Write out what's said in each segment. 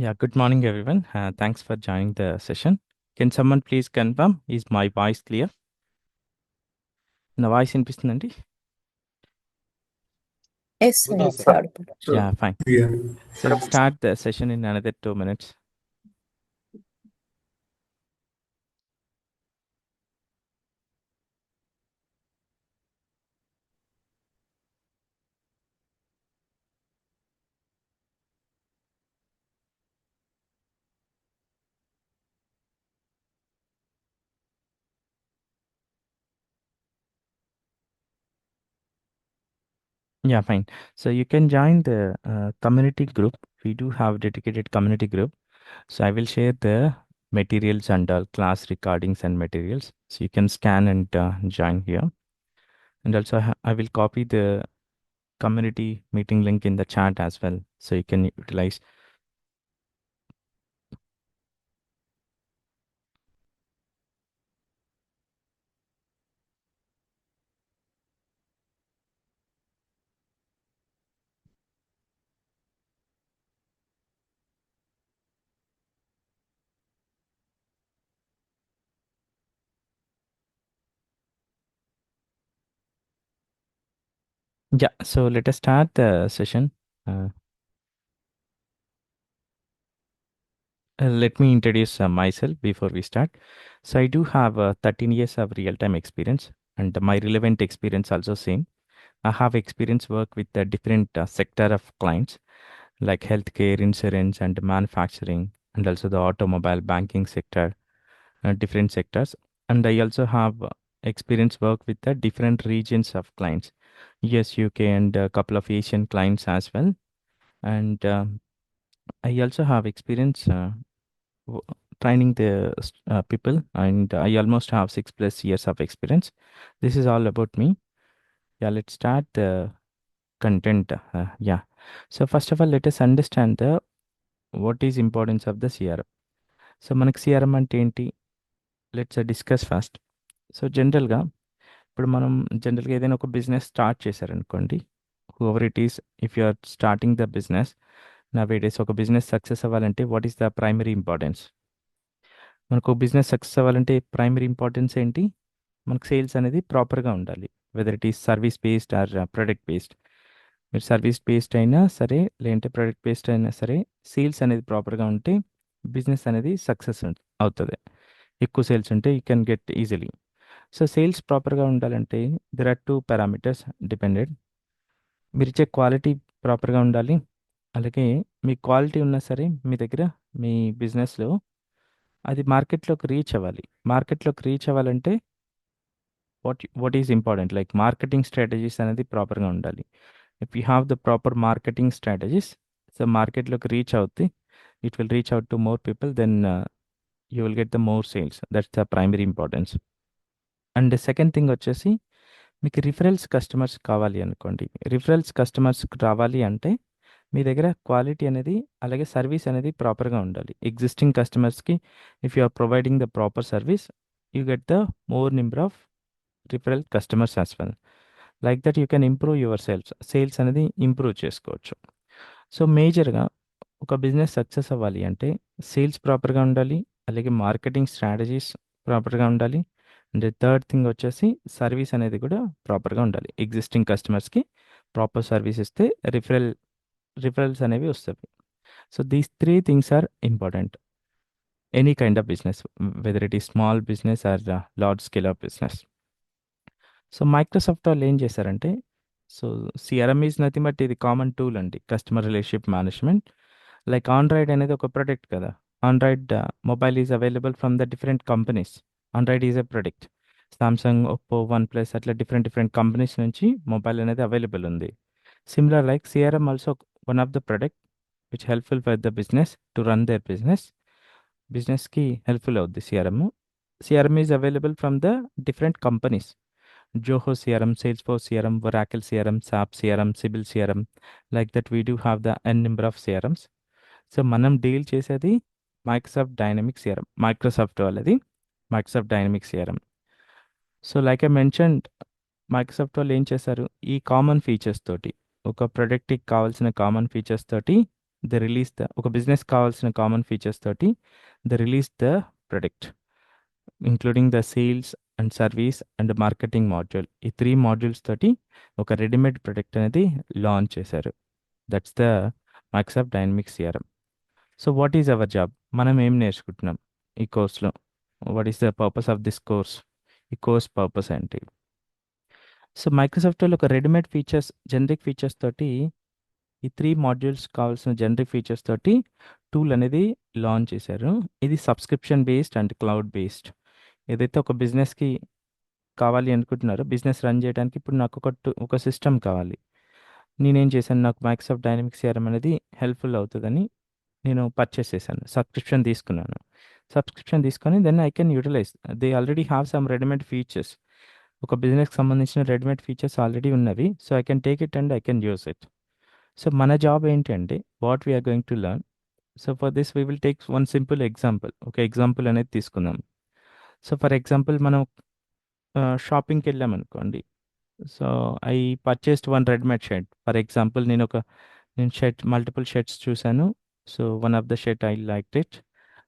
Yeah, good morning, everyone. Thanks for joining the session. Can someone please confirm? Is my voice clear? Na voice వినిపిస్తుందండి? Yes, sir, it's audible. Yeah, fine. Yeah. So we'll start the session in another 2 minutes. Yeah, fine. So you can join the community group. We do have dedicated community group. So I will share the materials and class recordings and materials. So you can scan and join here. And also I will copy the community meeting link in the chat as well. So you can utilize. Yeah, so let us start the session. Uh, Let me introduce myself before we start. So I do have 13 years of real-time experience, and my relevant experience also same. I have experience work with the different sector of clients like healthcare, insurance, and manufacturing, and also the automobile, banking sector, different sectors. And I also have experience work with the different regions of clients, US, UK, and a couple of Asian clients as well. And I also have experience. w- Training the people, and I almost have 6+ years of experience. This is all about me. Yeah, let's start the content. Yeah. So first of all, let us understand the what is importance of the CRM. So మనకి CRM అంటే ఏంటి? Let's discuss first. So జనరల్గా ఇప్పుడు మనం జనరల్గా ఏదైనా ఒక business start చేశారనుకోండి, whoever it is, if you are starting the business nowadays, ఒక బిజినెస్ సక్సెస్ అవ్వాలంటే what is the primary importance? మనకు బిజినెస్ సక్సెస్ అవ్వాలంటే ప్రైమరీ ఇంపార్టెన్స్ ఏంటి? మనకు సేల్స్ అనేది ప్రాపర్గా ఉండాలి. Whether it is service based or product based. మీరు సర్వీస్ బేస్డ్ అయినా సరే, లేదంటే ప్రొడక్ట్ బేస్డ్ అయినా సరే, సేల్స్ అనేది ప్రాపర్గా ఉంటే బిజినెస్ అనేది సక్సెస్ అవుతుంది. ఎక్కువ సేల్స్ ఉంటే you can get easily. So sales ప్రాపర్గా ఉండాలంటే దెర్ ఆర్ 2 పారామీటర్స్ డిపెండెడ్. మీరు ఇచ్చే క్వాలిటీ ప్రాపర్గా ఉండాలి. అలాగే మీ క్వాలిటీ ఉన్నా సరే మీ దగ్గర, మీ బిజినెస్లో అది మార్కెట్లోకి రీచ్ అవ్వాలి. మార్కెట్లోకి రీచ్ అవ్వాలంటే what is important, like marketing strategies అనేది ప్రాపర్గా ఉండాలి. If you have the proper marketing strategies, so మార్కెట్లోకి రీచ్ అవుద్ది. It will reach out to more people, then you will get the more sales. That's the primary importance. And second thing వచ్చేసి, మీకు referrals customers కావాలి అనుకోండి. Referrals customers రావాలి అంటే మీ దగ్గర quality అనేది, అలాగే సర్వీస్ అనేది ప్రాపర్గా ఉండాలి. ఎగ్జిస్టింగ్ కస్టమర్స్కి if you are providing the proper service, you get the more number of referral customers as well. Like that you can improve your sales అనేది ఇంప్రూవ్ చేసుకోవచ్చు. సో మేజర్గా ఒక బిజినెస్ సక్సెస్ అవ్వాలి అంటే సేల్స్ ప్రాపర్గా ఉండాలి, అలాగే మార్కెటింగ్ స్ట్రాటజీస్ ప్రాపర్గా ఉండాలి. అండ్ థర్డ్ థింగ్ వచ్చేసి సర్వీస్ అనేది కూడా ప్రాపర్గా ఉండాలి. ఎగ్జిస్టింగ్ కస్టమర్స్కి ప్రాపర్ సర్వీస్ ఇస్తే రిఫరల్స్ అనేవి వస్తాయి. So these 3 things are important any kind of business, whether it is small business or large scale of business. So Microsoft వాళ్ళు ఏం చేశారంటే, so CRM is nothing but ఇది కామన్ టూల్ అండి, customer relationship management. Like Android అనేది ఒక product కదా. Android mobile is available from the different companies. Android is a product. Samsung, Oppo, OnePlus అట్లా different different companies నుంచి mobile అనేది available ఉంది. Similar like CRM also one of the product which helpful for the business to run their business. బిజినెస్కి helpful అవుద్ది CRM. CRM is available from the different companies. Zoho CRM, Salesforce CRM, Oracle CRM, SAP CRM, Sibyl CRM. Like that, we do have the n number of CRMs. So మనం deal చేసేది Microsoft dynamic CRM. Microsoft వాళ్ళది Microsoft dynamic CRM. So like I mentioned, Microsoft వాళ్ళు ఏం చేశారు, ఈ common features తోటి, ఒక ప్రొడక్ట్కి కావాల్సిన కామన్ ఫీచర్స్ తోటి ద రిలీజ్ ద ఒక బిజినెస్ కావాల్సిన కామన్ ఫీచర్స్ తోటి the release the product including the sales and service and marketing module. ఈ 3 మాడ్యూల్స్ తోటి ఒక రెడీమేడ్ ప్రొడక్ట్ అనేది లాంచ్ చేశారు. That's the Microsoft Dynamics CRM. So what is our job? మనం ఏం నేర్చుకుంటున్నాం ఈ కోర్స్లో? What is the purpose of this course? ఈ కోర్స్ పర్పస్ ఏంటి? సో మైక్రోసాఫ్ట్ వాళ్ళు ఒక రెడీమేడ్ ఫీచర్స్, జనరిక్ ఫీచర్స్ తోటి ఈ 3 మాడ్యూల్స్ కావాల్సిన జనరిక్ ఫీచర్స్ తోటి టూల్ అనేది లాంచ్ చేశారు. ఇది subscription based and cloud based. ఏదైతే ఒక బిజినెస్కి కావాలి అనుకుంటున్నారో, బిజినెస్ రన్ చేయడానికి ఇప్పుడు నాకు ఒక సిస్టమ్ కావాలి. నేనేం చేశాను, నాకు మైక్రోసాఫ్ట్ డైనమిక్స్ సిఆర్ఎం అనేది హెల్ప్ఫుల్ అవుతుందని నేను పర్చేస్ చేశాను, సబ్స్క్రిప్షన్ తీసుకున్నాను. సబ్స్క్రిప్షన్ తీసుకొని then I can utilize. They already have some readymade features. ఒక బిజినెస్కి సంబంధించిన రెడీమేడ్ ఫీచర్స్ ఆల్రెడీ ఉన్నవి. So I can take it and I can use it. So మన జాబ్ ఏంటి అంటే what we're going to learn. So for this we will take one simple example. ఒక example అనేది తీసుకుందాం. సో ఫర్ ఎగ్జాంపుల్ మనం షాపింగ్కి వెళ్ళామనుకోండి. So I purchased one readymade shirt. For example నేను మల్టిపుల్ షర్ట్స్ చూశాను. So one of the shirt I liked it.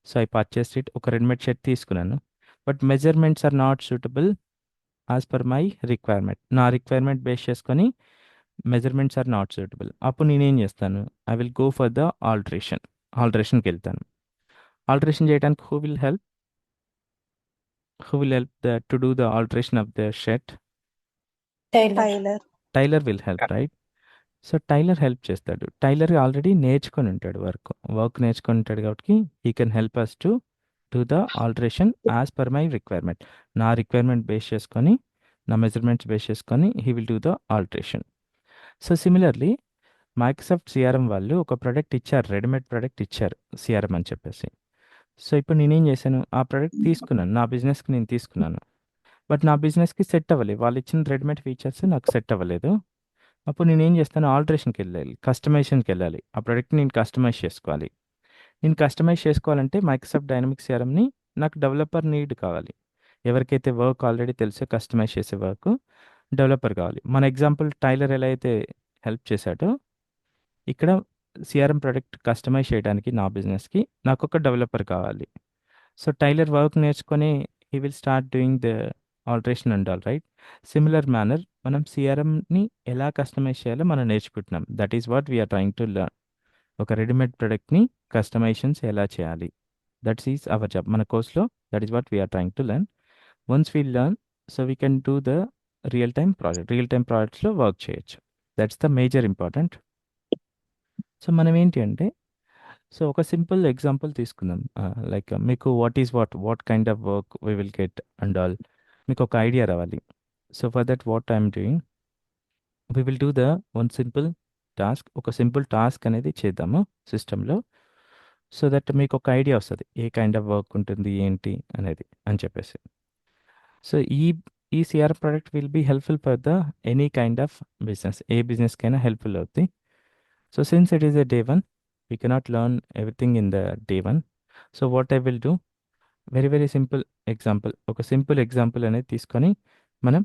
So I purchased it. ఒక readymade shirt తీసుకున్నాను. But measurements are not suitable as per my requirement. నా requirement base చేసుకొని measurements are not suitable. అప్పుడు నేనేం చేస్తాను, I will go for the ఆల్టరేషన్కి వెళ్తాను. Alteration చేయడానికి who will help to do the alteration of the shirt? Taylor. Tailor will help, right? So tailor help చేస్తాడు. Tailor already నేర్చుకొని ఉంటాడు, వర్క్ నేర్చుకొని ఉంటాడు కాబట్టి he can help us to do the alteration as per my requirement. నా requirement base చేసుకొని, నా measurements base చేసుకొని he will do the alteration. So similarly Microsoft CRM వాళ్ళు ఒక ప్రోడక్ట్ ఇచ్చారు, రెడీమేడ్ ప్రోడక్ట్ ఇచ్చారు సిఆర్ఎం అని చెప్పేసి. సో ఇప్పుడు నేనేం చేశాను, ఆ ప్రోడక్ట్ తీసుకున్నాను, నా బిజినెస్కి నేను తీసుకున్నాను. బట్ నా బిజినెస్కి సెట్ అవ్వలేదు. వాళ్ళు ఇచ్చిన రెడీమేడ్ ఫీచర్స్ నాకు సెట్ అవ్వలేదు. అప్పుడు నేనేం చేస్తాను, ఆల్టరేషన్కి వెళ్ళాలి, కస్టమైజేషన్కి వెళ్ళాలి. ఆ ప్రోడక్ట్ని నేను కస్టమైజ్ చేసుకోవాలి. నేను కస్టమైజ్ చేసుకోవాలంటే మైక్రోసాఫ్ట్ డైనమిక్స్ సిఆర్ఎంని నాకు డెవలపర్ నీడ్ కావాలి. ఎవరికైతే వర్క్ ఆల్రెడీ తెలుసో కస్టమైజ్ చేసే వర్క్, డెవలపర్ కావాలి. మన ఎగ్జాంపుల్ టైలర్ ఎలా అయితే హెల్ప్ చేశాడో, ఇక్కడ సిఆర్ఎం ప్రోడక్ట్ కస్టమైజ్ చేయడానికి నా బిజినెస్కి నాకు ఒక డెవలపర్ కావాలి. సో టైలర్ వర్క్ నేర్చుకొని he will start doing the alteration and all, right? Similar manner మనం సిఆర్ఎంని ఎలా కస్టమైజ్ చేయాలో మనం నేర్చుకుంటున్నాం. That is what we're trying to learn. ఒక రెడీమేడ్ ప్రోడక్ట్ని కస్టమైజేషన్స్ ఎలా చేయాలి, దట్స్ ఈజ్ అవర్ జాబ్. మన కోర్స్లో that is what we're trying to learn. Once we learn, so we can do the real time ప్రాజెక్ట్స్లో వర్క్ చేయొచ్చు. That's the major important. So మనం ఏంటి అంటే, సో ఒక సింపుల్ ఎగ్జాంపుల్ తీసుకుందాం. లైక్ మీకు what kind of work we will get and all మీకు ఒక ఐడియా రావాలి. So for that what I'm doing, we will do the one simple task. ఒక సింపుల్ టాస్క్ అనేది చేద్దాము సిస్టంలో. సో దట్ మీకు ఒక ఐడియా వస్తుంది ఏ కైండ్ ఆఫ్ వర్క్ ఉంటుంది ఏంటి అనేది అని చెప్పేసి. సో ఈ CR product will be helpful for the any kind of business. ఏ బిజినెస్కైనా హెల్ప్ఫుల్ అవుతుంది. So since it is a day one, we cannot learn everything in the day one. So what I will do, very simple example. ఒక simple example అనేది తీసుకొని మనం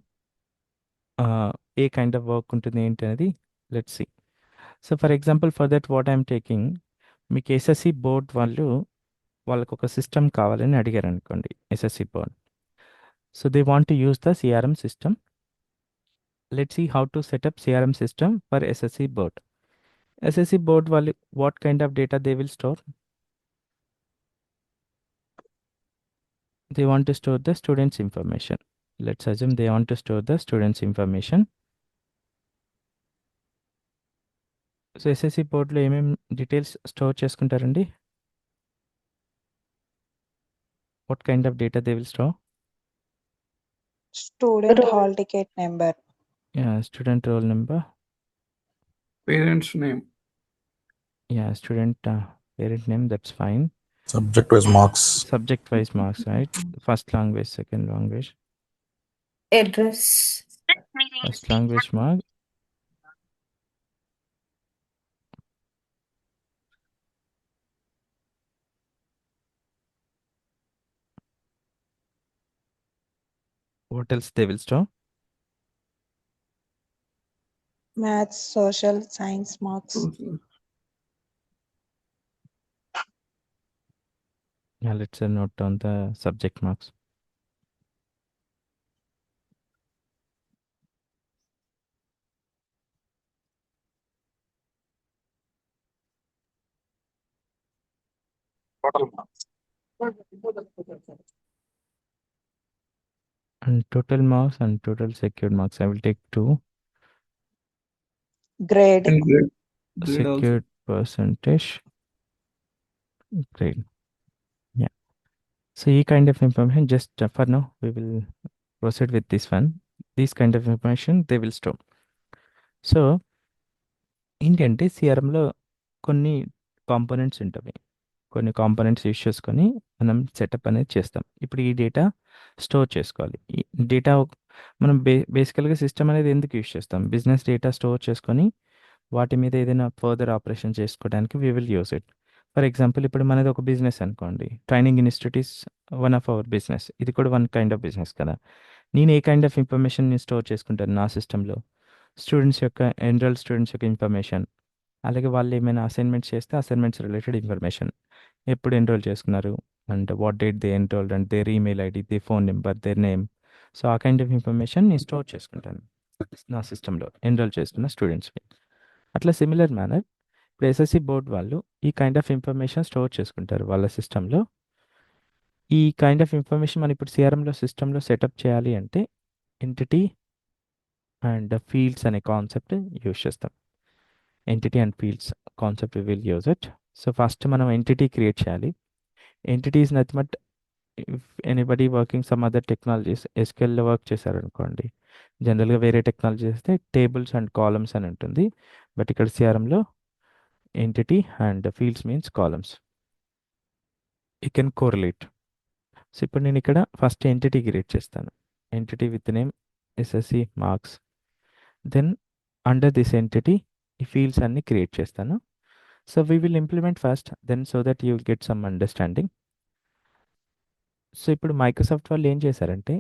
ఏ kind of work ఉంటుంది ఏంటి అనేది let's see. So for example for that what I'm taking, మీకు SSC board వాళ్ళకు ఒక సిస్టమ్ కావాలని అడిగారు అనుకోండి, SSC board. So they want to use the CRM system. Let's see how to setup CRM system for SSC board. SSC board వాళ్ళు what kind of data they will store? They want to store the students' information. Let's assume they want to store the students' information. So SSC బోర్డ్లో ఏమేమి details store చేసుకుంటారండి? What kind of data they will store? Student hall ticket number. Yeah, student roll number. Parents' name. Yeah, student parent name, that's fine. Subject-wise marks. Subject-wise marks, right? First language, second language. Address. First language mark. What else they will store? Maths, social, science marks. Yeah, let's note down the subject marks. Total marks. And total marks and total secured marks. I will take 2. Grade. And grade. Grade also. Secured percentage. Grade. Yeah. So e kind of information, just for now, we will proceed with this one. These kind of information they will store. So ఏంటంటే సిఆర్ఎంలో కొన్ని components ఉంటాయి. కొన్ని components use చేసుకొని మనం setup అనేది చేస్తాం. ఇప్పుడు ఈ డేటా స్టోర్ చేసుకోవాలి. ఈ డేటా మనం బేసికల్గా సిస్టమ్ అనేది ఎందుకు యూస్ చేస్తాం? బిజినెస్ డేటా స్టోర్ చేసుకొని వాటి మీద ఏదైనా ఫర్దర్ ఆపరేషన్ చేసుకోవడానికి we will use it. For example ఇప్పుడు మనది ఒక బిజినెస్ అనుకోండి. Training institute is one of our business. ఇది కూడా వన్ కైండ్ ఆఫ్ బిజినెస్ కదా. నేను ఏ కైండ్ ఆఫ్ ఇన్ఫర్మేషన్ని స్టోర్ చేసుకుంటాను నా సిస్టంలో? స్టూడెంట్స్ యొక్క ఎన్రోల్ స్టూడెంట్స్ యొక్క ఇన్ఫర్మేషన్, అలాగే వాళ్ళు ఏమైనా అసైన్మెంట్స్ చేస్తే అసైన్మెంట్స్ రిలేటెడ్ ఇన్ఫర్మేషన్, ఎప్పుడు ఎన్రోల్ చేసుకున్నారు and what date they enrolled and their email ID, they phone number, their name. So ఆ కైండ్ ఆఫ్ ఇన్ఫర్మేషన్ నేను స్టోర్ చేసుకుంటాను నా సిస్టంలో ఎన్రోల్ చేసుకున్న స్టూడెంట్స్వి. అట్లా సిమిలర్ మేనర్ ఇప్పుడు ఎస్ఎస్సి బోర్డ్ వాళ్ళు ఈ కైండ్ ఆఫ్ ఇన్ఫర్మేషన్ స్టోర్ చేసుకుంటారు వాళ్ళ సిస్టంలో. ఈ కైండ్ ఆఫ్ ఇన్ఫర్మేషన్ మనం ఇప్పుడు సిఆర్ఎంలో సిస్టంలో సెటప్ చేయాలి అంటే ఎంటిటీ అండ్ ఫీల్డ్స్ అనే కాన్సెప్ట్ యూస్ చేస్తాం. Entity and fields concept will use it. So first మనం ఎంటిటీ క్రియేట్ చేయాలి. Entity is nothing but if anybody working some other technologies ఎస్క్యూఎల్లో వర్క్ చేశారనుకోండి, జనరల్గా వేరే టెక్నాలజీ చేస్తే టేబుల్స్ అండ్ కాలమ్స్ అని ఉంటుంది. బట్ ఇక్కడ సిఆర్ఎంలో entity and fields means columns. You can correlate. So ఇప్పుడు నేను ఇక్కడ ఫస్ట్ ఎంటిటీ క్రియేట్ చేస్తాను. Entity with name SSC marks. Then under this entity ఈ ఫీల్డ్స్ అన్ని క్రియేట్ చేస్తాను. So we will implement first, then so that you will get some understanding. So ఇప్పుడు Microsoft వాళ్ళు ఏం చేశారంటే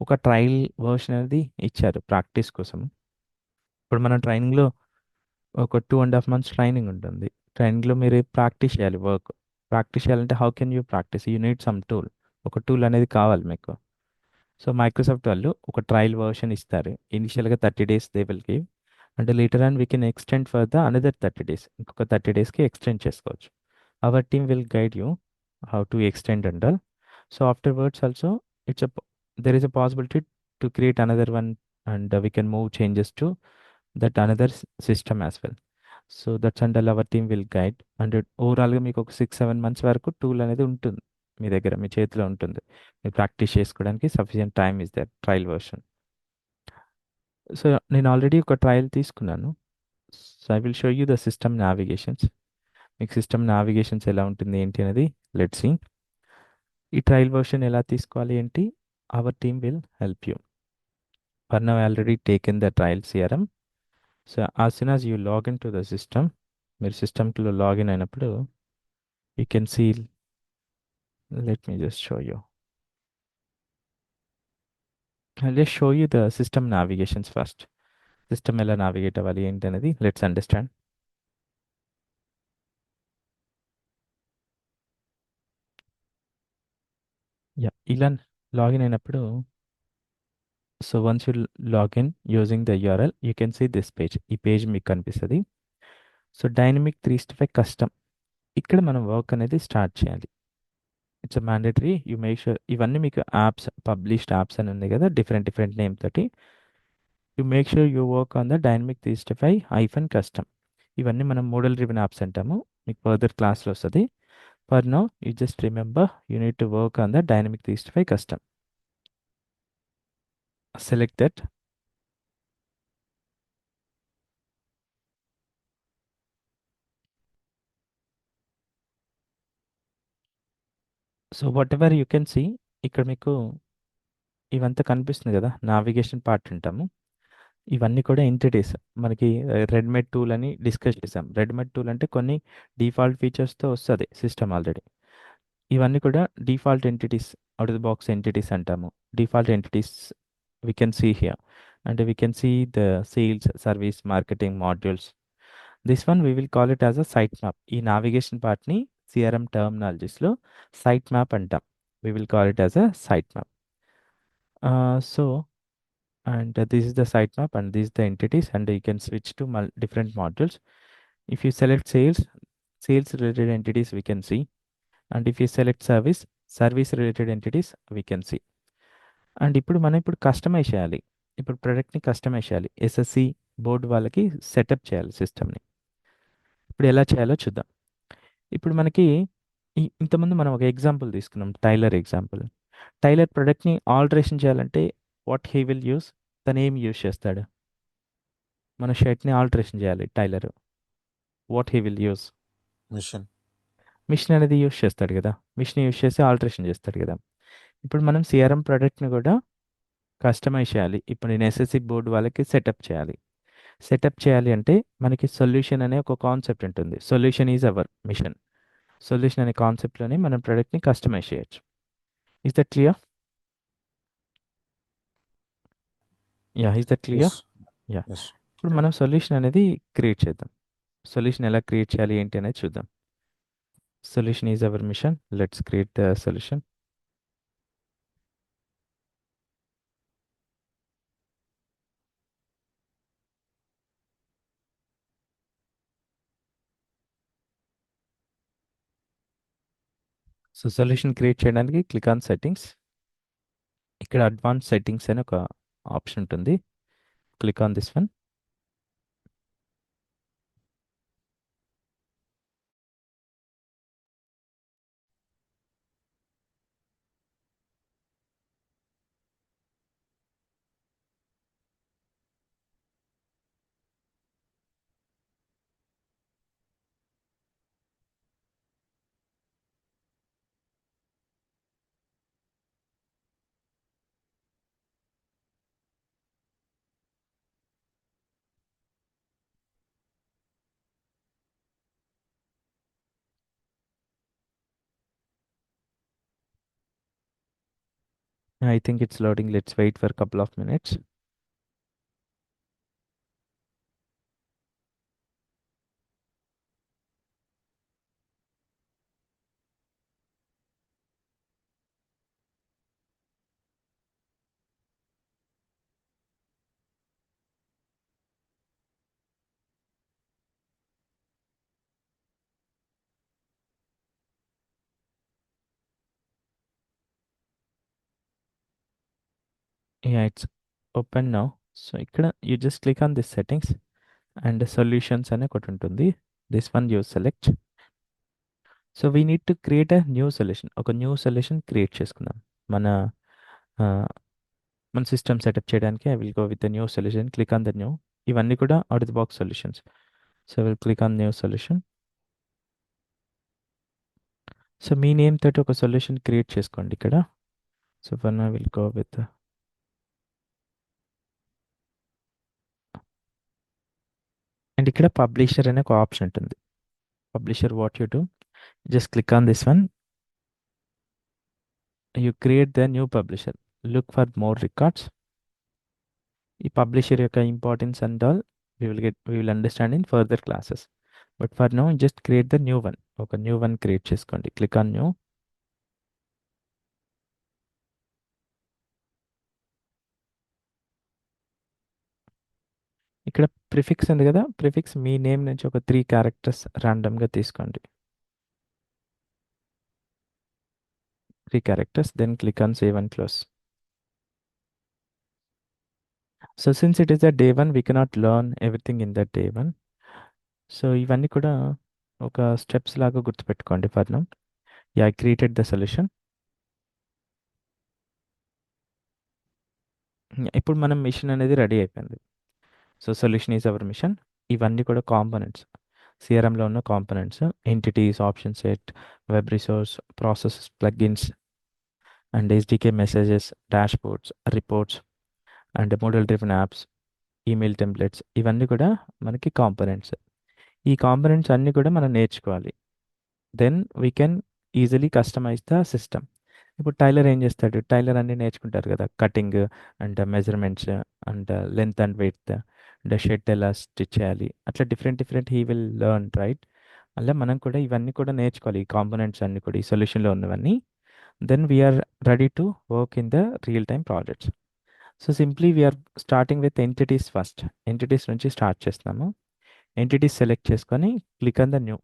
ఒక ట్రయల్ వర్షన్ అనేది ఇచ్చారు ప్రాక్టీస్ కోసం. ఇప్పుడు మన ట్రైనింగ్లో ఒక 2.5 months ట్రైనింగ్ ఉంటుంది. ట్రైనింగ్లో మీరు ప్రాక్టీస్ చేయాలి వర్క్. ప్రాక్టీస్ చేయాలంటే how can you practice? You need some tool. ఒక టూల్ అనేది కావాలి మీకు. సో మైక్రోసాఫ్ట్ వాళ్ళు ఒక ట్రయల్ వర్షన్ ఇస్తారు. ఇనిషియల్గా 30 days దే విల్ గివ్, అంటే later on we can extend for the another 30 days. ఇంకొక 30 daysకి ఎక్స్టెండ్ చేసుకోవచ్చు. Hour team will guide you how to extend and all. So afterwards also it's there is a possibility to create another one and we can move changes to that another system as well. So that's under our team will guide and ఓవరాల్గా మీకు ఒక 6-7 months వరకు tool అనేది ఉంటుంది మీ దగ్గర, మీ చేతిలో ఉంటుంది. మీరు ప్రాక్టీస్ చేసుకోవడానికి sufficient time is there trial version. So నేను ఆల్రెడీ ఒక ట్రయల్ తీసుకున్నాను. So I will show you the system navigations. మీకు సిస్టమ్ నావిగేషన్స్ ఎలా ఉంటుంది ఏంటి అనేది లెట్స్ సీ. ఈ ట్రయల్ వర్షన్ ఎలా తీసుకోవాలి ఏంటి, our team will help you. For now, I already taken the trial CRM. So as soon as you log into the system, మీరు సిస్టమ్లో లాగిన్ అయినప్పుడు you can see, let me just show you. I'll just show you the system navigations first. System ఎలా navigate అవ్వాలి ఏంటి అనేది let's understand. ఇలా login అయినప్పుడు, so once you login using the URL you can see this page. ఈ page మీకు కనిపిస్తుంది. So dynamic 365 custom, ఇక్కడ మనం వర్క్ అనేది స్టార్ట్ చేయాలి. It's mandatory. You make sure ఇవన్నీ మీకు యాప్స్, పబ్లిష్డ్ యాప్స్ అని ఉంది కదా డిఫరెంట్ నేమ్ తోటి. You make sure you work on the dynamic 365 custom. ఇవన్నీ మనం మోడల్ డ్రివెన్ యాప్స్ అంటాము. మీకు ఫర్దర్ క్లాస్లో వస్తుంది. For now you just remember you need to work on the dynamic 365 custom. Select that. So whatever you can see, ఇక్కడ మీకు ఇవంతా కనిపిస్తుంది కదా, నావిగేషన్ పార్ట్ అంటాము. ఇవన్నీ కూడా ఎంటిటీస్. మనకి రెడ్మెడ్ టూల్ అని డిస్కస్ చేసాం. రెడ్మెడ్ టూల్ అంటే కొన్ని డిఫాల్ట్ ఫీచర్స్తో వస్తుంది సిస్టమ్ ఆల్రెడీ. ఇవన్నీ కూడా default entities, out of the box entities అంటాము. Default entities we can see here, అంటే we can see the sales, service, marketing modules. This one we will call it as a site map. ఈ navigation పార్ట్ని CRM టర్మినాలజీస్లో site map అంటాం. We will call it as a sitemap. So, and this is the sitemap, and these are the entities, and you can switch to different modules. If you select sales related entities we can see, and if you select service related entities we can see. And ఇప్పుడు మనం customise చేయాలి. ఇప్పుడు ప్రోడక్ట్ని customise చేయాలి. SSC board వాళ్ళకి setup చేయాలి సిస్టమ్ని. ఇప్పుడు ఎలా చేయాలో చూద్దాం. ఇప్పుడు మనకి ఇంతకుముందు మనం ఒక ఎగ్జాంపుల్ తీసుకున్నాం, టైలర్ ఎగ్జాంపుల్. టైలర్ ప్రోడక్ట్ని ఆల్టరేషన్ చేయాలంటే వాట్ హీ విల్ యూస్, తను ఏం యూస్ చేస్తాడు? మన షర్ట్ని ఆల్టరేషన్ చేయాలి tailor. What he will use? Machine అనేది యూస్ చేస్తాడు కదా, మిషన్ యూస్ చేసి ఆల్టరేషన్ చేస్తాడు కదా. ఇప్పుడు మనం సిఆర్ఎం ప్రోడక్ట్ని కూడా కస్టమైజ్ చేయాలి. ఇప్పుడు నేను ఎస్ఎస్సి బోర్డు వాళ్ళకి సెటప్ చేయాలి. సెటప్ చేయాలి అంటే మనకి సొల్యూషన్ అనే ఒక కాన్సెప్ట్ ఉంటుంది. Solution is our machine. Solution అనే కాన్సెప్ట్లోనే మనం ప్రోడక్ట్ని కస్టమైజ్ చేయొచ్చు. Is that clear? Is that clear? ఇప్పుడు మనం సొల్యూషన్ అనేది క్రియేట్ చేద్దాం. సొల్యూషన్ ఎలా క్రియేట్ చేయాలి ఏంటి అనేది చూద్దాం. Solution is our machine. Let's create the solution. So solution create చేయడానికి క్లిక్ ఆన్ సెట్టింగ్స్. ఇక్కడ అడ్వాన్స్ సెట్టింగ్స్ అని ఒక ఆప్షన్ ఉంటుంది. Click on this one. I think it's loading. Let's wait for a couple of minutes. It's open now. So ఇక్కడ you just click on this settings and solutions అనే ఒకటి ఉంటుంది. This one you select. So we need to create a new solution. ఒక new solution create చేసుకుందాం. మన system setup చేయడానికి I will go with the new solution. Click on the new. ఇవన్నీ కూడా out of the box solutions. So will click on new solution. So me name తోటి ఒక solution create చేసుకోండి ఇక్కడ. So for now will go with and ఇక్కడ publisher అనే ఒక option ఉంటుంది. Publisher what you do, just click on this one. You create the new publisher. Look for more records. ఈ publisher యొక్క importance and all we will understand in further classes. But for now just create the new one. ఒక new one create చేసుకోండి. Click on new. ఇక్కడ prefix ఉంది కదా, prefix మీ name నుంచి ఒక 3 characters ర్యాండమ్గా తీసుకోండి. 3 characters, then click on save and close. So since it is the day 1 we cannot learn everything in that day 1. So ఇవన్నీ కూడా ఒక స్టెప్స్ లాగా గుర్తుపెట్టుకోండి. For now I created the solution. ఇప్పుడు మనం మిషన్ అనేది రెడీ అయిపోయింది. So solution is our machine. ఇవన్నీ కూడా కాంపోనెంట్స్, సిఆర్ఎంలో ఉన్న components, entities, option set, web resource, process, plugins and SDK messages, dash boards, reports and model driven apps, email templates, ఇవన్నీ కూడా మనకి కాంపోనెంట్స్. ఈ కాంపోనెంట్స్ అన్నీ కూడా మనం నేర్చుకోవాలి. Then we can easily customize the system. ఇప్పుడు టైలర్ ఏం చేస్తాడు, టైలర్ అన్నీ నేర్చుకుంటారు కదా, cutting and measurements and length and weight, shirt ఎలా స్టిచ్ చేయాలి, అట్లా different he will learn, right? అలా మనం కూడా ఇవన్నీ కూడా నేర్చుకోవాలి. ఈ కాంపోనెంట్స్ అన్నీ కూడా ఈ సొల్యూషన్‌లో ఉన్నవన్నీ. Then we're ready to work in the real time projects. So simply we're starting with entities first. Entities నుంచి స్టార్ట్ చేస్తున్నాము. ఎంటిటీస్ సెలెక్ట్ చేసుకొని క్లిక్ ఆన్ ద న్యూ.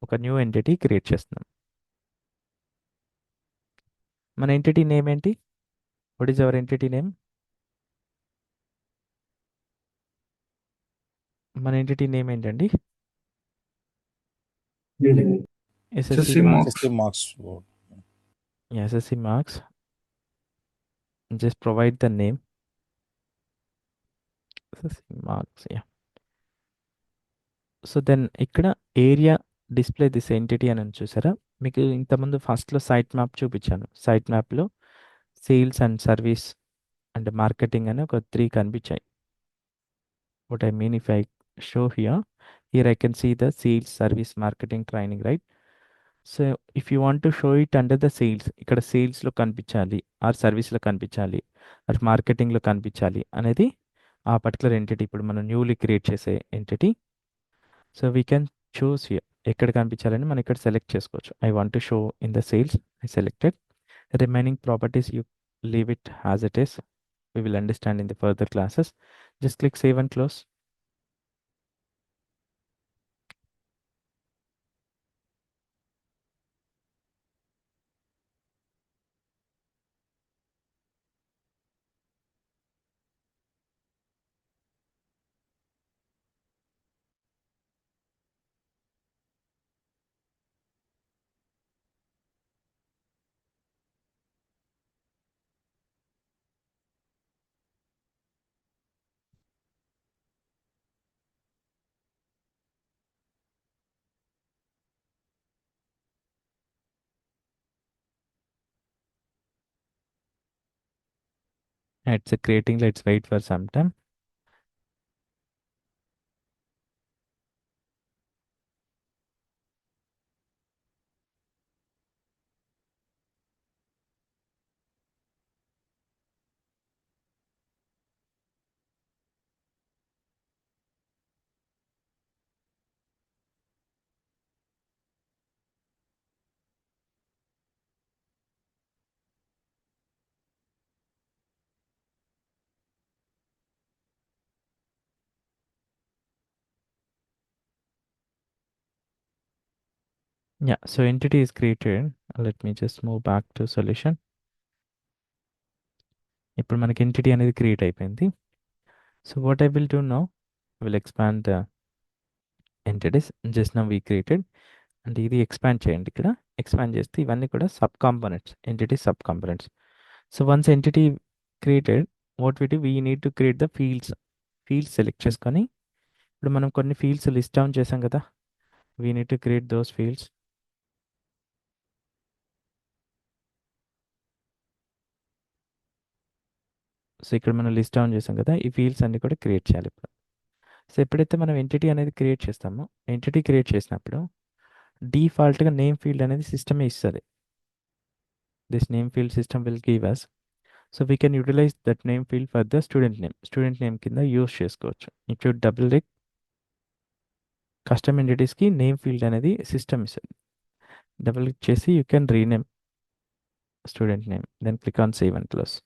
ఒక న్యూ ఎంటిటీ క్రియేట్ చేస్తున్నాం. మన ఎంటిటీ నేమ్ ఏంటి? What is our entity name? మన entity name ఏంటండి? SSC SSC marks. marks. SSC marks board. SSC marks. Just provide the name. SSC marks. Yeah. So then ఇక్కడ area display this entity అని ఉంది చూసారా? మీకు ఇంతకుముందు ఫస్ట్‌లో సైట్ మ్యాప్ చూపించాను. సైట్ మ్యాప్‌లో sales and service and marketing అని ఒక 3 కనిపించాయి. What I mean if I show here I can see the sales, service, marketing, training, right? So if you want to show it under the sales, ఇక్కడ సేల్స్‌లో కనిపించాలి are సర్వీస్‌లో కనిపించాలి are మార్కెటింగ్‌లో కనిపించాలి అనేది ఆ పర్టికులర్ ఎంటిటీ, ఇప్పుడు మనం న్యూలీ క్రియేట్ చేసే entity. So we can choose here ఎక్కడ కనిపించాలని మనం ఇక్కడ సెలెక్ట్ చేసుకోవచ్చు. I want to show in the sales. I selected. Remaining properties you leave it as it is. We will understand in the further classes. Just click save and close. It's creating. Let's wait for some time. Yeah, so entity is created. Let me just move back to solution. ఇప్పుడు మనకి entity అనేది create అయిపోయింది. So what I will do now, will expand the entities. Just now we created. అంటే ఇది expand చేయండి. ఇక్కడ expand చేస్తే ఇవన్నీ కూడా sub components, entity sub components. So once entity created, what we do, we need to create the fields. Fields select చేసుకొని ఇప్పుడు మనం కొన్ని ఫీల్డ్స్ లిస్ట్ డౌన్ చేసాం కదా, we need to create those fields. So ఇక్కడ మనం లిస్ట్ డౌన్ చేసాం కదా, ఈ ఫీల్డ్స్ అన్ని కూడా క్రియేట్ చేయాలి ఇప్పుడు. సో ఎప్పుడైతే మనం ఎంటిటీ అనేది క్రియేట్ చేస్తామో, ఎంటిటీ క్రియేట్ చేసినప్పుడు డిఫాల్ట్గా నేమ్ ఫీల్డ్ అనేది సిస్టమే ఇస్తుంది. This name field system will give us. So we can utilise that name field for the student name. Student name కింద యూస్ చేసుకోవచ్చు. If you double click custom ఎంటిటీస్కి name field అనేది system ఇస్తుంది. Double click చేసి you can rename student name. Then click on save and close.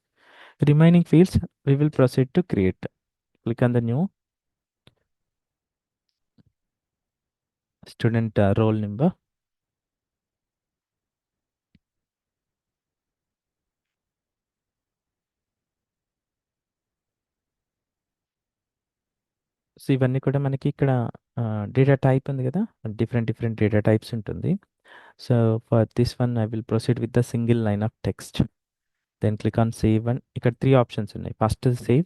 Remaining fields we will proceed to create. Click on the new student roll number. So ఇవన్నీ కూడా మనకి ఇక్కడ data type ఉంది కదా, different data types ఉంటుంది. So for this one I will proceed with the single line of text. Then click on save and ఇక్కడ 3 options ఉన్నాయి. First save,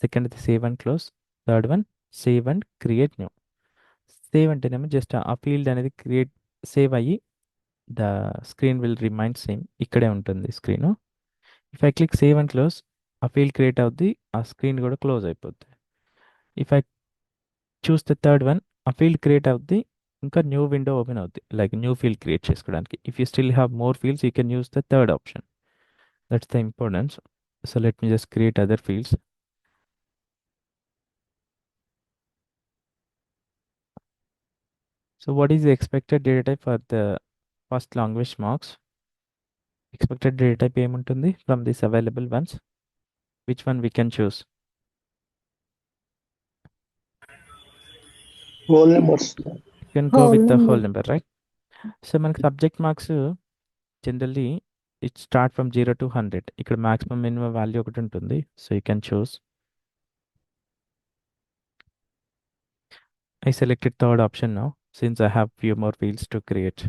second save and close, third one save and create new. Save అంటేనేమో just ఆ field అనేది save అయ్యి the screen will remind same, ఇక్కడే ఉంటుంది screen. If I click save and close, ఆ field create అవుద్ది, ఆ స్క్రీన్ కూడా క్లోజ్ అయిపోద్ది. If I choose the third one, ఆ ఫీల్డ్ క్రియేట్ అవుద్ది, ఇంకా న్యూ విండో ఓపెన్ అవుద్ది, లైక్ న్యూ ఫీల్డ్ క్రియేట్ చేసుకోవడానికి. If you still have more fields, you can use the third option. That's the importance. So let me just create other fields. So what is the expected data type for the first language marks? Expected data type ఏముంటుంది from these available ones? Which one we can choose? Whole numbers. You can go with the whole Whole number, right? So మనకి subject marks generally it start from 0 to 100. ఇక్కడ maximum minimum value ఒకటి ఉంటుంది. So you can choose. I selected third option now since I have few more fields to create.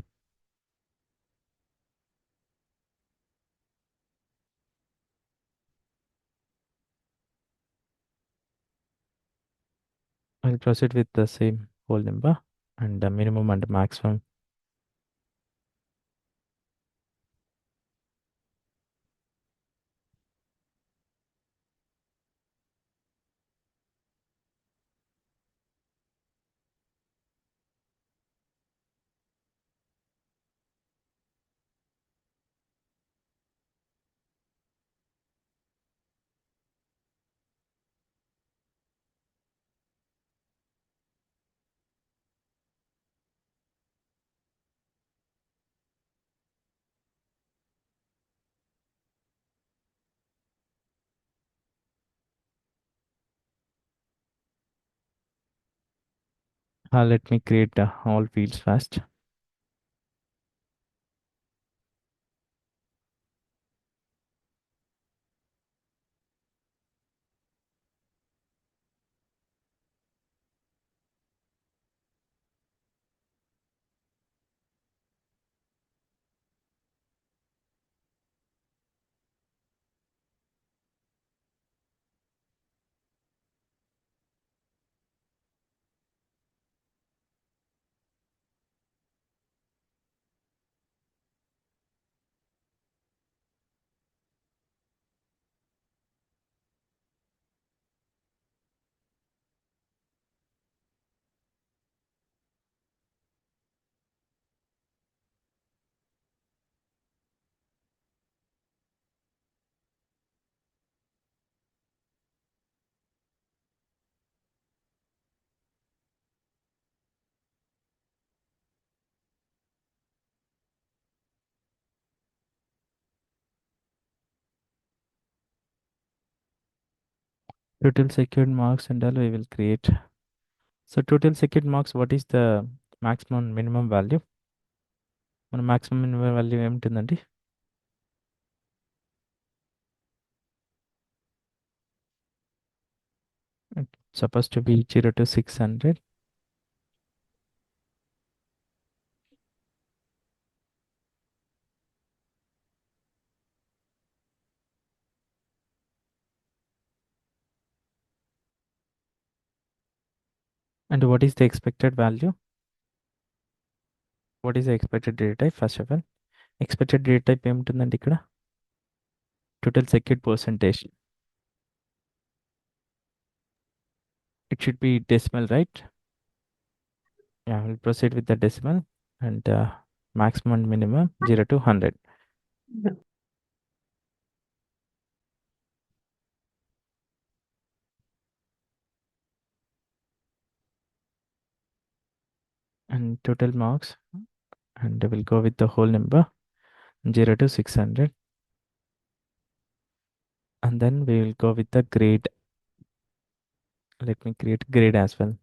I'll proceed with the same whole number and the minimum and maximum. Let me create all fields first. Total secured marks and all we will create. So total secured marks, what is the maximum and minimum value? మన maximum minimum value ఏముంటుందండి? It's supposed to be 0 to 600. And what is the expected value? What is the expected data type? First of all, expected data type ఏముంటుందండి ఇక్కడ? Total secured percentage. It should be decimal, right? Yeah, we'll proceed with the decimal and maximum and minimum 0 to 100. And total marks, and we'll go with the whole number 0 to 600. And then we will go with the grade. Let me create grade as well.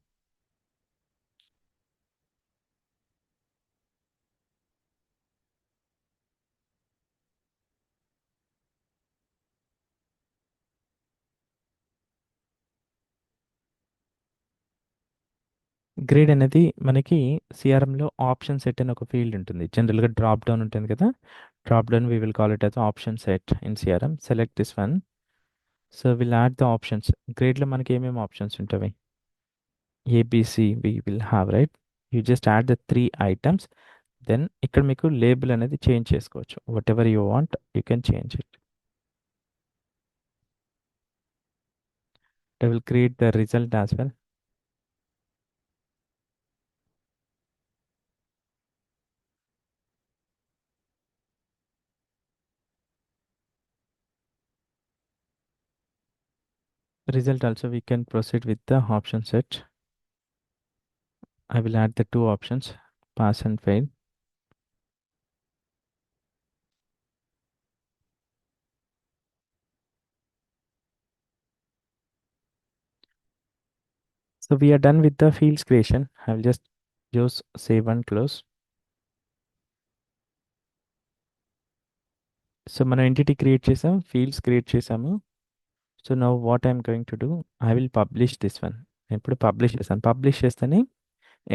Grade అనేది మనకి సిఆర్ఎంలో option set అని ఒక field ఉంటుంది. జనరల్గా drop down ఉంటుంది కదా, drop down we will call it as option set in CRM. Select this one. So will add the options. గ్రేడ్లో మనకి ఏమేమి ఆప్షన్స్ ఉంటాయి? A B C we will have, right? You just add the 3 items. Then ఇక్కడ మీకు label అనేది change చేసుకోవచ్చు. Whatever you want you can change it. I will create the result as well. Result also we can proceed with the option set. I will add the two options, pass and fail. So we are done with the fields creation. I will just use save and close. So మనం entity create చేసాం, fields create చేసాము. So now what I'm going to do, I will publish this one. ఇప్పుడు publish చేస్తాను. Publish చేస్తేనే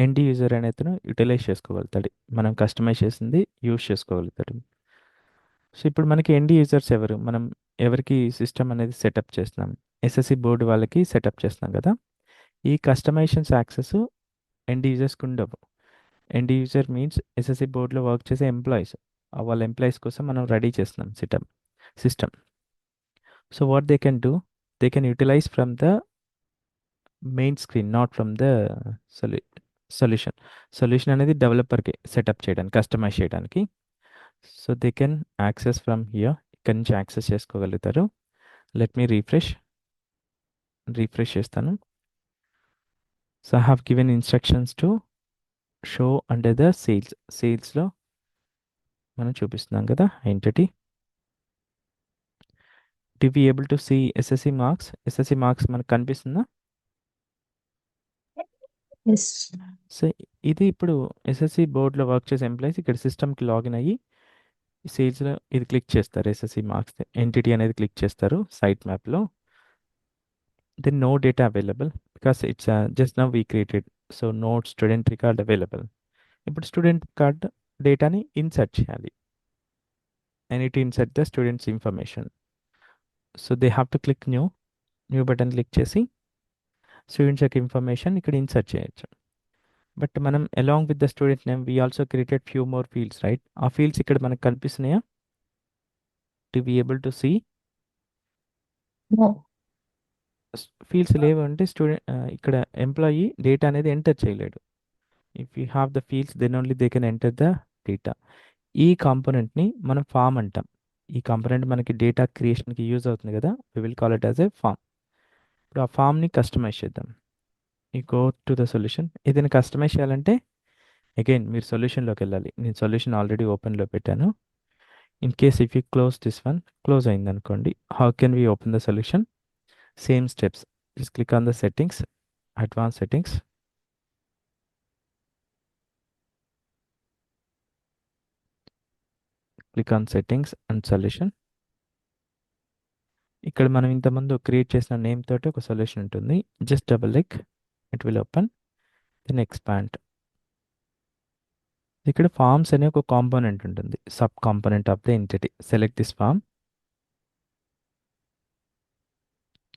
end user అనే అతను utilise చేసుకోగలుగుతాడు, మనం customise చేసింది యూజ్ చేసుకోగలుగుతాడు. సో ఇప్పుడు మనకి ఎండ్ యూజర్స్ ఎవరు, మనం ఎవరికి సిస్టమ్ అనేది సెటప్ చేస్తున్నాం, ఎస్ఎస్సి బోర్డు వాళ్ళకి సెటప్ చేస్తున్నాం కదా. ఈ కస్టమైజేషన్స్ యాక్సెస్ ఎండ్ యూజర్స్కి ఉండవు. ఎండ్ యూజర్ మీన్స్ ఎస్ఎస్సి బోర్డులో వర్క్ చేసే ఎంప్లాయీస్, వాళ్ళ ఎంప్లాయీస్ కోసం మనం రెడీ చేస్తున్నాం system. So what they can do, they can utilise from the main screen, not from the solution. Solution అనేది డెవలపర్కి సెటప్ చేయడానికి, కస్టమైజ్ చేయడానికి. So they can access from here, ఇక్కడ నుంచి యాక్సెస్ చేసుకోగలుగుతారు. లెట్ మీ రీఫ్రెష్ చేస్తాను. So I have given instructions to show under the సేల్స్లో మనం చూపిస్తున్నాం కదా entity. To be able to see SSC marks మనకు కనిపిస్తుందా? సో ఇది ఇప్పుడు ఎస్ఎస్సి బోర్డులో వర్క్ చేసే ఎంప్లాయీస్ ఇక్కడ సిస్టమ్కి లాగిన్ అయ్యి సేల్స్లో ఇది క్లిక్ చేస్తారు, ఎస్ఎస్సి మార్క్స్ ఎంటిటీ అనేది క్లిక్ చేస్తారు సైట్ మ్యాప్లో. Then no data available because it's just now we created. So not student record available. ఇప్పుడు స్టూడెంట్ కార్డ్ డేటాని ఇన్సర్ట్ చేయాలి. I need to insert the students information. So they have to click new button click చేసి students యొక్క information ఇక్కడ insert చేయొచ్చు. But మనం along with the student name we also created few more fields, right? ఆ fields ఇక్కడ మనకు కనిపిస్తున్నాయా? To be able to see fields లేవు అంటే స్టూడెంట్ ఇక్కడ ఎంప్లాయీ డేటా అనేది ఎంటర్ చేయలేడు. If you have the fields then only they can enter the data. ఈ కాంపోనెంట్ని మనం ఫామ్ అంటాం. ఈ కాంపోనెంట్ మనకి డేటా క్రియేషన్కి యూజ్ అవుతుంది కదా, we will call it as a form. ఇప్పుడు ఆ ఫామ్ని కస్టమైజ్ చేద్దాం. ఈ గో టు ద సొల్యూషన్. ఏదైనా కస్టమైజ్ చేయాలంటే అగైన్ మీరు సొల్యూషన్లోకి వెళ్ళాలి. నేను సొల్యూషన్ ఆల్రెడీ ఓపెన్లో పెట్టాను. In case if you close this one, close అయింది అనుకోండి, how can we open the solution? Same steps. Just click on the settings, advance settings. Click on settings and solution. ఇక్కడ మనం ఇంతకుముందు క్రియేట్ చేసిన name తోటి ఒక సొల్యూషన్ ఉంటుంది. Just double click, it will open, then expand. ఇక్కడ forms అనే ఒక కాంపోనెంట్ ఉంటుంది, sub component of the entity. Select this form.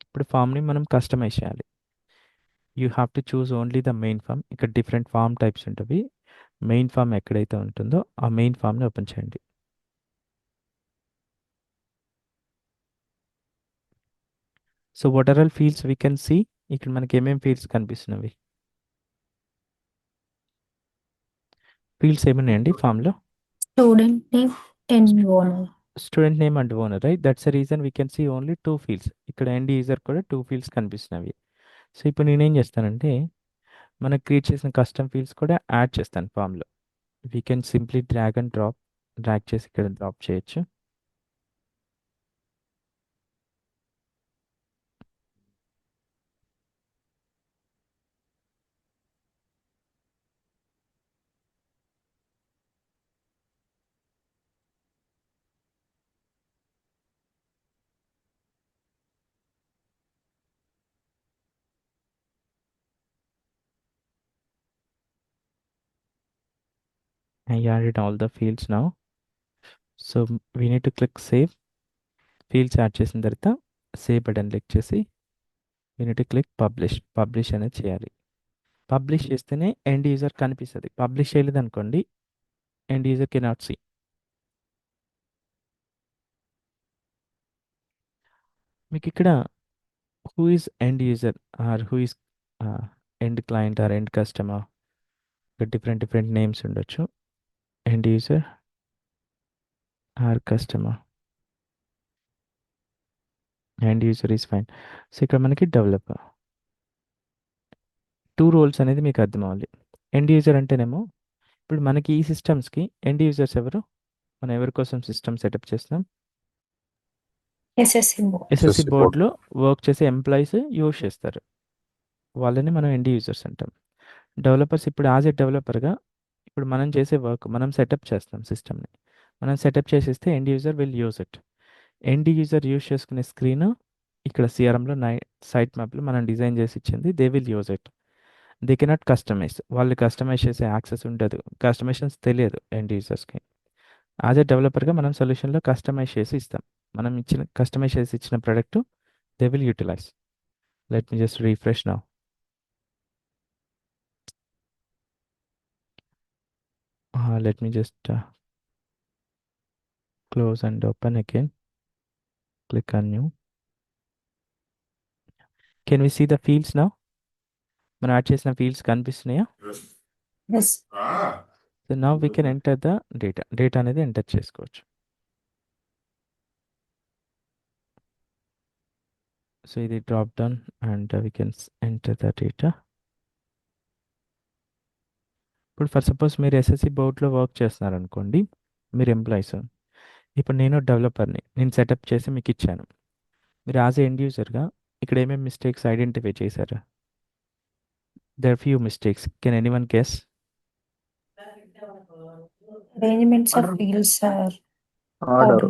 ఇప్పుడు ఫామ్ని మనం కస్టమైజ్ చేయాలి. You have to choose only the main form. ఇక్కడ డిఫరెంట్ ఫామ్ టైప్స్ ఉంటుంది. మెయిన్ ఫామ్ ఎక్కడైతే ఉంటుందో ఆ మెయిన్ ఫామ్ని ఓపెన్ చేయండి. So what are all fields we can see? ఇక్కడ మనకి ఏమేమి ఫీల్డ్స్ కనిపిస్తున్నవి? ఫీల్డ్స్ ఏమున్నాయండి ఫామ్లో? Student name and owner. Student name and owner, right? That's the reason we can see only 2 fields. ఇక్కడ ఎండ్ యూజర్ కూడా 2 ఫీల్డ్స్ కనిపిస్తున్నవి. సో ఇప్పుడు నేనేం చేస్తానంటే మనం క్రియేట్ చేసిన కస్టమ్ ఫీల్డ్స్ కూడా యాడ్ చేస్తాను ఫామ్లో. వీ కెన్ సింప్లీ డ్రాగ్ చేసి ఇక్కడ డ్రాప్ చేయొచ్చు. I added all the fields now. So we need to click save. Fields add చేసిన తర్వాత సేవ్ బటన్ క్లిక్ చేసి we need to click publish అనేది చేయాలి. పబ్లిష్ చేస్తేనే ఎండ్ యూజర్ కనిపిస్తుంది. పబ్లిష్ చేయలేదు అనుకోండి, ఎండ్ యూజర్ కెనాట్ సీ. మీకు ఇక్కడ who is end user or who is end client or end customer, different names ఉండొచ్చు. End user or customer, end user is fine. So ఇక్కడ మనకి developer 2 roles అనేది మీకు అర్థం అవ్వాలి. ఎండ్ యూజర్ అంటేనేమో ఇప్పుడు మనకి ఈ సిస్టమ్స్కి ఎండ్ యూజర్స్ ఎవరు? మనం ఎవరి కోసం సిస్టమ్ సెటప్ చేస్తున్నాం? SSC board. SSC SSC board. బోర్డ్లో వర్క్ చేసే ఎంప్లాయీస్ యూజ్ చేస్తారు. వాళ్ళని మనం ఎండ్ యూజర్స్ అంటాం. డెవలపర్స్ ఇప్పుడు యాజ్ ఎ డెవలపర్గా ఇప్పుడు మనం చేసే వర్క్ మనం సెటప్ చేస్తాం సిస్టమ్ని. మనం సెటప్ చేసేస్తే end user will use it. End user use చేసుకునే స్క్రీన్ ఇక్కడ సిఆర్ఎంలో సైట్ మ్యాప్లో మనం డిజైన్ చేసి ఇచ్చింది. They will use it. They cannot customise. వాళ్ళు కస్టమైజ్ చేసే యాక్సెస్ ఉండదు. కస్టమైజేషన్స్ తెలియదు ఎండ్ యూజర్స్కి. యాజ్ ఎ డెవలపర్గా మనం సొల్యూషన్లో కస్టమైజ్ చేసి ఇస్తాం. మనం ఇచ్చిన కస్టమైజ్ చేసి ఇచ్చిన product they will utilise. Let me just refresh now. Let me just close and open again. Click on new. Can we see the fields now? మనం యాడ్ చేసిన ఫీల్డ్స్ కనిపిస్తున్నాయా? Yes. So now we can enter the data. Data అనేది enter చేసుకోవచ్చు. So ఇది drop down and we can enter the data. ఇప్పుడు for suppose మీరు SSC బోర్డ్లో work చేస్తున్నారు అనుకోండి, మీరు ఎంప్లాయీస్. ఇప్పుడు నేను డెవలపర్ని, నేను సెటప్ చేసి మీకు ఇచ్చాను. మీరు యాజ్ ఏ ఎండ్ యూజర్గా ఇక్కడ ఏమేమి మిస్టేక్స్ ఐడెంటిఫై చేశారు? There are few mistakes. Can anyone guess? Arrangements of fields are Order.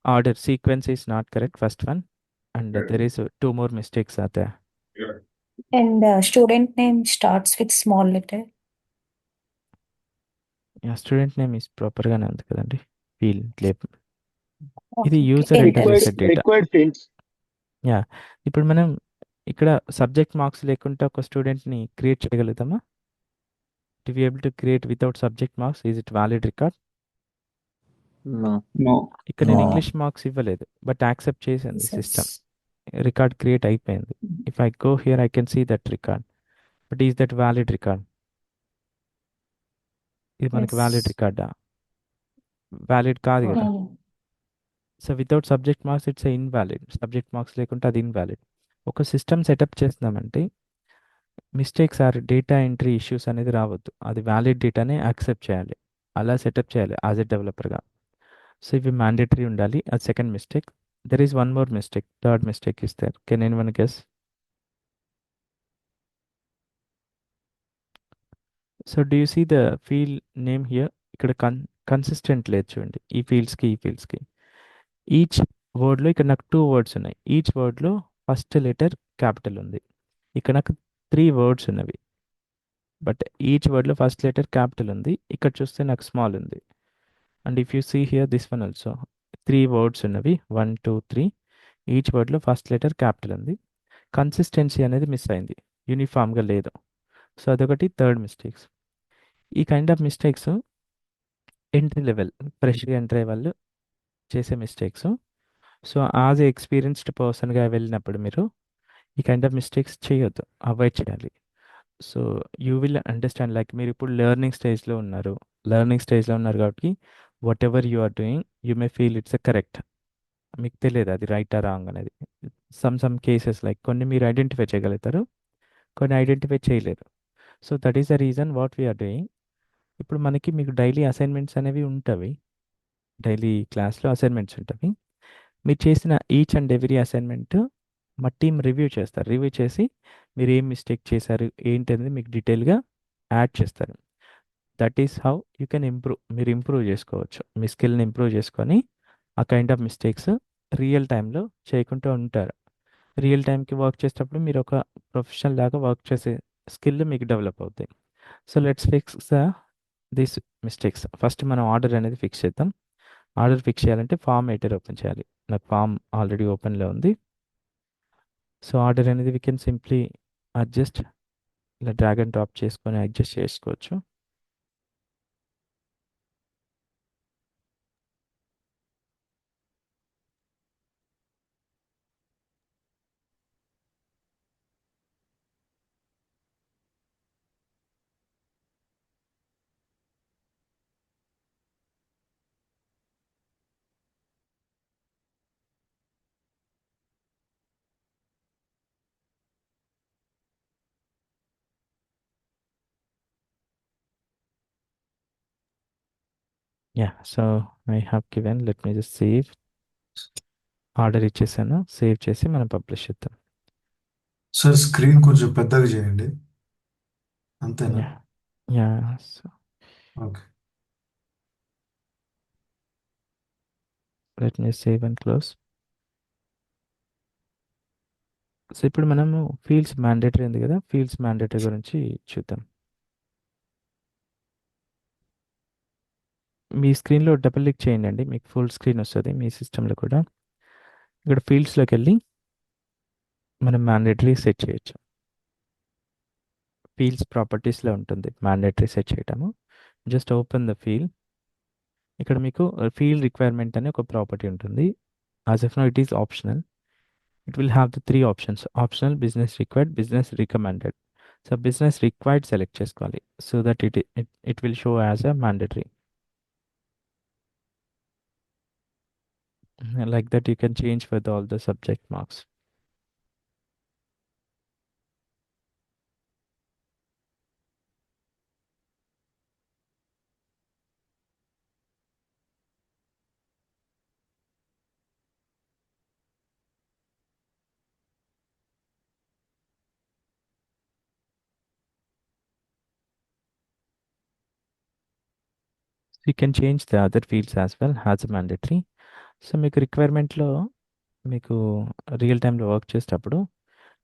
Order sequence is not correct, first one, and there is two more mistakes are there. And student name starts with small letter. Yeah, student name is proper గానే ఉంది కదండి. Field label ఇది Okay, user okay. Interface data. Required fields. Yeah, ఇప్పుడు మనం ఇక్కడ subject marks లేకుండా ఒక స్టూడెంట్ని క్రియేట్ చేయగలుగుతామా? To be able to create without subject marks, is it valid record? No. No. ఇక్కడ నేను No. ఇంగ్లీష్ మార్క్స్ ఇవ్వలేదు, బట్ యాక్సెప్ట్ చేసింది Yes, system. yes. Record create అయిపోయింది. If I go here I can see that record, but is that valid record? ఇది మనకి valid Yes. రికార్డా? Valid కాదు కదా. No. So without subject marks it's invalid. Subject marks లేకుంటే అది invalid. ఒక system setup చేస్తున్నామంటే mistakes or data entry issues అనేది రావద్దు. అది వ్యాలిడ్ డేటానే యాక్సెప్ట్ చేయాలి. అలా సెటప్ చేయాలి యాజ్ ఎ డెవలపర్గా. సో ఇవి మ్యాండేటరీ ఉండాలి. అది second mistake. There is one more mistake. Third mistake is there. Can anyone guess? So do you see the field name here? ఇక్కడ కన్సిస్టెంట్ లేదు చూడండి ఈ ఫీల్డ్స్కి. ఈచ్ వర్డ్లో ఇక్కడ నాకు 2 వర్డ్స్ ఉన్నాయి. ఈచ్ వర్డ్లో ఫస్ట్ లెటర్ క్యాపిటల్ ఉంది. ఇక్కడ నాకు 3 వర్డ్స్ ఉన్నవి, బట్ ఈచ్ వర్డ్లో ఫస్ట్ లెటర్ క్యాపిటల్ ఉంది. ఇక్కడ చూస్తే నాకు స్మాల్ ఉంది. And if you see here this one also 3 words ఉన్నవి, 1 2 3. ఈచ్ వర్డ్లో ఫస్ట్ లెటర్ క్యాపిటల్ ఉంది. కన్సిస్టెన్సీ అనేది మిస్ అయింది, యూనిఫామ్గా లేదు. సో అదొకటి థర్డ్ మిస్టేక్స్. ఈ kind of mistakes entry level ఫ్రెష్గా ఎంటర్ అయ్యే వాళ్ళు చేసే mistakes. So as a experienced పర్సన్గా వెళ్ళినప్పుడు మీరు ఈ కైండ్ ఆఫ్ మిస్టేక్స్ చేయొద్దు, అవాయిడ్ చేయాలి. So you will understand, like మీరు ఇప్పుడు లెర్నింగ్ స్టేజ్లో ఉన్నారు. కాబట్టి whatever you are doing you may feel it's a correct. మీకు తెలియదు అది రైట్ ఆ రాంగ్ అనేది. సమ్ కేసెస్ లైక్ కొన్ని మీరు ఐడెంటిఫై చేయగలుగుతారు, కొన్ని ఐడెంటిఫై చేయలేరు. So that is the reason what we are doing. ఇప్పుడు మనకి మీకు డైలీ అసైన్మెంట్స్ అనేవి ఉంటవి. డైలీ క్లాస్లో అసైన్మెంట్స్ ఉంటవి. మీరు చేసిన ఈచ్ అండ్ ఎవ్రీ అసైన్మెంట్ మా టీం రివ్యూ చేస్తారు. రివ్యూ చేసి మీరు ఏం మిస్టేక్ చేశారు ఏంటి అనేది మీకు డీటెయిల్గా యాడ్ చేస్తారు. That is how you can improve. మీరు ఇంప్రూవ్ చేసుకోవచ్చు, మీ స్కిల్ని ఇంప్రూవ్ చేసుకొని ఆ కైండ్ ఆఫ్ మిస్టేక్స్ రియల్ టైంలో చేయకుండా ఉంటారు. రియల్ టైంకి వర్క్ చేసేటప్పుడు మీరు ఒక ప్రొఫెషనల్ లాగా వర్క్ చేసే స్కిల్ మీకు డెవలప్ అవుతాయి. So let's fix this mistakes. First మనం ఆర్డర్ అనేది ఫిక్స్ చేద్దాం. ఆర్డర్ ఫిక్స్ చేయాలంటే ఫామ్ ఎడిటర్ ఓపెన్ చేయాలి. నాకు ఫామ్ ఆల్రెడీ ఓపెన్లో ఉంది. సో ఆర్డర్ అనేది వీ కెన్ సింప్లీ అడ్జస్ట్, ఇలా డ్రాగ్ అండ్ డ్రాప్ చేసుకొని అడ్జస్ట్ చేసుకోవచ్చు. Yeah, so I have given, let me just save. Order ఇచ్చేసాను, సేవ్ చేసి మనం పబ్లిష్ చేద్దాం. సార్ స్క్రీన్ కొంచెం పెద్దగా చేయండి, అంతేనా? Yeah yeah so okay. Let me save and close. So ఇప్పుడు మనము ఫీల్డ్స్ మ్యాండేటరీ ఉంది కదా, ఫీల్డ్స్ మ్యాండేటరీ గురించి చూద్దాం. మీ స్క్రీన్లో డబుల్ క్లిక్ చేయండి అండి, మీకు ఫుల్ స్క్రీన్ వస్తుంది మీ సిస్టంలో కూడా. ఇక్కడ ఫీల్డ్స్లోకి వెళ్ళి మనం మ్యాండేటరీ సెట్ చేయొచ్చు. ఫీల్డ్స్ ప్రాపర్టీస్లో ఉంటుంది మ్యాండేటరీ సెట్ చేయటము. Just open the field. ఇక్కడ మీకు ఫీల్డ్ రిక్వైర్మెంట్ అనే ఒక ప్రాపర్టీ ఉంటుంది. As of now it is optional. It will have the 3 options: optional, business required, business recommended. So business required select చేసుకోవాలి, so that it will show as a mandatory. Like that you can change with all the subject marks. You can change the other fields as well as a mandatory. So మీకు రిక్వైర్మెంట్లో మీకు real టైంలో work చేసేటప్పుడు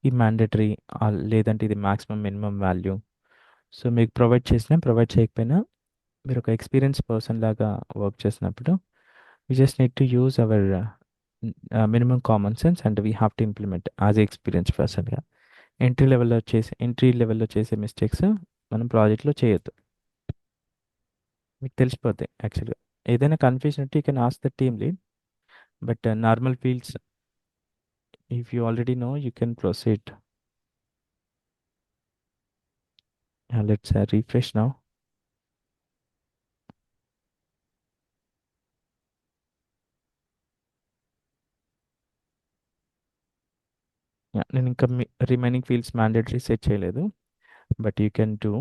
ఈ mandatory లేదంటే ఇది maximum minimum value, so మీకు provide చేసినా provide చేయకపోయినా మీరు ఒక ఎక్స్పీరియన్స్ పర్సన్ లాగా వర్క్ చేసినప్పుడు we just need to use our minimum common sense and we have to implement as a experienced person గా. ఎంట్రీ లెవెల్లో చేసే మిస్టేక్స్ మనం ప్రాజెక్ట్లో చేయొద్దు, మీకు తెలిసిపోతాయి. యాక్చువల్గా ఏదైనా కన్ఫ్యూజన్ ఉంటే you can ask the team lead, but normal fields if you already know you can proceed. Let's refresh now. నేను ఇంకా రిమైనింగ్ ఫీల్డ్స్ మ్యాండేటరీ సెట్ చేయలేదు, but you can do.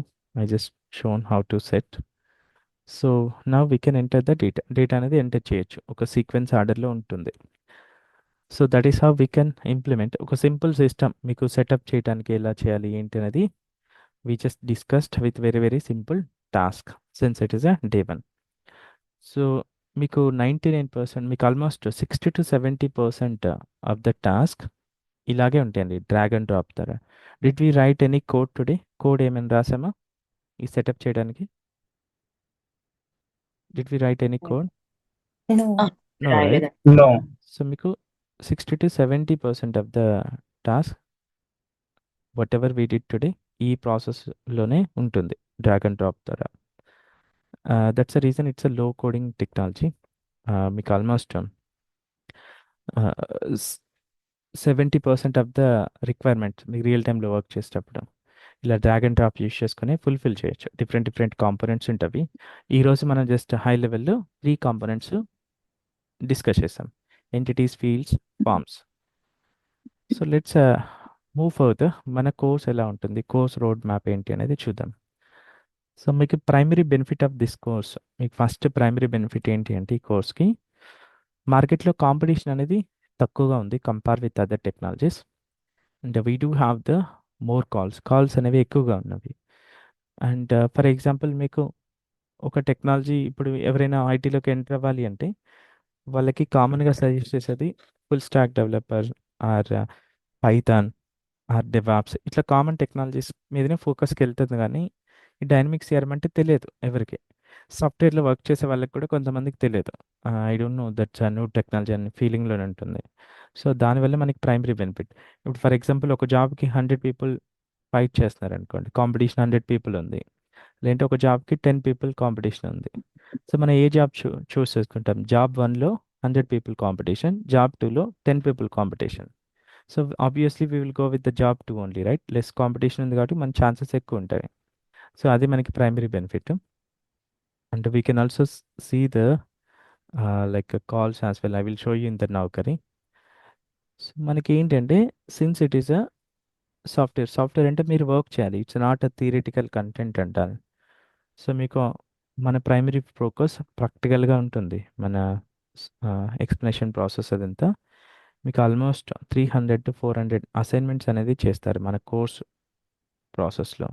I just shown how to set. So now we can enter the data అనేది enter చేయొచ్చు, ఒక sequence ఆర్డర్లో ఉంటుంది. So that is how we can implement ఒక simple system. మీకు setup చేయడానికి ఎలా చేయాలి ఏంటి అనేది we just discussed with very very simple task since it is a day 1. So మీకు 99%, మీకు ఆల్మోస్ట్ 60-70% ఆఫ్ ద టాస్క్ ఇలాగే ఉంటాయండి, డ్రాగ్ అండ్ డ్రాప్ ద్వారా. Did we write any code today? Code ఏమైనా రాసామా ఈ సెటప్ చేయడానికి? Did we write any code? No. No write. No. So మీకు 60-70% of the task whatever we did today ఈ ప్రాసెస్లోనే ఉంటుంది డ్రాగ్ అండ్ డ్రాప్ ద్వారా. That's a reason it's a low coding technology. మీకు ఆల్మోస్ట్ 70% ఆఫ్ ద రిక్వైర్మెంట్ మీకు real టైంలో work చేసేటప్పుడు ఇలా డ్రాగ్ అండ్ డ్రాప్ యూస్ చేసుకుని ఫుల్ఫిల్ చేయొచ్చు. డిఫరెంట్ కాంపోనెంట్స్ ఉంటాయి. ఈరోజు మనం జస్ట్ హై లెవెల్లో 3 కాంపోనెంట్స్ డిస్కస్ చేసాం: entities, fields, forms. So let's move further. మన కోర్స్ ఎలా ఉంటుంది, కోర్స్ రోడ్ మ్యాప్ ఏంటి అనేది చూద్దాం. సో మీకు primary benefit of this course, మీకు ఫస్ట్ ప్రైమరీ బెనిఫిట్ ఏంటి అంటే ఈ కోర్స్కి మార్కెట్లో కాంపిటీషన్ అనేది తక్కువగా ఉంది compare with other technologies. And we do have the more calls అనేవి ఎక్కువగా ఉన్నవి. అండ్ ఫర్ ఎగ్జాంపుల్ మీకు ఒక టెక్నాలజీ ఇప్పుడు ఎవరైనా ఐటీలోకి ఎంటర్ అవ్వాలి అంటే వాళ్ళకి కామన్గా సజెస్ట్ చేసేది full stack developer or Python or DevOps, ఇట్లా కామన్ టెక్నాలజీస్ మీదనే ఫోకస్కి వెళ్తుంది. కానీ ఈ డైనమిక్ సిఆర్ఎం అంటే తెలియదు ఎవరికి. సాఫ్ట్వేర్లో వర్క్ చేసే వాళ్ళకి కూడా కొంతమందికి తెలియదు. I don't know that's new technology అని ఫీలింగ్లోనే ఉంటుంది. సో దానివల్ల మనకి ప్రైమరీ బెనిఫిట్. ఇప్పుడు ఫర్ ఎగ్జాంపుల్ ఒక జాబ్కి 100 పీపుల్ ఫైట్ చేస్తున్నారు అనుకోండి, కాంపిటీషన్ 100 పీపుల్ ఉంది. లేదంటే ఒక జాబ్కి 10 పీపుల్ కాంపిటీషన్ ఉంది. సో మనం ఏ జాబ్ చూస్ చేసుకుంటాం? జాబ్ 1లో 100 పీపుల్ కాంపిటీషన్, జాబ్ 2లో 10 people competition. So obviously we will go with the job 2 only, right? Less competition ఉంది కాబట్టి మన ఛాన్సెస్ ఎక్కువ ఉంటాయి. సో అది మనకి primary benefit. And we can also see the like calls as well. I will show you in the Naukri. So మనకి ఏంటంటే since it is a software అంటే మీరు వర్క్ చేయాలి. It's not a theoretical content అంటారు. So మీకు మన primary focus ప్రాక్టికల్గా ఉంటుంది. మన ఎక్స్ప్లెనేషన్ ప్రాసెస్ అదంతా మీకు ఆల్మోస్ట్ 300 to 400 అసైన్మెంట్స్ అనేది చేస్తారు మన కోర్స్ ప్రాసెస్లో.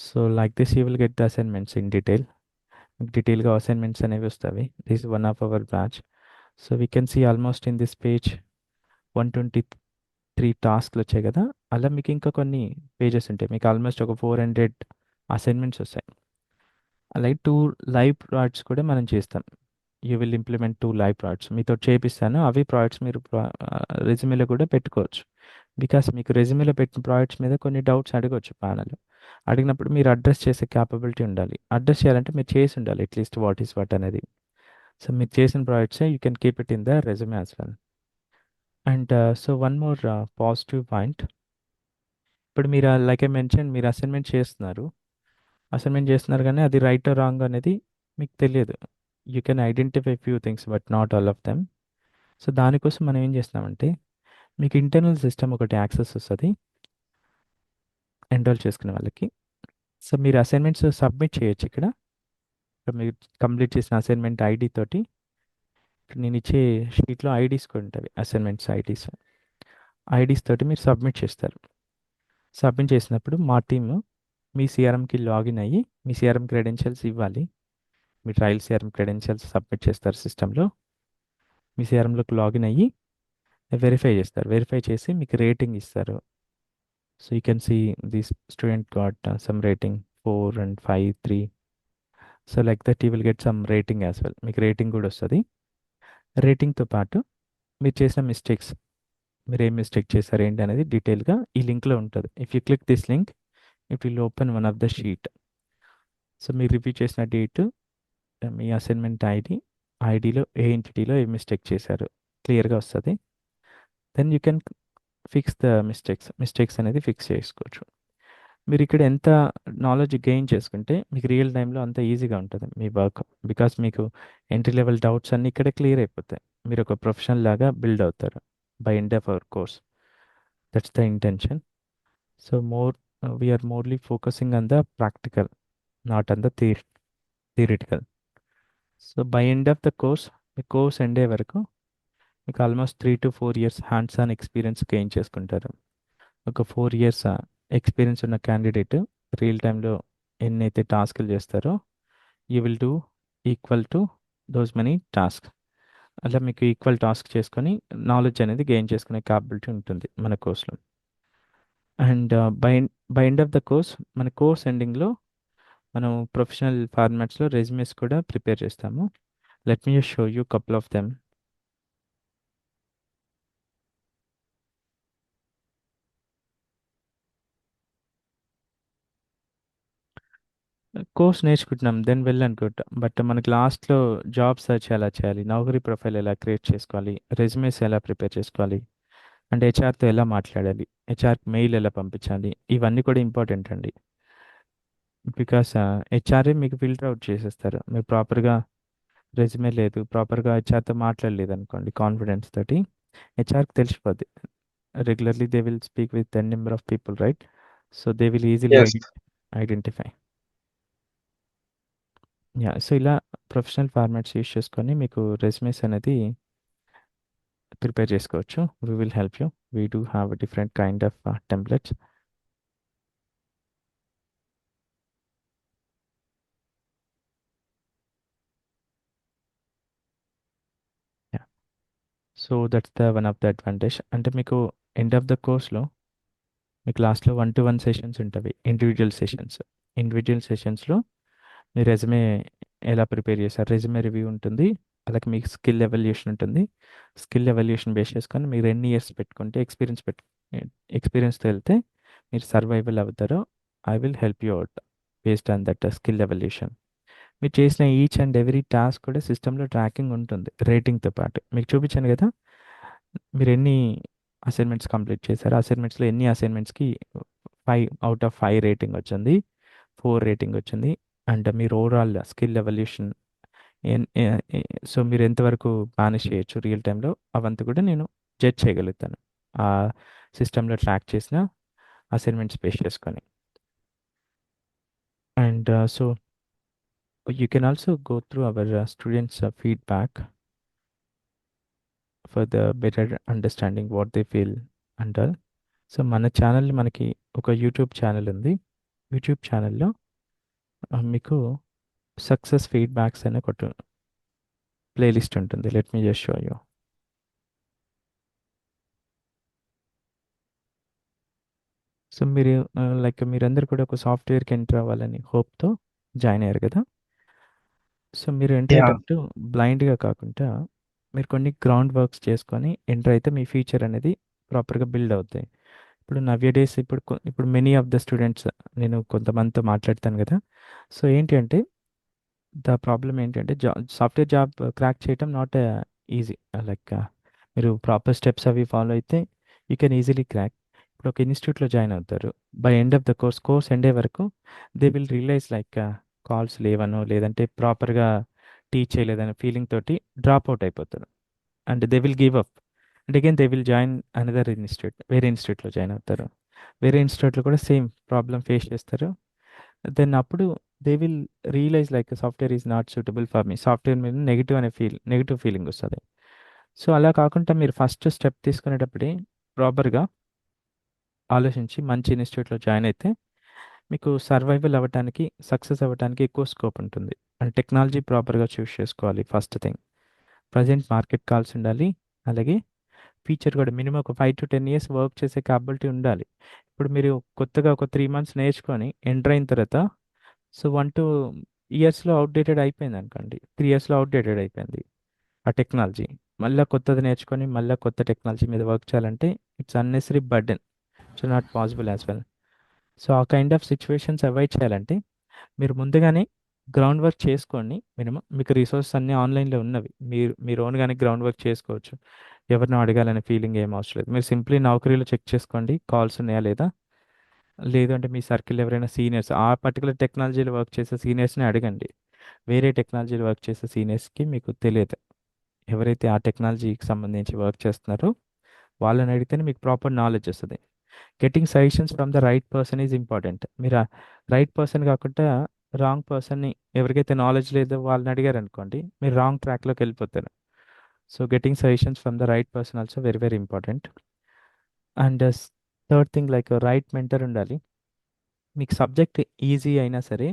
So like this you will get the assignments in detail. డీటెయిల్గా అసైన్మెంట్స్ అనేవి వస్తాయి. This one of our branch. So we can see almost in this page 123 టాస్క్లు వచ్చాయి కదా. అలా మీకు ఇంకా కొన్ని పేజెస్ ఉంటాయి. మీకు ఆల్మోస్ట్ ఒక 400 అసైన్మెంట్స్ వస్తాయి. అలాగే 2 లైవ్ ప్రాజెక్ట్స్ కూడా మనం చేస్తాం. You will implement 2 live projects మీతో చేపిస్తాను. అవి ప్రాజెక్ట్స్ మీరు రెజ్యూమేలో కూడా పెట్టుకోవచ్చు. బికాస్ మీకు రెజ్యూమేలో పెట్టిన ప్రాజెక్ట్స్ మీద కొన్ని డౌట్స్ అడగవచ్చు ప్యానల్. అడిగినప్పుడు మీరు అడ్రస్ చేసే క్యాపబిలిటీ ఉండాలి. అడ్రస్ చేయాలంటే మీరు చేసి ఉండాలి అట్లీస్ట్ వాట్ ఈస్ వాట్ అనేది. సో మీరు చేసిన ప్రాజెక్ట్సే you can keep it in the resume as well. And so one more positive point. ఇప్పుడు మీరు లైక్ ఐ మెన్షన్ మీరు అసైన్మెంట్ చేస్తున్నారు కానీ అది రైట్ ఆర్ రాంగ్ అనేది మీకు తెలియదు. You can identify few things but not all of them. So దానికోసం మనం ఏం చేస్తున్నామంటే మీకు ఇంటర్నల్ సిస్టమ్ ఒకటి యాక్సెస్ వస్తుంది ఎన్రోల్ చేసుకునే వాళ్ళకి. సో మీరు అసైన్మెంట్స్ సబ్మిట్ చేయొచ్చు ఇక్కడ. మీరు కంప్లీట్ చేసిన అసైన్మెంట్ ఐడి తోటి ఇక్కడ నేను ఇచ్చే షీట్లో ఐడీస్ కూడా ఉంటాయి. అసైన్మెంట్స్ ఐడీస్ తోటి మీరు సబ్మిట్ చేస్తారు. సబ్మిట్ చేసినప్పుడు మా టీమ్ మీ సిఆర్ఎంకి లాగిన్ అయ్యి మీ సిఆర్ఎం క్రెడెన్షియల్స్ ఇవ్వాలి. మీ ట్రయల్ సిఆర్ఎం క్రెడెన్షియల్స్ సబ్మిట్ చేస్తారు సిస్టంలో. మీ సిఆర్ఎంలోకి లాగిన్ అయ్యి వెరిఫై చేస్తారు. వెరిఫై చేసి మీకు రేటింగ్ ఇస్తారు. So you can see this student got some rating 4 and 5, 3. So like that you will get some rating as well. మీకు రేటింగ్ కూడా వస్తుంది. రేటింగ్తో పాటు మీరు చేసిన మిస్టేక్స్, మీరు ఏం మిస్టేక్ చేశారు ఏంటి అనేది డీటెయిల్గా ఈ లింక్లో ఉంటుంది. If you click this link it will open one of the sheet. So మీరు రివ్యూ చేసిన డేట్, మీ అసైన్మెంట్ ఐడిలో ఏ ఎంటిటీలో ఏ మిస్టేక్ చేశారు క్లియర్గా వస్తుంది. Then you can fix the mistakes అనేది ఫిక్స్ చేసుకోవచ్చు. మీరు ఇక్కడ ఎంత నాలెడ్జ్ గెయిన్ చేసుకుంటే మీకు రియల్ టైంలో అంత ఈజీగా ఉంటుంది మీ వర్క్. బికాస్ మీకు ఎంట్రీ లెవెల్ డౌట్స్ అన్నీ ఇక్కడే క్లియర్ అయిపోతాయి. మీరు ఒక ప్రొఫెషనల్ లాగా బిల్డ్ అవుతారు by end of our course. That's the intention. So we're morely focusing on the practical, not on the theoretical. So by end of the course, మీ course end అయ్యే వరకు మీకు almost 3 to 4 years hands on experience gain చేసుకుంటారు. ఒక 4 years experience ఉన్న candidate real టైంలో ఎన్నైతే టాస్క్లు చేస్తారో you will do equal to those many task. అలా మీకు ఈక్వల్ టాస్క్ చేసుకొని నాలెడ్జ్ అనేది గెయిన్ చేసుకునే క్యాపబిలిటీ ఉంటుంది మన కోర్స్లో. And by end of the course, మన కోర్స్ ఎండింగ్లో మనం ప్రొఫెషనల్ ఫార్మాట్స్లో రెజ్యూమేస్ కూడా ప్రిపేర్ చేస్తాము. Let me show you couple of them. Course నేర్చుకుంటున్నాం then well and good. But మనకి లాస్ట్లో జాబ్ సర్చ్ ఎలా చేయాలి, నౌకరీ ప్రొఫైల్ ఎలా క్రియేట్ చేసుకోవాలి, రెజ్యూమేస్ ఎలా ప్రిపేర్ చేసుకోవాలి, అండ్ హెచ్ఆర్తో ఎలా మాట్లాడాలి, హెచ్ఆర్కి మెయిల్ ఎలా పంపించాలి, ఇవన్నీ కూడా ఇంపార్టెంట్ అండి. బికాస్ హెచ్ఆర్ఏ మీకు ఫిల్టర్ అవుట్ చేసేస్తారు. మీరు ప్రాపర్గా రెజ్యూమే లేదు, ప్రాపర్గా హెచ్ఆర్తో మాట్లాడలేదు అనుకోండి కాన్ఫిడెన్స్ తోటి, హెచ్ఆర్కి తెలిసిపోద్ది. Regularly they will speak with N number of people, right? So they will easily Yes. Identify. So ఇలా ప్రొఫెషనల్ ఫార్మాట్స్ యూస్ చేసుకొని మీకు రెజ్యూమేస్ అనేది ప్రిపేర్ చేసుకోవచ్చు. We will help you. We do have different kind of templates. So that's the one of the advantage. అంటే మీకు end of the కోర్స్లో మీకు లాస్ట్లో 1-to-1 సెషన్స్ ఉంటాయి, ఇండివిజువల్ సెషన్స్లో మీ రెజ్యూమే ఎలా ప్రిపేర్ చేశారు, రెజ్యూమే రివ్యూ ఉంటుంది. అలాగే మీకు స్కిల్ ఎవాల్యుయేషన్ ఉంటుంది. స్కిల్ ఎవాల్యుయేషన్ బేస్ చేసుకొని మీరు ఎన్ని ఇయర్స్ పెట్టుకుంటే ఎక్స్పీరియన్స్తో వెళ్తే మీరు సర్వైవల్ అవుతారో I will help you out based on that skill evaluation. మీరు చేసిన ఈచ్ అండ్ ఎవ్రీ టాస్క్ కూడా సిస్టంలో ట్రాకింగ్ ఉంటుంది రేటింగ్తో పాటు. మీకు చూపించాను కదా మీరు ఎన్ని అసైన్మెంట్స్ కంప్లీట్ చేశారు, అసైన్మెంట్స్లో ఎన్ని అసైన్మెంట్స్కి 5/5 రేటింగ్ వచ్చింది, 4 రేటింగ్ వచ్చింది, అండ్ మీరు ఓవరాల్ స్కిల్ ఎవల్యూషన్ సో మీరు ఎంతవరకు మేనేజ్ చేయొచ్చు రియల్ టైంలో అవంతా కూడా నేను జడ్జ్ చేయగలుగుతాను ఆ సిస్టంలో ట్రాక్ చేసిన అసైన్మెంట్స్ బేస్ చేసుకొని. And so You can also go through our students' feedback for the better understanding what they feel and all. So మన ఛానల్ మనకి ఒక యూట్యూబ్ ఛానల్ ఉంది. యూట్యూబ్ ఛానల్లో మీకు సక్సెస్ ఫీడ్బ్యాక్స్ అనే ఒక ప్లేలిస్ట్ ఉంటుంది. Let me just show you. So మీరు లైక్ మీరందరూ కూడా ఒక సాఫ్ట్వేర్కి ఎంటర్ అవ్వాలని హోప్తో జాయిన్ అయ్యారు కదా. సో మీరు ఎంటర్ అయ్యేటప్పుడు బ్లైండ్గా కాకుండా మీరు కొన్ని గ్రౌండ్ వర్క్స్ చేసుకొని ఎంటర్ అయితే మీ ఫ్యూచర్ అనేది ప్రాపర్గా బిల్డ్ అవుతాయి. ఇప్పుడు నవ్యడేస్ ఇప్పుడు మెనీ ఆఫ్ ద స్టూడెంట్స్ నేను కొంతమందితో మాట్లాడతాను కదా. సో ఏంటి అంటే ద ప్రాబ్లం ఏంటంటే సాఫ్ట్వేర్ జాబ్ క్రాక్ చేయటం నాట్ ఈజీ. లైక్ మీరు ప్రాపర్ స్టెప్స్ అవి ఫాలో అయితే యూ కెన్ ఈజీలీ క్రాక్. ఇప్పుడు ఒక ఇన్స్టిట్యూట్లో జాయిన్ అవుతారు. By end of the course end అయ్యే వరకు they will realise like calls లేవనో లేదంటే ప్రాపర్గా టీచ్ చేయలేదనే ఫీలింగ్ తోటి డ్రాప్ అవుట్ అయిపోతారు. And they will give up and again they will join another institute. వేరే ఇన్స్టిట్యూట్లో జాయిన్ అవుతారు. వేరే ఇన్స్టిట్యూట్లో కూడా సేమ్ ప్రాబ్లం ఫేస్ చేస్తారు. దెన్ అప్పుడు they will realise like software is not suitable for me. Software మీద నెగిటివ్ ఫీలింగ్ వస్తుంది. సో అలా కాకుండా మీరు ఫస్ట్ స్టెప్ తీసుకునేటప్పుడే ప్రాపర్గా ఆలోచించి మంచి ఇన్స్టిట్యూట్లో జాయిన్ అయితే మీకు సర్వైవల్ అవ్వడానికి సక్సెస్ అవ్వడానికి ఎక్కువ స్కోప్ ఉంటుంది. అండ్ టెక్నాలజీ ప్రాపర్గా చూస్ చేసుకోవాలి first thing. Present market calls ఉండాలి. అలాగే ఫీచర్ కూడా మినిమం ఒక 5 to 10 years వర్క్ చేసే క్యాపబిలిటీ ఉండాలి. ఇప్పుడు మీరు కొత్తగా ఒక 3 months నేర్చుకొని ఎంటర్ అయిన తర్వాత సో 1-2 yearsలో అవుట్డేటెడ్ అయిపోయింది అనుకోండి. 3 yearsలో అవుట్డేటెడ్ అయిపోయింది ఆ టెక్నాలజీ. మళ్ళీ కొత్తది నేర్చుకొని మళ్ళీ కొత్త టెక్నాలజీ మీద వర్క్ చేయాలంటే it's unnecessary burden. So not possible as well. So ఆ కైండ్ ఆఫ్ సిచ్యువేషన్స్ అవాయిడ్ చేయాలంటే మీరు ముందుగానే గ్రౌండ్ వర్క్ చేసుకోండి. మినిమం మీకు రిసోర్సెస్ అన్నీ ఆన్లైన్లో ఉన్నవి. మీరు ఓన్గానే గ్రౌండ్ వర్క్ చేసుకోవచ్చు. ఎవరినో అడగాలనే ఫీలింగ్ ఏం అవసరం లేదు. మీరు సింప్లీ నౌకరీలో చెక్ చేసుకోండి కాల్స్ ఉన్నాయా లేదా. లేదు అంటే మీ సర్కిల్ ఎవరైనా సీనియర్స్ ఆ పర్టికులర్ టెక్నాలజీలో వర్క్ చేసే సీనియర్స్ని అడగండి. వేరే టెక్నాలజీలో వర్క్ చేసే సీనియర్స్కి మీకు తెలియదు. ఎవరైతే ఆ టెక్నాలజీకి సంబంధించి వర్క్ చేస్తున్నారో వాళ్ళని అడిగితేనే మీకు ప్రాపర్ నాలెడ్జ్ వస్తుంది. Getting suggestions from the right person is important. మీరు ఆ రైట్ పర్సన్ కాకుండా రాంగ్ పర్సన్ని ఎవరికైతే నాలెడ్జ్ లేదో వాళ్ళని అడిగారు అనుకోండి మీరు రాంగ్ ట్రాక్లోకి వెళ్ళిపోతారు. So getting suggestions from the right person also very very important. And third thing like right mentor ఉండాలి. మీకు సబ్జెక్ట్ ఈజీ అయినా సరే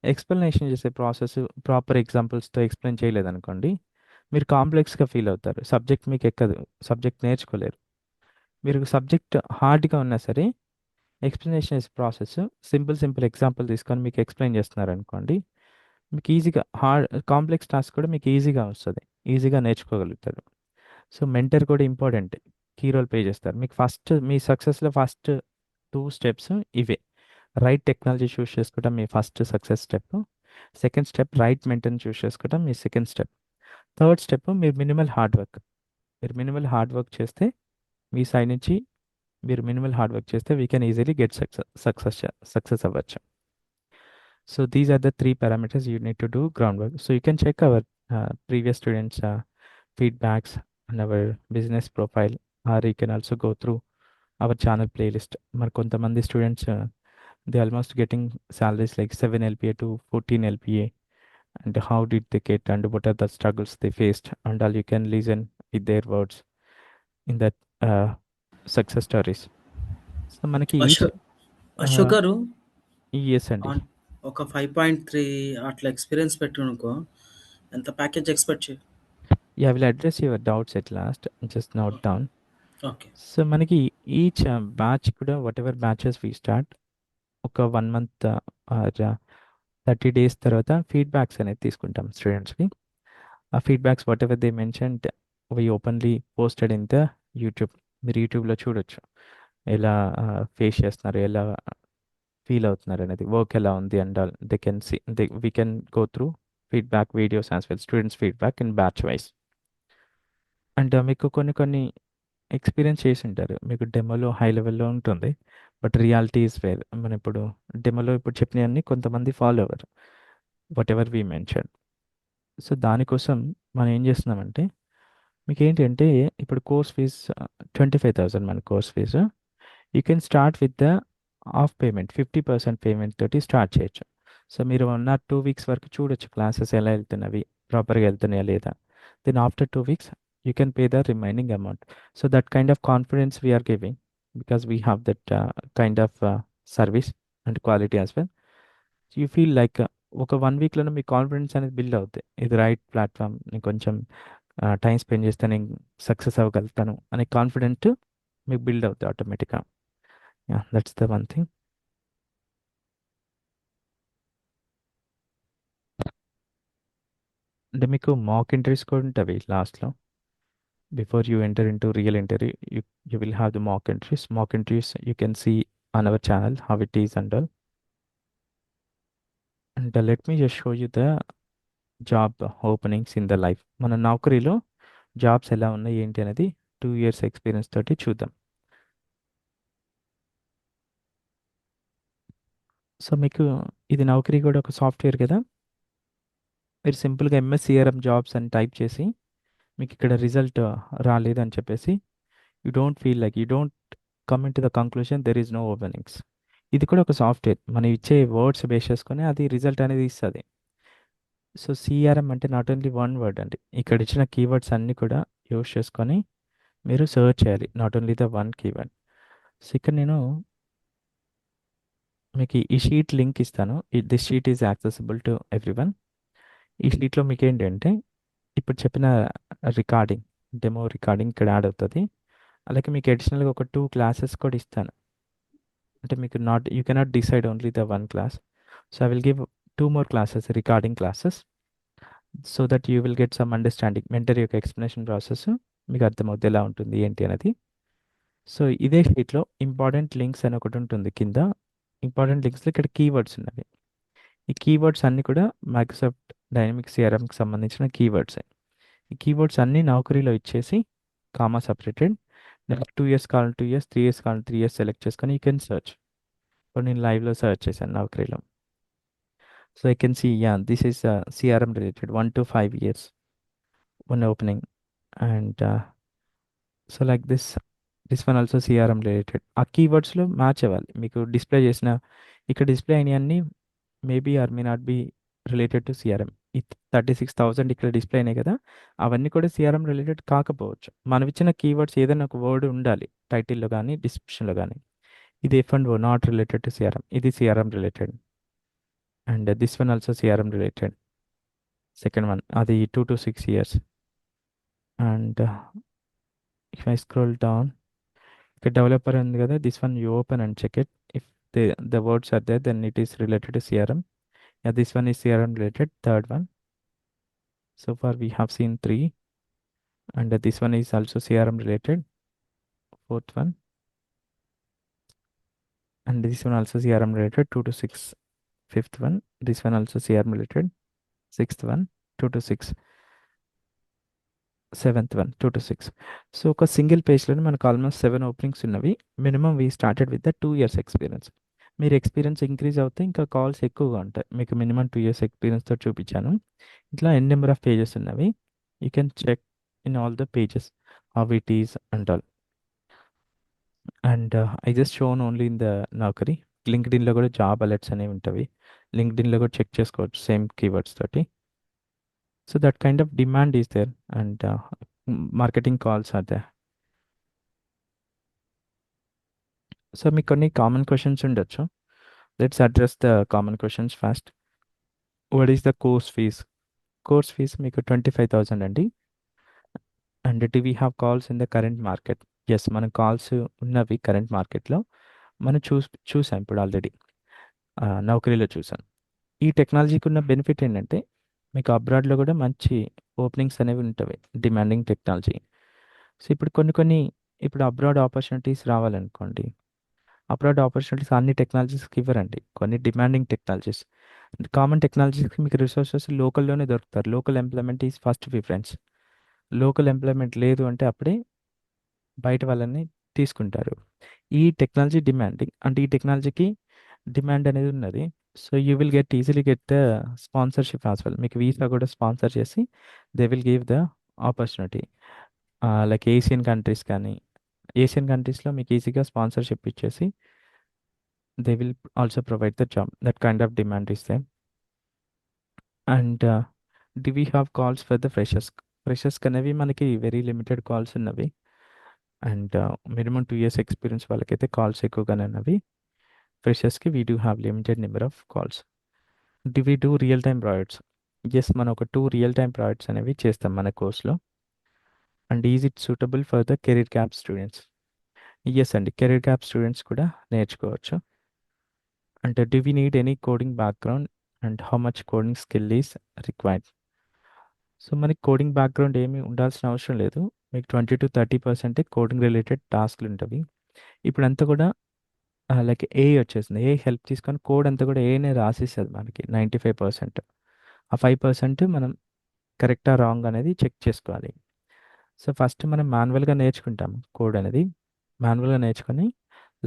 ఎక్స్ప్లెనేషన్ చేసే ప్రాసెస్ ప్రాపర్ ఎగ్జాంపుల్స్తో ఎక్స్ప్లెయిన్ చేయలేదనుకోండి మీరు కాంప్లెక్స్గా ఫీల్ అవుతారు. సబ్జెక్ట్ మీకు ఎక్కదు. సబ్జెక్ట్ నేర్చుకోలేరు. మీరు సబ్జెక్ట్ హార్డ్గా ఉన్నా సరే ఎక్స్ప్లెనేషన్ చేసే ప్రాసెస్ సింపుల్ ఎగ్జాంపుల్ తీసుకొని మీకు ఎక్స్ప్లెయిన్ చేస్తున్నారు అనుకోండి మీకు ఈజీగా కాంప్లెక్స్ టాస్క్ కూడా మీకు ఈజీగా వస్తుంది. ఈజీగా నేర్చుకోగలుగుతారు. సో మెంటర్ కూడా ఇంపార్టెంట్. కీ రోల్ ప్లే చేస్తారు. మీకు మీ సక్సెస్లో ఫస్ట్ 2 steps ఇవే. రైట్ టెక్నాలజీ చూస్ చేసుకోవడం మీ first success step. Second step right మెంటర్ని చూస్ చేసుకోవడం మీ సెకండ్ స్టెప్. థర్డ్ స్టెప్ మీరు మినిమల్ హార్డ్ వర్క్ చేస్తే మీ సైడ్ నుంచి మీరు మినిమల్ హార్డ్ వర్క్ చేస్తే we can easily get success అవ్వచ్చు. So these are the 3 parameters you need to do groundwork. So you can check our previous students feedbacks and our business profile, or you can also go through our channel playlist. మరి కొంతమంది students they almost getting salaries like 7 LPA to 14 LPA, and how did they get and what are the struggles they faced, and all you can listen with their words in that success stories. So మనకి Ashok garu yes అండి. ఒక 5.3 అట్లా experience పెట్టుకో ఎంత package expect చేయి. Yeah, I will address your doubts at last. Just note down. Okay. So మనకి each batch కూడా what ever batches we start ఒక 1 month 30 days తర్వాత ఫీడ్బ్యాక్స్ అనేది తీసుకుంటాం స్టూడెంట్స్కి. ఆ feedbacks what ever they mentioned we openly posted in the YouTube. మీరు యూట్యూబ్లో చూడొచ్చు ఎలా ఫేస్ చేస్తున్నారు, ఎలా ఫీల్ అవుతున్నారు అనేది, వర్క్ ఎలా ఉంది and all they can see. We can go through feedback videos as well students feedback in batch wise. అండ్ మీకు కొన్ని ఎక్స్పీరియన్స్ చేసి ఉంటారు. మీకు డెమోలో హై లెవెల్లో ఉంటుంది బట్ రియాలిటీ ఈజ్ వేర్. మనం ఇప్పుడు డెమోలో ఇప్పుడు చెప్పినవన్నీ కొంతమంది ఫాలో అవ్వరు what ever we mention. So దానికోసం మనం ఏం చేస్తున్నామంటే మీకు ఏంటంటే ఇప్పుడు కోర్స్ ఫీజ్ 25,000 మన course fee. You can start with the half payment 50% payment తోటి స్టార్ట్ చేయొచ్చు. సో మీరు 1 or 2 వీక్స్ వరకు చూడొచ్చు క్లాసెస్ ఎలా వెళ్తున్నవి, ప్రాపర్గా వెళ్తున్నాయా లేదా. Then after 2 weeks you can pay the remaining amount. So that kind of confidence we are giving because we have that kind of service and quality as well. You feel like ఒక 1 వీక్లోనే మీ confidence అనేది build అవుతాయి. ఇది right platform, నేను కొంచెం time spend చేస్తే నేను success అవ్వగలుగుతాను అనే confident మీకు బిల్డ్ అవుతాయి ఆటోమేటిక్గా. Yeah, that's the one thing. అంటే మీకు మాక్ ఇంటర్వ్యూస్ కూడా ఉంటాయి లాస్ట్లో. Before you enter into real interview you will have the mock interviews. Mock interviews you can see on our channel how it is and all. And let me just show you the job openings in the life. మన నౌకరీలో jobs ఎలా ఉన్నాయి ఏంటి అనేది 2 years experience తోటి చూద్దాం. So మీకు ఇది నౌకరీ కూడా ఒక సాఫ్ట్వేర్ కదా. మీరు సింపుల్గా ఎంఎస్సిఆర్ఎం జాబ్స్ అని టైప్ చేసి మీకు ఇక్కడ రిజల్ట్ రాలేదు అని చెప్పేసి you don't feel like you don't come into the conclusion there is no openings. ఇది కూడా ఒక సాఫ్ట్వేర్, మనం ఇచ్చే వర్డ్స్ బేస్ చేసుకొని అది రిజల్ట్ అనేది ఇస్తుంది. సో సిఆర్ఎం అంటే నాట్ ఓన్లీ వన్ వర్డ్ అండి, ఇక్కడ ఇచ్చిన కీవర్డ్స్ అన్నీ కూడా యూస్ చేసుకొని మీరు సర్చ్ చేయాలి, not only the one keyword. So ఇక్కడ నేను మీకు ఈ షీట్ లింక్ ఇస్తాను. This sheet is accessible to everyone. ఈ షీట్లో మీకు ఏంటంటే ఇప్పుడు చెప్పిన రికార్డింగ్, డెమో రికార్డింగ్ ఇక్కడ యాడ్ అవుతుంది. అలాగే మీకు అడిషనల్గా ఒక 2 క్లాసెస్ కూడా ఇస్తాను. అంటే మీకు you cannot decide only the 1 class. So I will give 2 more classes, recording classes, so that you will get some understanding. Mentor యొక్క ఎక్స్ప్లెనేషన్ ప్రాసెస్ మీకు అర్థమవుతుంది ఎలా ఉంటుంది ఏంటి అనేది. సో ఇదే షీట్లో ఇంపార్టెంట్ లింక్స్ అని ఒకటి ఉంటుంది కింద. ఇంపార్టెంట్ లింక్స్లో ఇక్కడ కీవర్డ్స్ ఉన్నవి. ఈ కీవర్డ్స్ అన్నీ కూడా మైక్రోసాఫ్ట్ డైనమిక్స్ సిఆర్ఎంకి సంబంధించిన కీవర్డ్స్. ఈ కీవర్డ్స్ అన్నీ నౌకరీలో ఇచ్చేసి కామా సపరేటెడ్. 2 years కావాలంటే 2 years, 3 years కావాలంటే 3 years సెలెక్ట్ చేసుకొని యూ కెన్ సర్చ్. ఇప్పుడు నేను లైవ్లో సర్చ్ చేశాను నౌకరీలో. So I can see this is CRM related 1 to 5 years one opening. And so like this one also CRM related. ఆ కీవర్డ్స్లో మ్యాచ్ అవ్వాలి. మీకు డిస్ప్లే చేసిన ఇక్కడ డిస్ప్లే అయినవన్నీ maybe or may not be related to CRM. ఈ 36,000 ఇక్కడ display అయినాయి కదా, అవన్నీ కూడా సిఆర్ఎం రిలేటెడ్ కాకపోవచ్చు. మనం ఇచ్చిన కీవర్డ్స్ ఏదైనా ఒక వర్డ్ ఉండాలి టైటిల్లో కానీ డిస్క్రిప్షన్లో కానీ. ఇది F&O not related to CRM, ఇది CRM related. And this one also CRM related, second one అది 2 to 6 years. And if I scroll down ఇక్కడ డెవలపర్ ఉంది కదా, this one you open and check it. ఇఫ్ the words are there then it is related to CRM. Yeah, this one is CRM related, third one. So far we have seen 3, and this one is also CRM related, fourth one. And this one also CRM related, 2 to 6, fifth one. This one also CRM related, sixth one, 2 to 6, seventh one, 2 to 6. So ఒక single పేజ్లోనే మనకు almost 7 openings ఉన్నవి. Minimum we started with the 2 years experience. మీరు experience increase అవుతే ఇంకా calls ఎక్కువగా ఉంటాయి. మీకు minimum 2 years ఎక్స్పీరియన్స్తో చూపించాను. ఇట్లా ఎన్ నెంబర్ ఆఫ్ పేజెస్ ఉన్నవి. You can check in all the pages how it is and all. And I just shown only in the Naukri. లింక్డ్ఇన్లో కూడా జాబ్ అలర్ట్స్ అనేవి ఉంటాయి. లింక్డ్ఇన్లో కూడా చెక్ చేసుకోవచ్చు సేమ్ కీవర్డ్స్ తోటి. So that kind of demand is there, and marketing calls are there. So మీకు కొన్ని కామన్ క్వశ్చన్స్ ఉండొచ్చు. Let's address the common questions first. What is the course fees? Course fees మీకు 25,000 అండి. And do we have calls in the current market? Yes, మన calls ఉన్నవి current మార్కెట్లో. మనం చూసాం ఇప్పుడు ఆల్రెడీ నౌకరీలో చూసాం. ఈ టెక్నాలజీకి ఉన్న బెనిఫిట్ ఏంటంటే మీకు అబ్రాడ్లో కూడా మంచి ఓపెనింగ్స్ అనేవి ఉంటాయి, డిమాండింగ్ టెక్నాలజీ. సో ఇప్పుడు అబ్రాడ్ ఆపర్చునిటీస్ రావాలనుకోండి, అబ్రాడ్ ఆపర్చునిటీస్ అన్ని టెక్నాలజీస్కి ఇవ్వరండి. కొన్ని డిమాండింగ్ టెక్నాలజీస్, కామన్ టెక్నాలజీస్కి మీకు రిసోర్సెస్ లోకల్లోనే దొరుకుతారు. Local employment is first preference. Local employment లేదు అంటే అప్పుడే బయట వాళ్ళని తీసుకుంటారు. ఈ టెక్నాలజీ డిమాండింగ్ అంటే ఈ టెక్నాలజీకి డిమాండ్ అనేది ఉన్నది. So you will easily get the sponsorship as well. మీకు వీసా కూడా స్పాన్సర్ చేసి they will give the opportunity. Like Asian countries కానీ, ఏషియన్ కంట్రీస్లో మీకు ఈజీగా స్పాన్సర్షిప్ ఇచ్చేసి they will also provide the job. That kind of demand is there. And do we have calls for the freshers కనేవి మనకి very limited calls ఉన్నవి. And minimum 2 years experience వాళ్ళకైతే calls ఎక్కువగానే ఉన్నవి. ఫ్రెషర్స్కి we do have limited number of calls. Do we do real time projects? Yes, మనం ఒక 2 real time projects అనేవి చేస్తాం మన కోర్స్లో. And is it suitable for the career gap students? Yes అండి, కెరీర్ గ్యాప్ స్టూడెంట్స్ కూడా నేర్చుకోవచ్చు. అంటే do we need any coding background and how much coding skill is required? So మనకి కోడింగ్ బ్యాక్గ్రౌండ్ ఏమీ ఉండాల్సిన అవసరం లేదు. మీకు 20-30% కోడింగ్ రిలేటెడ్ టాస్క్లు ఉంటాయి. ఇప్పుడంతా కూడా లైక్ ఏఐ వచ్చేసింది. ఏఐ హెల్ప్ తీసుకొని కోడ్ అంతా కూడా ఏఐనే రాసేస్తుంది మనకి 95%. ఆ 5% మనం కరెక్టా రాంగ్ అనేది చెక్ చేసుకోవాలి. సో ఫస్ట్ మనం మాన్యువల్గా నేర్చుకుంటాం కోడ్ అనేది. మాన్యువల్గా నేర్చుకొని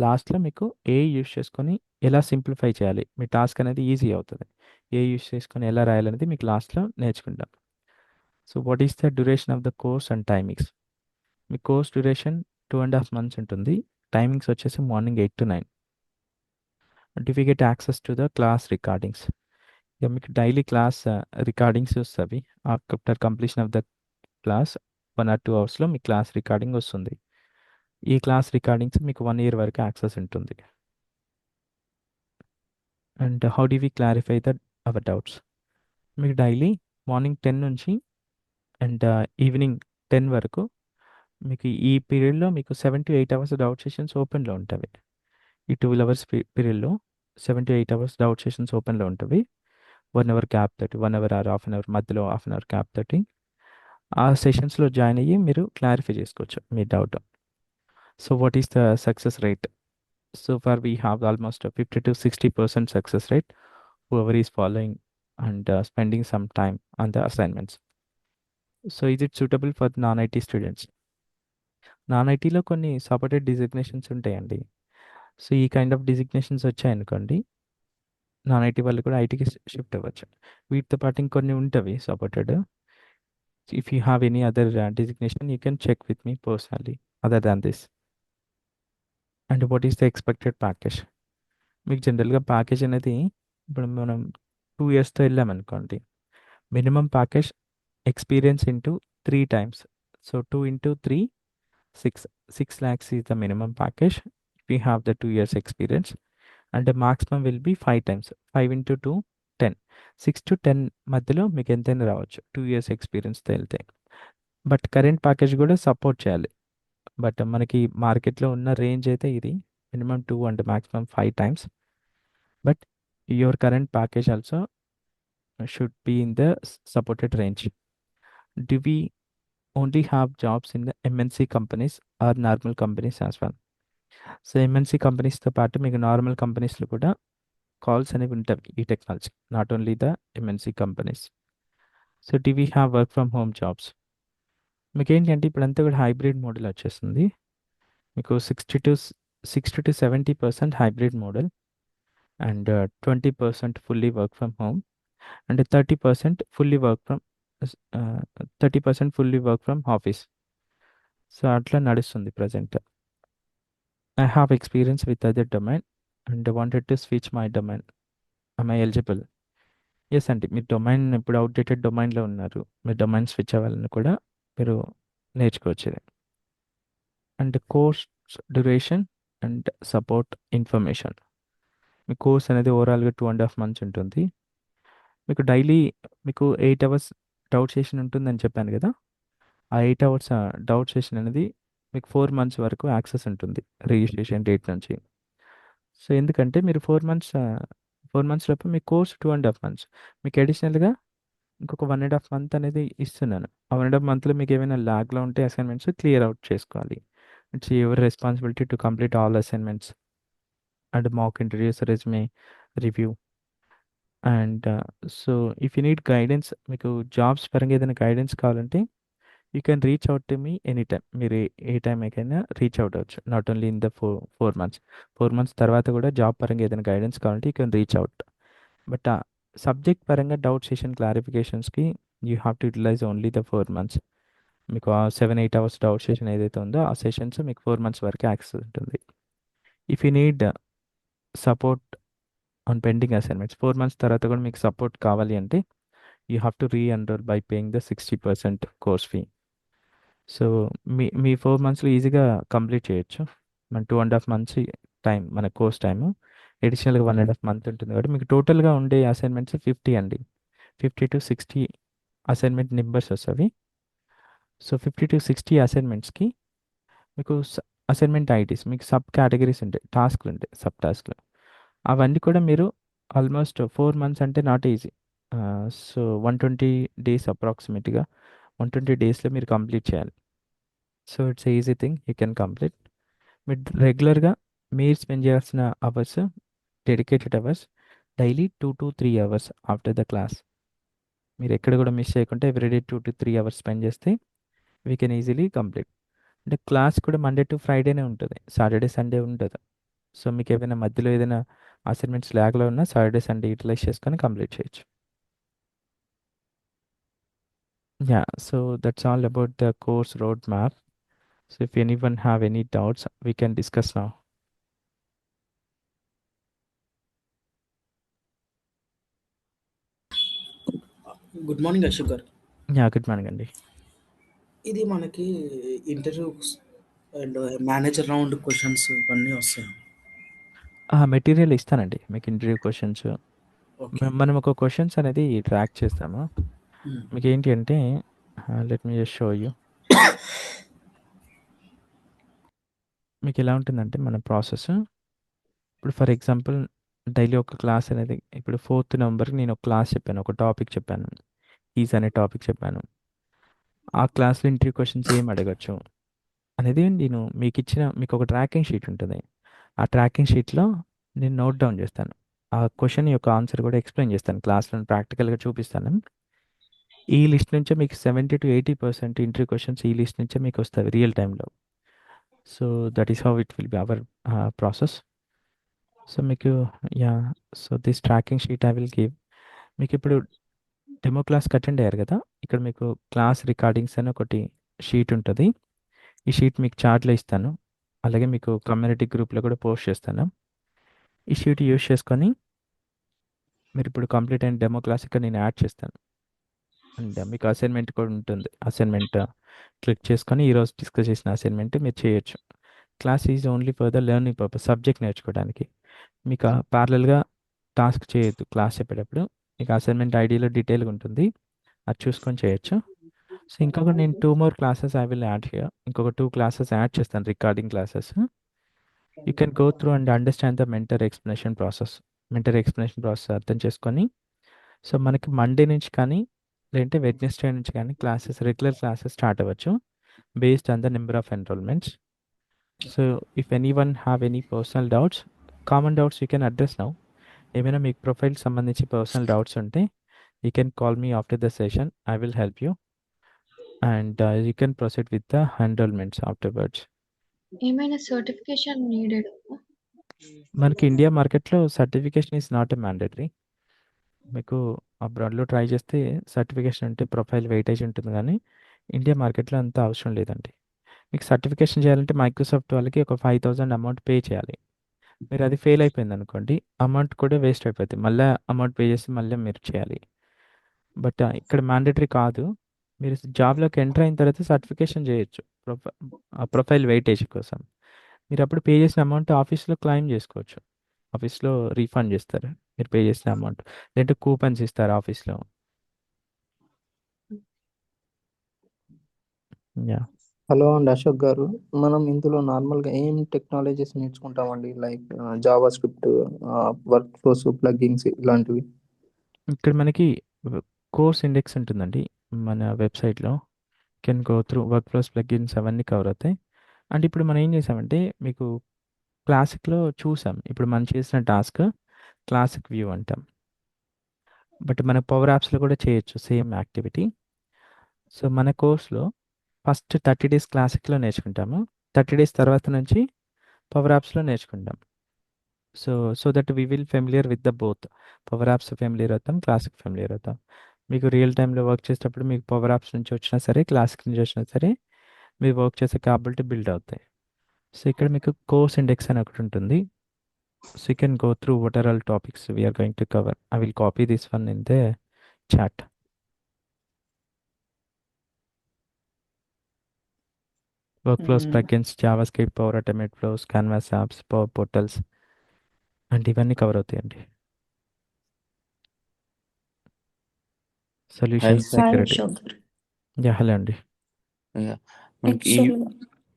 లాస్ట్లో మీకు ఏఐ యూస్ చేసుకొని ఎలా సింప్లిఫై చేయాలి, మీ టాస్క్ అనేది ఈజీ అవుతుంది. ఏఐ యూస్ చేసుకొని ఎలా రాయాలనేది మీకు లాస్ట్లో నేర్చుకుంటాం. So what is the duration of the course and timings? మీ కోర్స్ డ్యూరేషన్ 2.5 months ఉంటుంది. టైమింగ్స్ వచ్చేసి morning 8 to 9. Do we get access to the class recordings? ఇక మీకు డైలీ క్లాస్ రికార్డింగ్స్ వస్తుంది. After completion of the class 1 or 2 hours మీ class recording వస్తుంది. ఈ class recordings మీకు 1 year వరకు యాక్సెస్ ఉంటుంది. And how do we clarify our doubts? మీకు డైలీ మార్నింగ్ 10 నుంచి అండ్ ఈవినింగ్ 10 వరకు మీకు ఈ పీరియడ్లో మీకు 7 to 8 hours డౌట్ సెషన్స్ ఓపెన్లో ఉంటాయి. ఈ 12 hours పీరియడ్లో 7 to 8 hours డౌట్ సెషన్స్ ఓపెన్లో ఉంటుంది. 1 hour గ్యాప్ తోటి, 1 hour or half an hour మధ్యలో half an hour గ్యాప్ తోటి ఆ సెషన్స్లో జాయిన్ అయ్యి మీరు క్లారిఫై చేసుకోవచ్చు మీ doubt. So what is the success rate? So far we have almost 50-60% success rate whoever is following and spending some time on the assignments. So is it suitable for non-IT students? నాన్-ఐటీలో కొన్ని separate designations ఉంటాయండి. So ఈ kind of designations వచ్చాయనుకోండి, non IT వాళ్ళు కూడా ఐటీకి shift అవ్వచ్చు. వీటితో పాటు ఇంకొన్ని ఉంటవి supported. If you have any other designation you can check with me personally other than this. And what is the expected package? మీకు జనరల్గా ప్యాకేజ్ అనేది ఇప్పుడు మనం 2 yearsతో వెళ్ళామనుకోండి, minimum package experience into 3 times. So 2 into 3 6 lakhs is the minimum package if we have the 2 years experience, and the maximum will be 5 times. 5 into 2 10. 6 to 10 మధ్యలో మీకు ఎంతైనా రావచ్చు 2 years ఎక్స్పీరియన్స్తో వెళ్తే. బట్ కరెంట్ ప్యాకేజ్ కూడా సపోర్ట్ చేయాలి. But మనకి మార్కెట్లో ఉన్న రేంజ్ అయితే ఇది minimum 2 and maximum 5 times. But your current package also should be in the supported range. Do we only have jobs in the MNC companies or normal companies as well? So MNC కంపెనీస్తో పాటు మీకు normal కంపెనీస్లో కూడా calls అనేవి ఉంటాయి ఈ technology, not only the MNC companies. So do we have work from home jobs? మీకు ఏంటంటే ఇప్పుడంతా కూడా హైబ్రిడ్ మోడల్ వచ్చేస్తుంది. మీకు 60-70% hybrid model and 20% fully work from home and 30% fully work from office. So అట్లా నడుస్తుంది present. I have experience with other domain and wanted to switch my domain. Am I eligible? Yes అండి, మీరు domain ఇప్పుడు outdated డొమైన్లో ఉన్నారు, మీరు domain switch అవ్వాలని కూడా మీరు నేర్చుకోవచ్చు. And course duration and support information. Me course అనేది ఓవరాల్గా 2.5 months ఉంటుంది. మీకు డైలీ మీకు 8 hours డౌట్ సెషన్ ఉంటుందని చెప్పాను కదా. ఆ 8 hours డౌట్ సెషన్ అనేది మీకు 4 months వరకు యాక్సెస్ ఉంటుంది రిజిస్ట్రేషన్ డేట్ నుంచి. సో ఎందుకంటే మీరు 4 months లోపు మీ కోర్స్ 2.5 months, మీకు అడిషనల్గా ఇంకొక 1.5 month అనేది ఇస్తున్నాను. ఆ 1.5 monthలో మీకు ఏమైనా ల్యాగ్లో ఉంటే అసైన్మెంట్స్ క్లియర్ అవుట్ చేసుకోవాలి. It's your responsibility to complete all assignments and mock interviews, resume review. And so if you need guidance, మీకు జాబ్స్ పరంగా ఏదైనా గైడెన్స్ కావాలంటే you can reach out to me any time. మీరు ఏ time అయినా reach out అవ్వచ్చు, not only in the 4 months. 4 months తర్వాత కూడా job పరంగా ఏదైనా గైడెన్స్ కావాలంటే you can reach out. But subject పరంగా డౌట్ సెషన్ క్లారిఫికేషన్స్కి you have to utilize only the 4 months. మీకు ఆ 7-8 hours డౌట్ సెషన్ ఏదైతే ఉందో ఆ సెషన్స్ మీకు 4 months వరకు యాక్సెస్ ఉంటుంది. If you need support on pending assignments, 4 months తర్వాత కూడా మీకు సపోర్ట్ కావాలి అంటే you have to re-enroll by paying the 60% course fee. So మీ 4 మంత్స్లో ఈజీగా కంప్లీట్ చేయొచ్చు. మన 2.5 మంత్స్ టైం మన కోర్స్ టైము, అడిషనల్గా 1.5 మంత్ ఉంటుంది కాబట్టి మీకు టోటల్గా ఉండే అసైన్మెంట్స్ 50 అండి. 50 to 60 అసైన్మెంట్ నెంబర్స్ వస్తుంది. సో 50 to 60 అసైన్మెంట్స్కి మీకు అసైన్మెంట్ ఐడీస్, మీకు సబ్ కేటగిరీస్ ఉంటాయి, టాస్క్లు ఉంటాయి, సబ్ టాస్క్లు. అవన్నీ కూడా మీరు ఆల్మోస్ట్ 4 మంత్స్ అంటే నాట్ ఈజీ. సో 120 డేస్ అప్రాక్సిమేట్గా 120 డేస్లో మీరు కంప్లీట్ చేయాలి. So it's easy thing, you can complete. మీరు రెగ్యులర్గా మీరు స్పెండ్ చేయాల్సిన hours, dedicated hours daily 2 to 3 hours after the class. మీరు ఎక్కడ కూడా మిస్ చేయకుండా ఎవ్రీడే 2 to 3 అవర్స్ స్పెండ్ చేస్తే వీ కెన్ ఈజీలీ కంప్లీట్. అంటే క్లాస్ కూడా మండే టు ఫ్రైడేనే ఉంటుంది, సాటర్డే సండే ఉండదు. సో మీకు ఏదైనా మధ్యలో ఏదైనా అసైన్మెంట్స్ ల్యాగ్లో ఉన్నా సాటర్డే సండే యూటిలైజ్ చేసుకొని కంప్లీట్ చేయొచ్చు. Yeah, so that's all about the course road map. So if anyone have any doubts we can discuss now. Good morning Ashok garu. Yeah, good morning అండి. ఇది మనకి interviews and manager round questions ఇవన్నీ వస్తాయి. Material ఇస్తానండి మీకు, interview questions. Okay. మనం ఒక questions అనేది ట్రాక్ చేస్తాము. మీకు ఏంటి అంటే let me just show you. మీకు ఎలా ఉంటుందంటే మన ప్రాసెస్, ఇప్పుడు ఫర్ ఎగ్జాంపుల్ డైలీ ఒక క్లాస్ అనేది, ఇప్పుడు 4th నవంబర్కి నేను ఒక క్లాస్ చెప్పాను, ఒక టాపిక్ చెప్పాను, ఈజ్ అనే టాపిక్ చెప్పాను. ఆ క్లాస్లో ఇంటర్వ్యూ క్వశ్చన్స్ ఏం అడగచ్చు అనేది నేను మీకు ఒక ట్రాకింగ్ షీట్ ఉంటుంది. ఆ ట్రాకింగ్ షీట్లో నేను నోట్ డౌన్ చేస్తాను. ఆ క్వశ్చన్ యొక్క ఆన్సర్ కూడా ఎక్స్ప్లెయిన్ చేస్తాను, క్లాస్లో ప్రాక్టికల్గా చూపిస్తాను. ఈ లిస్ట్ నుంచే మీకు 70 to 80% ఇంటర్వ్యూ క్వశ్చన్స్ ఈ లిస్ట్ నుంచే మీకు వస్తాయి రియల్ టైంలో. So that is how it will be our process. So మీకు so this tracking sheet I will give. మీకు ఇప్పుడు డెమో క్లాస్కి అటెండ్ అయ్యారు కదా, ఇక్కడ మీకు క్లాస్ రికార్డింగ్స్ అని ఒకటి షీట్ ఉంటుంది. ఈ షీట్ మీకు చార్ట్లో ఇస్తాను, అలాగే మీకు కమ్యూనిటీ గ్రూప్లో కూడా పోస్ట్ చేస్తాను. ఈ షీట్ యూస్ చేసుకొని మీరు ఇప్పుడు కంప్లీట్ అయిన డెమో క్లాస్ ఇక్కడ నేను యాడ్ చేస్తాను. అండ్ మీకు అసైన్మెంట్ కూడా ఉంటుంది. అసైన్మెంట్ క్లిక్ చేసుకొని ఈరోజు డిస్కస్ చేసిన అసైన్మెంట్ మీరు చేయొచ్చు. Class is only for the learning purpose, subject నేర్చుకోవడానికి. మీకు ప్యారలల్గా టాస్క్ చేయొద్దు. క్లాస్ చెప్పేటప్పుడు మీకు అసైన్మెంట్ ఐడిలో డీటెయిల్గా ఉంటుంది, అది చూసుకొని చేయొచ్చు. సో ఇంకొక నేను 2 more classes I will add here. ఇంకొక 2 క్లాసెస్ యాడ్ చేస్తాను, recording classes. You can go through and understand the mentor explanation process. Mentor explanation process అర్థం చేసుకొని, సో మనకి మండే నుంచి కానీ లేదంటే వెడ్నెస్డే నుంచి కానీ క్లాసెస్, రెగ్యులర్ క్లాసెస్ స్టార్ట్ అవ్వచ్చు based on the number of enrolments. So if any one have any personal doubts, common doubts you can address now. ఏమైనా మీకు ప్రొఫైల్ సంబంధించి పర్సనల్ డౌట్స్ ఉంటే you can call me after the session, I will help you and you can proceed with the enrolments afterwards. ఏమైనా certification needed? మనకి India మార్కెట్లో certification is not a mandatory. మీకు అబ్రాడ్లో try చేస్తే certification అంటే profile weightage ఉంటుంది, కానీ India మార్కెట్లో అంత అవసరం లేదండి. మీకు సర్టిఫికేషన్ చేయాలంటే మైక్రోసాఫ్ట్ వాళ్ళకి ఒక 5,000 అమౌంట్ పే చేయాలి. మీరు అది ఫెయిల్ అయిపోయింది అనుకోండి, అమౌంట్ కూడా వేస్ట్ అయిపోతుంది, మళ్ళీ అమౌంట్ పే చేసి మళ్ళీ మీరు చేయాలి. బట్ ఇక్కడ మ్యాండేటరీ కాదు. మీరు జాబ్లోకి ఎంటర్ అయిన తర్వాత సర్టిఫికేషన్ చేయొచ్చు ప్రొఫైల్ వెయిటేజ్ కోసం. మీరు అప్పుడు పే చేసిన అమౌంట్ ఆఫీస్లో క్లెయిమ్ చేసుకోవచ్చు, ఆఫీస్లో రీఫండ్ చేస్తారు మీరు పే చేసిన అమౌంట్, లేదంటే కూపన్స్ ఇస్తారు ఆఫీస్లో. యా, హలో అండి అశోక్ గారు, మనం ఇందులో నార్మల్గా ఏం టెక్నాలజీస్ నేర్చుకుంటామండి? Like JavaScript, workflows, plugins ఇలాంటివి. ఇక్కడ మనకి కోర్స్ ఇండెక్స్ ఉంటుందండి మన వెబ్సైట్లో. Can go through workflows, plugins అవన్నీ కవర్ అవుతాయి. అండ్ ఇప్పుడు మనం ఏం చేసామంటే మీకు క్లాసిక్లో చూసాం, ఇప్పుడు మనం చేసిన టాస్క్ క్లాసిక్ వ్యూ అంటాం, బట్ మన పవర్ యాప్స్లో కూడా చేయొచ్చు సేమ్ యాక్టివిటీ. సో మన కోర్స్లో ఫస్ట్ 30 days క్లాసిక్లో నేర్చుకుంటాము, 30 days తర్వాత నుంచి పవర్ యాప్స్లో నేర్చుకుంటాం. So that we will familiar with the both. Power apps familiar అవుతాం, క్లాసిక్ ఫెమిలియర్ అవుతాం. మీకు రియల్ టైంలో వర్క్ చేసేటప్పుడు మీకు పవర్ యాప్స్ నుంచి వచ్చినా సరే, క్లాసిక్ నుంచి వచ్చినా సరే, మీరు వర్క్ చేసే క్యాపబిలిటీ బిల్డ్ అవుతాయి. సో ఇక్కడ మీకు కోర్స్ ఇండెక్స్ అని ఒకటి ఉంటుంది. So you can go through what are all topics we are going to cover. I will copy this one in the chat. Workflows hmm. Plugins, JavaScript, Power Automate flows, canvas apps, Power Portals అంటే ఇవన్నీ cover అవుతాయండి. Solution sir. Hi security. Ashok garu. Yeah hello అండి. మనకి యాక్చువల్గా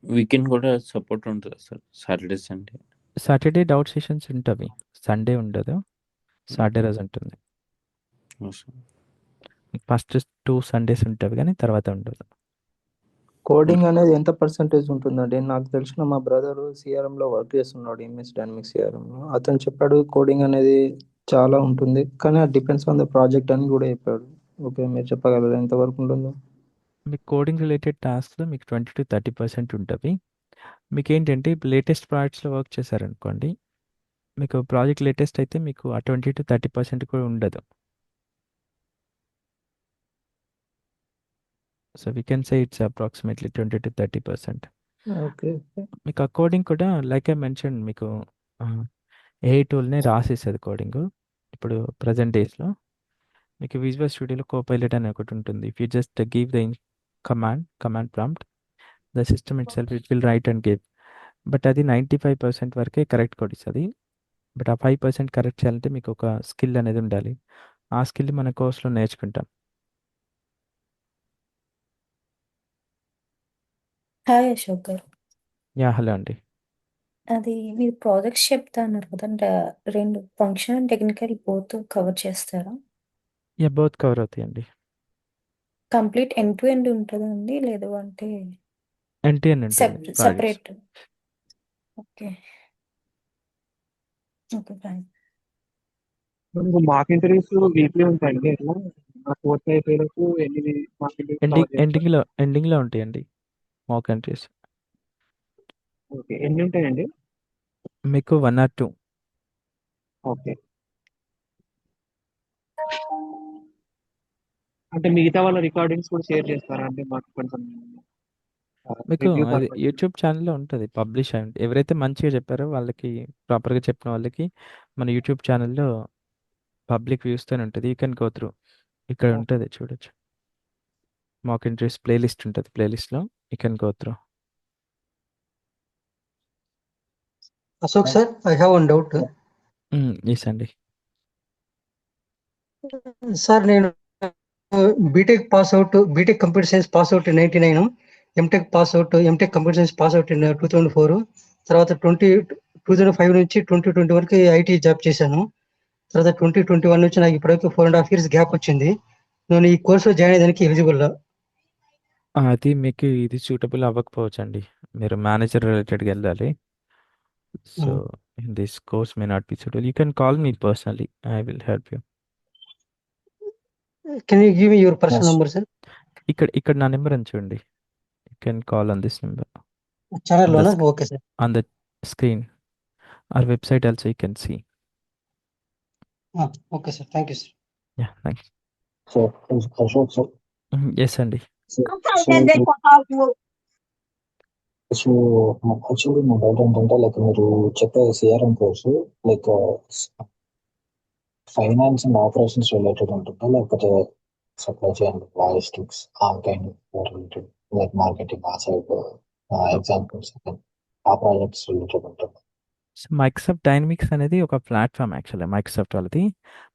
weekend కూడా support ఉంటుంది sir, Saturday Sunday. Saturday doubt sessions ఉంటవి, Sunday ఉండదు, సాటర్డే రోజు ఉంటుంది. ఫస్ట్ 2 సండేస్ ఉంటవి కానీ తర్వాత ఉండదు. కోడింగ్ అనేది ఎంత పర్సెంటేజ్ ఉంటుందండి? నాకు తెలిసిన మా బ్రదర్ సిఆర్ఎం లో వర్క్ చేస్తున్నాడు, ఎంఎస్ డైనమిక్స్ సిఆర్ఎం లో. అతను చెప్పాడు కోడింగ్ అనేది చాలా ఉంటుంది, కానీ అది డిపెండ్స్ ఆన్ ద ప్రాజెక్ట్ అని కూడా చెప్పాడు. ఓకే, మీరు చెప్పగలరా ఎంతవరకు ఉంటుందో? మీకు కోడింగ్ రిలేటెడ్ టాస్క్లో మీకు 20-30% ఉంటుంది. మీకు ఏంటంటే ఇప్పుడు లేటెస్ట్ ప్రాజెక్ట్స్లో వర్క్ చేశారనుకోండి, మీకు ప్రాజెక్ట్ లేటెస్ట్ అయితే మీకు ఆ 20-30% కూడా ఉండదు. So we can say it's approximately 20-30%. Okay. మీకు ఆ కోడింగ్ కూడా లైక్ ఐ మెన్షన్, మీకు ఏ టూల్నే రాసేసేది కోడింగ్. ఇప్పుడు ప్రజెంట్ డేస్లో మీకు విజువల్ స్టూడియోలో కోపైలట్ అని ఒకటి ఉంటుంది. If you just give the command prompt, the system it self it will write and give. But అది 95% వరకే కరెక్ట్ కోడ్ ఇస్తుంది. బట్ ఆ 5% కరెక్ట్ చేయాలంటే మీకు ఒక స్కిల్ అనేది ఉండాలి. ఆ స్కిల్ మన కోర్స్లో నేర్చుకుంటాం. Hi Ashok garu. Yeah hello అండి. అది మీరు ప్రాజెక్ట్స్ చెప్తా అన్నారు కదండి, 2 functional and technical both cover చేస్తారా? యా బోత్ కవర్ అవుతాయండి. కంప్లీట్ ఎండ్ టు ఎండ్ ఉంటుందండి, లేదు అంటే NTN ఉంటుంది projects. Separate? Okay okay fine. మనకు మాక్ ఇంటర్వ్యూస్ వీక్లీ ఉంటాయండి. ఎట్లా ఆ కోర్స్ అయిపోయేలోపు ఎన్ని మాక్ ఇంటర్వ్యూస్ కవర్ చేస్తారు? ఎండింగ్లో ఉంటాయండి మాక్ ఎంట్రీస్. ఓకే, ఎన్ని ఉంటాయండి? మీకు 1 or 2. ఓకే, అంటే మిగతా వాళ్ళ రికార్డింగ్స్ కూడా షేర్ చేస్తారా? అంటే మాకు కొంచెం మీకు రివ్యూ అది పర్పస్. యూట్యూబ్ ఛానల్లో ఉంటుంది పబ్లిష్ అయ్యి. ఎవరైతే మంచిగా చెప్పారో వాళ్ళకి, ప్రాపర్గా చెప్పిన వాళ్ళకి మన యూట్యూబ్ ఛానల్లో పబ్లిక్ వ్యూస్తోనే ఉంటుంది. You can go through. ఇక్కడ ఉంటుంది చూడొచ్చు, మాక్ ఇంట్రెస్ట్ ప్లేలిస్ట్ ఉంటుంది. ప్లేలిస్ట్లో you can go through. Ashok sir, I have one doubt. Yes అండి. Sir, నేను BTech computer science pass out 99, MTech computer science pass out 2004. తర్వాత 2005 నుంచి 2020 వరకు ఐటీ జాబ్ చేశాను. తర్వాత 2021 నుంచి నాకు ఇప్పటివరకు 4.5 years గ్యాప్ వచ్చింది. నేను ఈ కోర్సులో జాయిన్ అయ్యేదానికి ఎలిజిబుల్? అది మీకు ఇది సూటబుల్ అవ్వకపోవచ్చు అండి. మీరు మేనేజర్ రిలేటెడ్గా వెళ్ళాలి. So this course may not be suitable. You can call me personally, I will help you. Can you give me your personal number sir? ఇక్కడ నా నెంబర్ అని చూడండి. You can call on this number ఛానల్లోనా? Okay sir. On the screen. Our website also you can see. Okay sir, thank you sir. Yeah, thanks. So Ashok sir, Yes అండి. So actually నా doubt ఏంటంటే, like మీరు చెప్పే CRM course like finance and operations related ఉంటుందా, లేకపోతే supply chain logistics ఆ kind related, like marketing ఆ side examples ఆ ప్రాజెక్ట్స్ రిలేటెడ్ ఉంటుంది? సో మైక్రోసాఫ్ట్ డైనమిక్స్ అనేది ఒక ప్లాట్ఫామ్. యాక్చువల్లీ మైక్రోసాఫ్ట్ వాళ్ళది.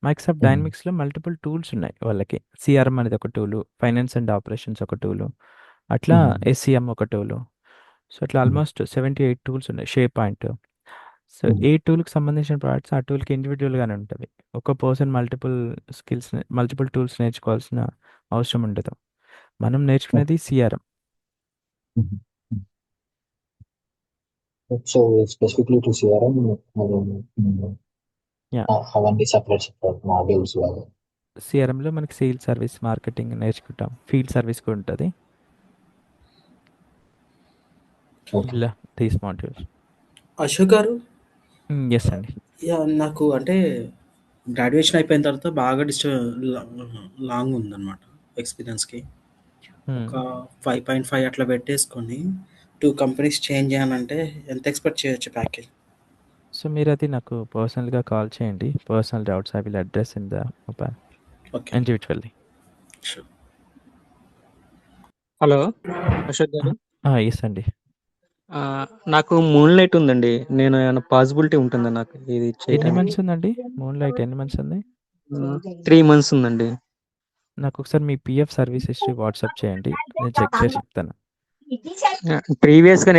మైక్రోసాఫ్ట్ డైనమిక్స్లో మల్టిపుల్ టూల్స్ ఉన్నాయి వాళ్ళకి. సిఆర్ఎం అనేది ఒక టూలు, ఫైనాన్స్ అండ్ ఆపరేషన్స్ ఒక టూలు, అట్లా ఎస్సిఎం ఒక టూలు. సో అట్లా ఆల్మోస్ట్ 78 టూల్స్ ఉన్నాయి. Share point. సో ఏ టూల్కి సంబంధించిన ప్రోడక్ట్స్ ఆ టూల్కి ఇండివిజువల్గానే ఉంటుంది. ఒక పర్సన్ మల్టిపుల్ టూల్స్ నేర్చుకోవాల్సిన అవసరం ఉండదు. మనం నేర్చుకునేది CRM. So specifically to CRM Yeah. అవన్నీ సెపరేట్ మాడ్యూల్స్ లాగా. సిఆర్ఎంలో మనకి సేల్ సర్వీస్, మార్కెటింగ్ నేర్చుకుంటాం. ఫీల్డ్ సర్వీస్ కూడా ఉంటుంది. ఇలా these modules. Ashok garu, yes అండి. యా నాకు అంటే గ్రాడ్యుయేషన్ అయిపోయిన తర్వాత బాగా లాంగ్ ఉందన్నమాట ఎక్స్పీరియన్స్కి. ఒక 5.5 అట్లా పెట్టేసుకొని 2 కంపెనీస్ చేంజ్ చేయాలంటే ఎంత ఎక్స్పెక్ట్ చేయొచ్చు ప్యాకేజ్? సో మీరు అది నాకు పర్సనల్గా కాల్ చేయండి. Personal doubts I will address in the mobile okay, individually. Hello Ashok garu. Yes అండి. ఆ, నాకు మూన్ లైట్ ఉందండి. నేను ఏమైనా పాసిబిలిటీ ఉంటుందా నాకు ఇది ఎన్ని చేయడానికి? మంత్స్ ఉందండి? మూన్ లైట్ ఎన్ని మంత్స్ ఉంది? 3 మంత్స్ ఉందండి. నాకు ఒకసారి మీ పిఎఫ్ సర్వీస్ హిస్టరీ వాట్సాప్ చేయండి. నేను చెక్ చేసి చెప్తాను. ప్రీవియస్గా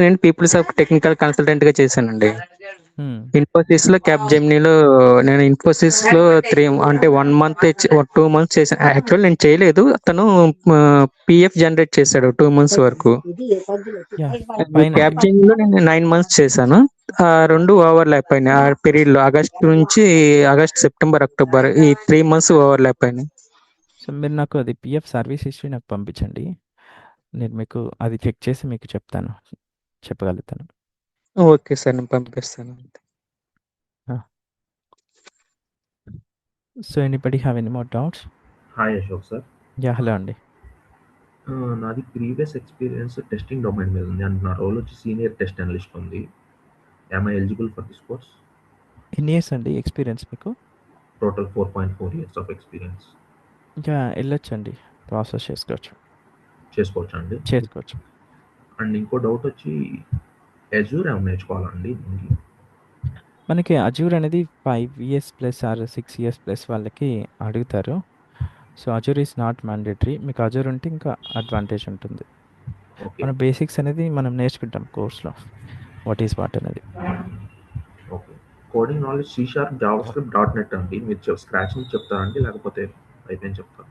నేను పీపుల్స్ ఆఫ్ టెక్నికల్ కన్సల్టెంట్ గా చేశానండి. ఇన్ఫోసిస్ లో క్యాప్ జెమినీలో నేను ఇన్ఫోసిస్ లో 1 మంత్ 2 మంత్స్ చేశాను. యాక్చువల్ నేను చేయలేదు, తను పిఎఫ్ జనరేట్ చేశాడు 2 మంత్స్ వరకు. యా ఫైన్ అండి. క్యాప్ జెమినీలో నేను 9 మంత్స్ చేశాను. ఆ రెండు ఓవర్లాప్ అయినాయి ఆ పీరియడ్ లో. ఆగస్ట్ సెప్టెంబర్ అక్టోబర్ ఈ 3 మంత్స్ ఓవర్లాప్ అయినాయి. సో మీరు నాకు అది పిఎఫ్ సర్వీస్ హిస్టరీ నాకు పంపించండి. నేను మీకు అది చెక్ చేసి మీకు చెప్పగలుగుతాను. ఓకే సార్, నేను పంపిస్తాను. So anybody have any more doubts? Hi Ashok sir. Yeah hello అండి. నాది ప్రీవియస్ ఎక్స్పీరియన్స్ టెస్టింగ్ డొమైన్ మీద ఉంది అండ్ నా రోల్ వచ్చి సీనియర్ టెస్ట్ అనలిస్ట్ ఉంది. Am I eligible for this course? ఎన్ని ఇయర్స్ అండి ఎక్స్పీరియన్స్ మీకు? Total 4.4 years of experience. Yeah వెళ్ళొచ్చండి, ప్రాసెస్ చేసుకోవచ్చు. అండి చేసుకోవచ్చు. అండ్ ఇంకో డౌట్ వచ్చి అజూర్ ఏమైనా నేర్చుకోవాలండి దీనికి? మనకి అజూర్ అనేది 5 years plus or 6 years plus వాళ్ళకి అడుగుతారు. సో అజూర్ ఈస్ నాట్ మ్యాండేటరీ. మీకు అజూర్ ఉంటే ఇంకా అడ్వాంటేజ్ ఉంటుంది. మన బేసిక్స్ అనేది మనం నేర్చుకుంటాం కోర్స్లో, వాట్ అనేది. Okay. Coding knowledge C#, JavaScript, .NET అండి. మీరు స్క్రాచ్ నుంచి చెప్తారండి లేకపోతే అయిపోయింది చెప్తారు?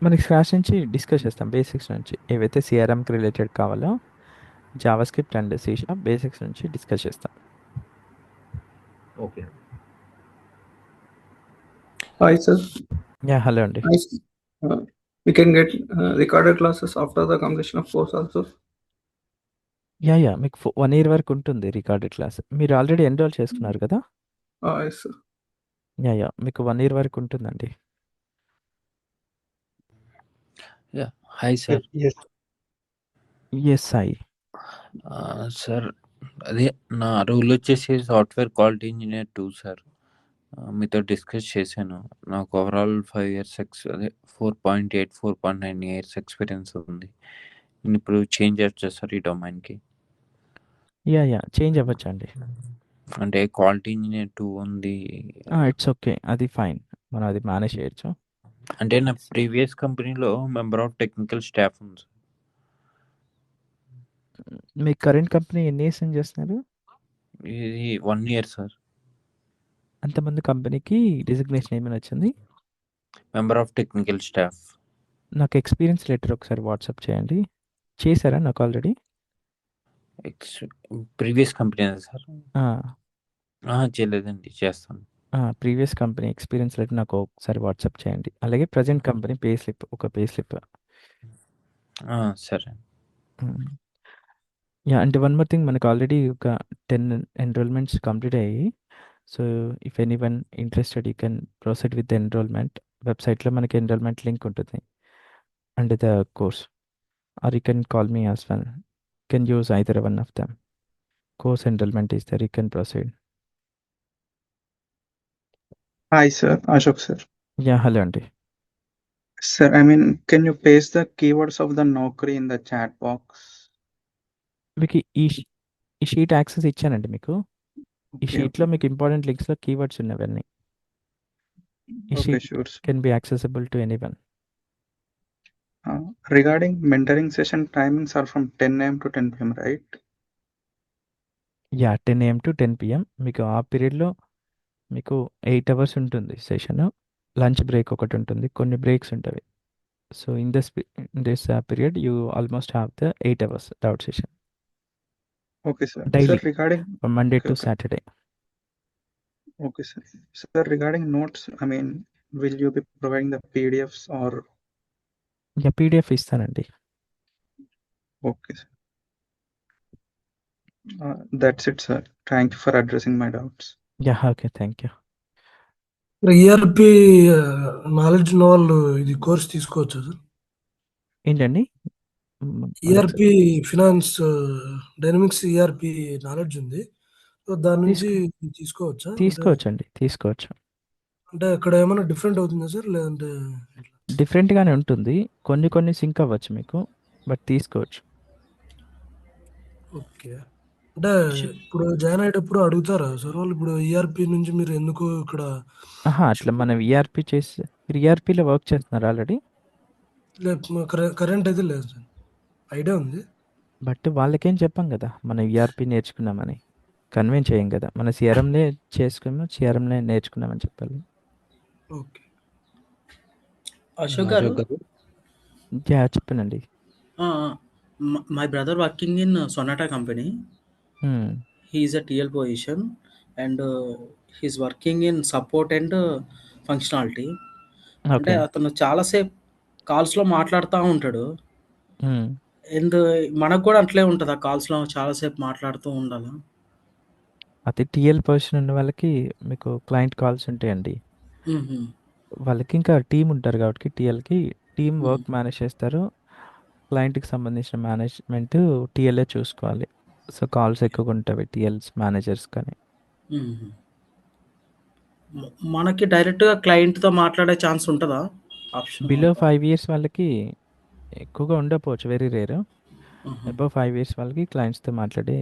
మనకి స్క్రాచ్ నుంచి డిస్కస్ చేస్తాం, బేసిక్స్ నుంచి ఏవైతే సిఆర్ఎంకి రిలేటెడ్ కావాలో జావాస్క్రిప్ట్ అండ్ C# బేసిక్స్ నుంచి డిస్కస్ చేస్తాం. Okay. Hi, sir. Yeah hello అండి. Hi, sir. We can get recorded classes after the completion of course also. Yeah మీకు 1 year వరకు ఉంటుంది రికార్డెడ్ క్లాస్. మీరు ఆల్రెడీ ఎన్రోల్ చేసుకున్నారు కదా? Yes, sir. యా మీకు 1 year వరకు ఉంటుందండి. Yeah hi sir. Yes Sai. Sir అదే నా రోల్ వచ్చేసి సాఫ్ట్వేర్ క్వాలిటీ ఇంజనీర్ 2 సార్. మీతో డిస్కస్ చేశాను. నాకు ఓవరాల్ 5 years 4.8 4.9 years ఎక్స్పీరియన్స్ ఉంది. నేను ఇప్పుడు చేంజ్ అవ్వచ్చు సార్ ఈ డొమైన్కి? Yeah change అవ్వచ్చండి. అంటే క్వాలిటీ ఇంజనీర్ 2 ఉంది. ఇట్స్ ఓకే, అది ఫైన్, మనం అది మేనేజ్ చేయొచ్చు. అంటే నా ప్రీవియస్ కంపెనీలో మెంబర్ ఆఫ్ టెక్నికల్ స్టాఫ్ ఉంది సార్. మీ కరెంట్ కంపెనీ ఎన్ని ఇయర్స్ నుంచి చేస్తున్నారు? ఇది 1 year సార్. అంతమంది కంపెనీకి డిజిగ్నేషన్ ఏమైనా వచ్చింది? Member of technical staff. నాకు ఎక్స్పీరియన్స్ లెటర్ ఒకసారి వాట్సాప్ చేయండి. చేశారా నాకు ఆల్రెడీ? Previous company sir? చేయలేదండి, చేస్తాను. ప్రీవియస్ కంపెనీ ఎక్స్పీరియన్స్ లెటర్ నాకు ఒకసారి వాట్సాప్ చేయండి. అలాగే ప్రజెంట్ కంపెనీ ఒక పే స్లిప్. సరే. యా అంటే వన్ మోర్ థింగ్, మనకు ఆల్రెడీ ఒక 10 ఎన్రోల్మెంట్స్ కంప్లీట్ అయ్యాయి. So if anyone interested you can proceed with the enrolment. వెబ్సైట్లో మనకి ఎన్రోల్మెంట్ లింక్ ఉంటుంది under the course, or you can call me as well. Can use either one of them. Course enrolment is there, you can proceed. Hi, sir. Ashok, sir. Yeah hello అండి. Sir, can you paste the keywords of the Naukri in the chat box? మీకు ఈ sheet access ఇచ్చానండి మీకు. ఈ షీట్లో మీకు important లింక్స్లో keywords ఉన్నవన్నీ. ఈ sheet can be accessible to anyone. Regarding mentoring session timings are from 10 AM to 10 PM, right? Yeah 10 AM to 10 PM. మీకు ఆ పీరియడ్లో మీకు 8 hours ఉంటుంది సెషన్. లంచ్ బ్రేక్ ఒకటి ఉంటుంది, కొన్ని బ్రేక్స్ ఉంటాయి. So in this period you almost have the 8 hours doubt session. Okay, sir. Daily, Sir, regarding from Monday to okay. Saturday. Okay, sir. Sir, regarding notes, will you be providing the PDFs or? Yeah PDF ఇస్తానండి. Okay, sir. That's it, sir. Thank you for addressing my doubts. Yeah okay, thank you. ERP knowledge ఉన్న వాళ్ళు ఇది course తీసుకోవచ్చు sir? ఏంటండి? ERP finance dynamics ERP knowledge ఉంది, so దాని నుంచి తీసుకోవచ్చా? తీసుకోవచ్చు. అంటే అక్కడ ఏమైనా డిఫరెంట్ అవుతుందా సార్, లేదంటే డిఫరెంట్గానే ఉంటుంది, కొన్ని సింక్ అవ్వచ్చు మీకు, బట్ తీసుకోవచ్చు. ఓకే. అంటే ఇప్పుడు జాయిన్ అయ్యేటప్పుడు అడుగుతారా సార్ వాళ్ళు? ఇప్పుడు ఈఆర్‌పీ నుంచి మీరు ఎందుకు ఇక్కడ అట్లా మనం ఈఆర్‌పీ చేసి మీరు ఈఆర్‌పీలో వర్క్ చేస్తున్నారా ఆల్రెడీ? కరెంట్ అయితే లేదు సార్. ఐడియా ఉంది. బట్ వాళ్ళకేం చెప్పం కదా! మనం ఈఆర్‌పీ నేర్చుకున్నామని. కన్వే చేయం కదా! మన సీఆర్ఎంనే చేసుకున్నాం, సీఆర్ఎంనే నేర్చుకున్నామని చెప్పాలి. ఓకే. అశోక్ గారు, యాహ్! చెప్పానండి. My brother working in Sonata company. హ్మ్. He is a TL position and he's working in support and functionality. అంటే ఓకే. అతను చాలాసేపు కాల్స్‌లో మాట్లాడుతా ఉంటాడు. హ్మ్. అండ్ మనకు కూడా అట్లే ఉంటదా కాల్స్‌లో చాలాసేపు మాట్లాడుతూ ఉండాలా? అది టీఎల్ పొజిషన్ ఉన్న వాళ్ళకి మీకు క్లయింట్ కాల్స్ ఉంటాయండి. హుహు. వాళ్ళకి ఇంకా టీమ్ ఉంటారు కాబట్టి టీఎల్‌కి టీమ్ హ్మ్. వర్క్ మేనేజ్ చేస్తారు. క్లయింట్‌కి సంబంధించిన మేనేజ్‌మెంట్ టీఎల్ఏ చూసుకోవాలి. సో, కాల్స్ ఎక్కువగా ఉంటాయి టీఎల్స్ మేనేజర్స్ కానీ. హుహు. మనకి డైరెక్ట్‌గా క్లయింట్‌తో మాట్లాడే ఛాన్స్ ఉంటదా? ఆప్షన్ బిలో ఉందా? 5 ఇయర్స్ వాళ్ళకి ఎక్కువగా ఉండకపోవచ్చు. Very rare. హుహు. అబోవ్ 5 ఇయర్స్ వాళ్ళకి క్లయింట్స్‌తో మాట్లాడి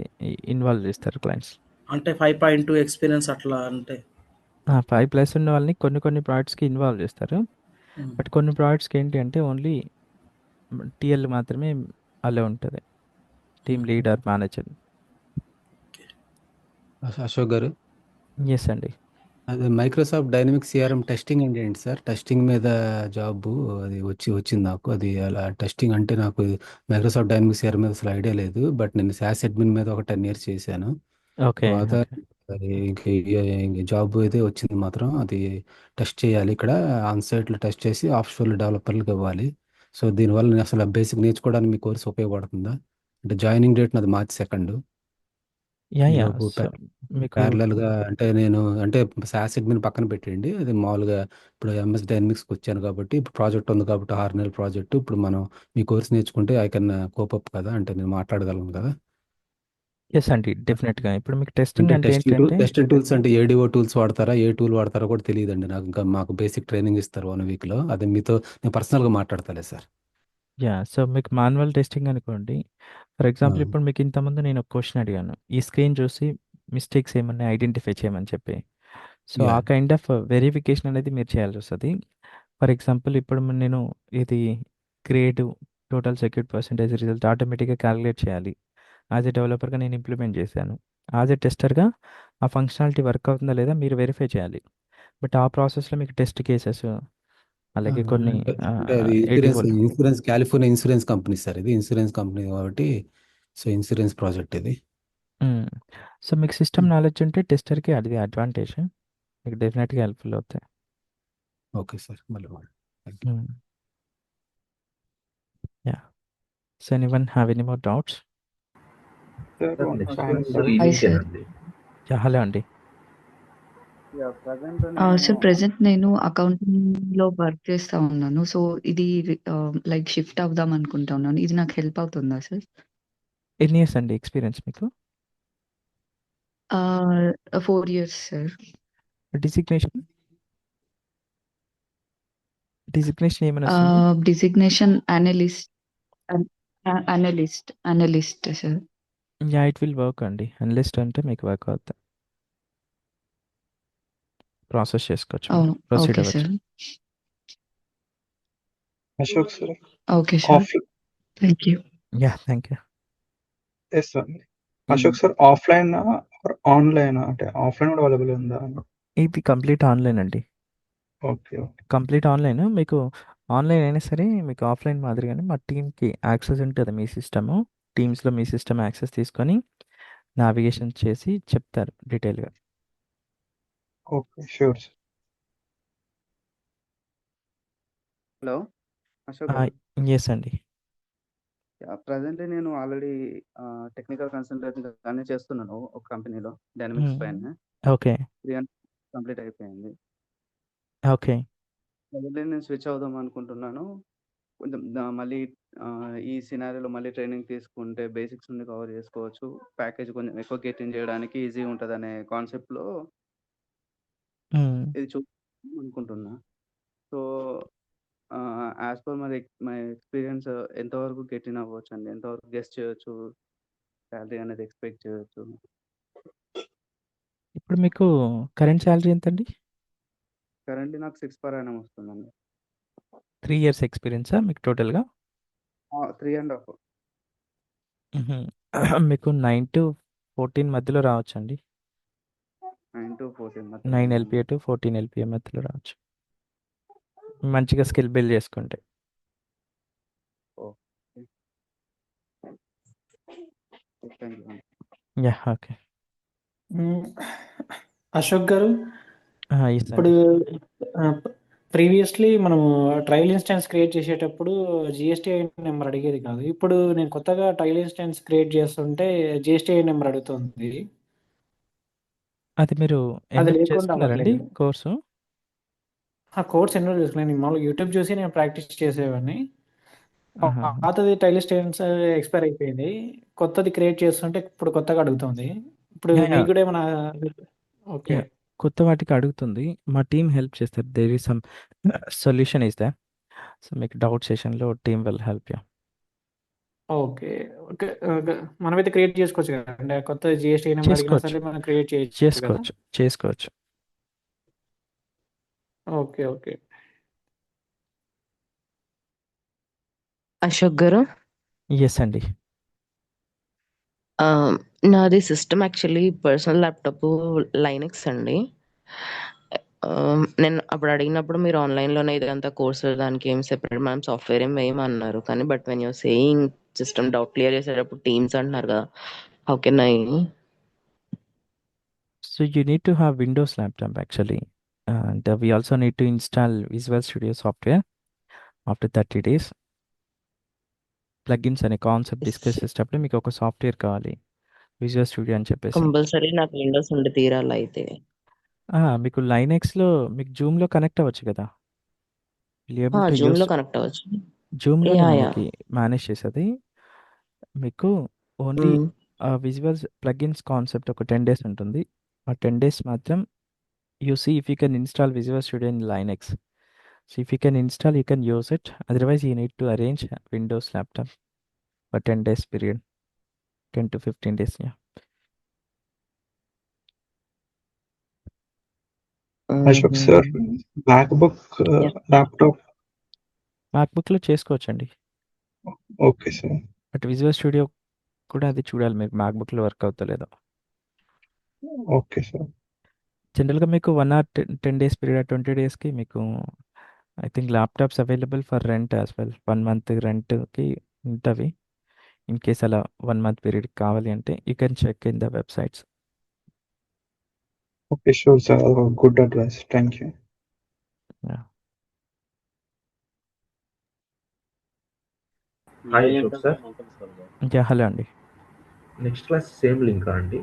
ఇన్వాల్వ్ చేస్తారు క్లయింట్స్. అంటే 5.2 ఎక్స్‌పీరియన్స్ అట్లా అంటే 5+ ఉన్న వాళ్ళని కొన్ని కొన్ని ప్రాజెక్ట్స్‌కి ఇన్వాల్వ్ చేస్తారు. హ్మ్. బట్ కొన్ని ప్రాజెక్ట్స్‌కి ఏంటి అంటే ఓన్లీ టీఎల్ మాత్రమే అలో ఉంటది. టీమ్ హ్మ్. Lead R manager. Ashok garu, yes అండి. అది మైక్రోసాఫ్ట్ డైనమిక్స్ సిఆర్ఎం టెస్టింగ్ అంటే ఏంటి సార్? టెస్టింగ్ మీద జాబు అది వచ్చింది నాకు. అది అలా టెస్టింగ్ అంటే నాకు మైక్రోసాఫ్ట్ డైనమిక్స్ సిఆర్ఎం మీద అసలు ఐడియా లేదు. బట్ నేను సాస్ అడ్మిన్ మీద ఒక 10 ఇయర్స్ చేశాను. ఓకే. తర్వాత ఓకే. అది జాబ్ అయితే వచ్చింది మాత్రం అది టెస్ట్ చేయాలి. ఇక్కడ ఆన్ సైట్లో టెస్ట్ చేసి ఆఫ్ షోర్లో డెవలపర్లకు ఇవ్వాలి. సో దీనివల్ల నేను అసలు బేసిక్ నేర్చుకోవడానికి మీ కోర్స్ ఉపయోగపడుతుందా? అంటే జాయినింగ్ డేట్ నాది March 2. యాహ్! ఈలోపు సో, మీకు ప్యారలల్‌గా అంటే నేను అంటే సాస్ అడ్మిన్ పక్కన పెట్టేయండి. అది మామూలుగా ఇప్పుడు ఎంఎస్ డైనమిక్స్‌కి వచ్చాను కాబట్టి, ఇప్పుడు ప్రాజెక్ట్ ఉంది కాబట్టి 6 నెలల ప్రాజెక్ట్. ఇప్పుడు మనం మీ కోర్స్ నేర్చుకుంటే ఐ కెన్ కోప్ అప్ కదా! అంటే నేను మాట్లాడగలను కదా! యెస్ అండి. డెఫినెట్‌గా. ఇప్పుడు మీకు టెస్టింగ్ అంటే అంటే ఏంటంటే టెస్టింగ్ టూల్స్ అంటే ఏడీఓ టూల్స్ వాడతారా? ఏ టూల్ వాడతారో కూడా తెలీదండి నాకు. ఇంకా మాకు బేసిక్ ట్రైనింగ్ ఇస్తారు 1 వీక్‌లో. అది మీతో నేను పర్సనల్‌గా మాట్లాడతాలే సార్. యాహ్! సో, మీకు మాన్యువల్ టెస్టింగ్ అనుకోండి. ఫర్ ఆ! ఎగ్జాంపుల్ ఇప్పుడు మీకు ఇంతకుముందు నేను ఒక క్వెషన్ అడిగాను. ఈ స్క్రీన్ చూసి మిస్టేక్స్ ఏమన్నా ఐడెంటిఫై చేయమని చెప్పి. సో, ఆ యాహ్! కైండ్ ఆఫ్ వెరిఫికేషన్ అనేది మీరు చేయాల్సొస్తది. ఫర్ ఎగ్జాంపుల్ ఇప్పుడు నేను ఇది grade, total secured percentage result ఆటోమేటిక్‌గా కాలిక్యులేట్ చేయాలి. యాస్ ఎ డెవలపర్‌గా నేను ఇంప్లిమెంట్ చేశాను. యాస్ ఎ టెస్టర్‌గా ఆ ఫంక్షనాలిటీ వర్క్ అవుతుందా లేదా మీరు వెరిఫై చేయాలి. బట్ ఆ ప్రాసెస్‌లో మీకు టెస్ట్ కేసెస్ అలాగే ఆహా! కొన్ని అంటే అది కాలిఫోర్నియా ఇన్సూరెన్స్ కంపెనీ సార్ ఇది. ఇన్సూరెన్స్ కంపెనీ కాబట్టి సో, ఇన్సూరెన్స్ ప్రాజెక్ట్ ఇది. హ్మ్. సో, మీకు సిస్టమ్ నాలెడ్జ్ ఉంటే టెస్టర్‌కి అది అడ్వాంటేజ్. మీకు డెఫినిట్‌గా హెల్ప్‌ఫుల్ అవుతాయి. Okay sir. మళ్ళీ thank you. Hmm. Yeah! So, anyone have any more doubts? Sir sir one next thanks month sir. Hi sir. ఈవెంటేనండి. యాహ్! హలో అండి. సార్ ప్రెజెంట్ నేను అకౌంటింగ్‌లో వర్క్ చేస్తా ఉన్నాను. సో, ఇది లైక్ షిఫ్ట్ అవుదాం అనుకుంటా ఉన్నాను. ఇది నాకు హెల్ప్ అవుతుందా సార్? ఎన్ని ఇయర్స్ అండి ఎక్స్‌పీరియన్స్ మీకు? 4 ఇయర్స్ సార్. డిజిగ్నేషన్? డిజిగ్నేషన్ ఏమనొస్తుంది? Designation analyst an analyst sir. Yeah! It will work అండి. అనలిస్ట్ అంటే మీకు వర్క్ అవుద్ది. ప్రాసెస్ చేసుకోవచ్చు మీరు. అవును. ప్రొసీడ్ ఓకే అవ్వచ్చు. Sir. Ashok sir. Okay sir. ఆఫ్ thank you. Yeah! Thank you. Yes sir. Ashok sir ఆఫ్‌లైనా ఆర్ ఆన్‌లైనా? అంటే ఆఫ్‌లైన్ కూడా అవైలబుల్ ఉందా? ఇది కంప్లీట్ ఆన్‌లైన్ అండి. ఓకే. ఓకే. Complete online. మీకు ఆన్‌లైన్ అయినా సరే మీకు ఆఫ్‌లైన్ మాదిరిగానే మా టీమ్‌కి యాక్సెస్ ఉంటది మీ సిస్టము. టీమ్స్‌లో మీ సిస్టమ్ యాక్సెస్ తీసుకొని నావిగేషన్ చేసి చెప్తారు డీటెయిల్‌గా. Okay. Sure sir. Hello! Ashok garu. Yes అండి. ప్రెజెంట్‌లీ నేను ఆల్రెడీ టెక్నికల్ కన్సల్టెంట్‌గానే చేస్తున్నాను ఒక కంపెనీలో డైనమిక్స్ హ్మ్. పైనే. ఓకే. 3 ఇయర్స్ కంప్లీట్ అయిపోయింది. ఓకే. ప్రెజెంట్‌లీ నేను స్విచ్ అవుదాం అనుకుంటున్నాను. కొంచెం మళ్ళీ ఈ సినారియోలో మళ్ళీ ట్రైనింగ్ తీసుకుంటే బేసిక్స్ నుండి కవర్ చేసుకోవచ్చు. ప్యాకేజ్ కొంచెం ఎక్కువ గెయిన్ చేయడానికి ఈజీగా ఉంటదనే కాన్సెప్ట్‌లో హ్మ్. ఇది చూద్దాం అనుకుంటున్నా. So, as per my experience ఎంతవరకు గెట్ ఇన్ అవ్వచ్చండి? ఎంతవరకు గెస్ చేయొచ్చు? సాలరీ అనేది ఎక్స్‌పెక్ట్ చేయొచ్చు? ఇప్పుడు మీకు కరెంట్ సాలరీ ఎంతండి? కరెంట్‌లీ నాకు 6 పర్ యానం వస్తుందండి. 3 ఇయర్స్ ఎక్స్‌పీరియన్సా మీకు టోటల్‌గా? 3 ½ హుహు. మీకు 9-14 మధ్యలో రావచ్చండి. 9-14 9 మధ్యలోనా? ఎల్‌పీఏ టు 14 ఎల్‌పీఏ మధ్యలో రావచ్చు. మంచిగా స్కిల్ బిల్డ్ చేసుకుంటే. ఓకే. థాంక్ యూ అండి. Yeah! Okay. Ashok garu, yes ఇప్పుడు అండి. ప్రీవియస్‌లీ మనము ట్రయల్ ఇన్‌స్టాన్స్ క్రియేట్ చేసేటప్పుడు జీఎస్టీఐఎన్ నంబర్ అడిగేది కాదు. ఇప్పుడు నేను కొత్తగా ట్రయల్ ఇన్‌స్టాన్స్ క్రియేట్ చేస్తుంటే జీఎస్టీఐఎన్ నంబర్ అడుగుతుంది. అది మీరు అది ఎన్రోల్ లేకుండా చేసుకున్నారండి అవ్వట్లేదు. కోర్సు? ఆ కోర్స్ ఎన్రోల్ చేసుకున్నాను. నేను మామూలుగా యూట్యూబ్ చూసి నేను ప్రాక్టీస్ చేసేవాడిని. ఆహాహా! పాతది ట్రయల్ ఇన్‌స్టాన్స్ ఎక్స్‌పైర్ అయిపోయింది. కొత్తది క్రియేట్ చేస్తుంటే ఇప్పుడు కొత్తగా అడుగుతుంది. ఇప్పుడు యాహ్! మీకు యాహ్! కూడా ఏమైనా ఓకే. యాహ్! కొత్త వాటికి అడుగుతుంది. మా టీమ్ హెల్ప్ చేస్తారు. There is some solution is there. So, మీకు డౌట్ సెషన్‌లో team will help you. Okay. Okay. మనమైతే క్రియేట్ చేసుకోవచ్చు కదా! అంటే కొత్త జీఎస్టీ నంబర్ అడిగినా చేసుకోవచ్చు. సరే మనం క్రియేట్ చేయొచ్చు కదా! చేసుకోవచ్చు. చేసుకోవచ్చు. Okay. Okay. Ashok garu? Yes అండి. నాది system actually personal laptop Linux అండి. నేను అప్పుడు అడిగినప్పుడు మీరు ఆన్‌లైన్‌లోనే ఇదంతా కోర్సు దానికి ఏం సెపరేట్ మనం సాఫ్ట్‌వేర్ ఏం వేయమన్నారు. కానీ but when you are saying system doubt clear చేసేటప్పుడు టీమ్స్ అంటున్నారు కదా! How can I So, you need to have Windows laptop actually. And we also need to install Visual Studio software after 30 days. Plugins అనే concept discuss చేసేటప్పుడు మీకు ఒక software కావాలి. Visual studio అని చెప్పేసి. కంపల్సరీ నాకు విండోస్ ఉండి తీరాలయితే. మీకు లైనక్స్‌లో మీకు జూమ్‌లో కనెక్ట్ అవ్వచ్చు కదా! Will you able to use జూమ్‌లో కనెక్ట్ అవ్వచ్చు. జూమ్‌లోనే యాహ్! మనకి మేనేజ్ చేసేది. మీకు ఓన్లీ హ్మ్. విజువల్ ప్లగిన్స్ కాన్సెప్ట్ ఒక 10 డేస్ ఉంటుంది. ఆ 10 డేస్ మాత్రం you see if you can install Visual Studio in Linux. So, if you can install you can use it. Otherwise you need to arrange Windows laptop for 10 days period. 10-15 days. Yeah! Ashok sir, MacBook yeah! Laptop మ్యాక్‌బుక్‌లో చేసుకోవచ్చండి. Okay sir. But Visual Studio కూడా అది చూడాలి మీరు మ్యాక్‌బుక్‌లో work అవుద్దో లేదో. Okay sir. జనరల్‌గా మీకు 1 ఆర్ 10 డేస్ పీరియడ్ 20 డేస్‌కి మీకు I think laptops available for rent as well. 1 month రెంట్‌కి ఉంటవి. ఇన్ కేస్ అలా 1 మంత్ పీరియడ్‌కి కావాలి అంటే you can check in the websites. Okay. Sure sir. Good advice. Thank you. Yeah! Hi Ashok sir. Yeah! Hello అండి. Next class same లింకా అండి?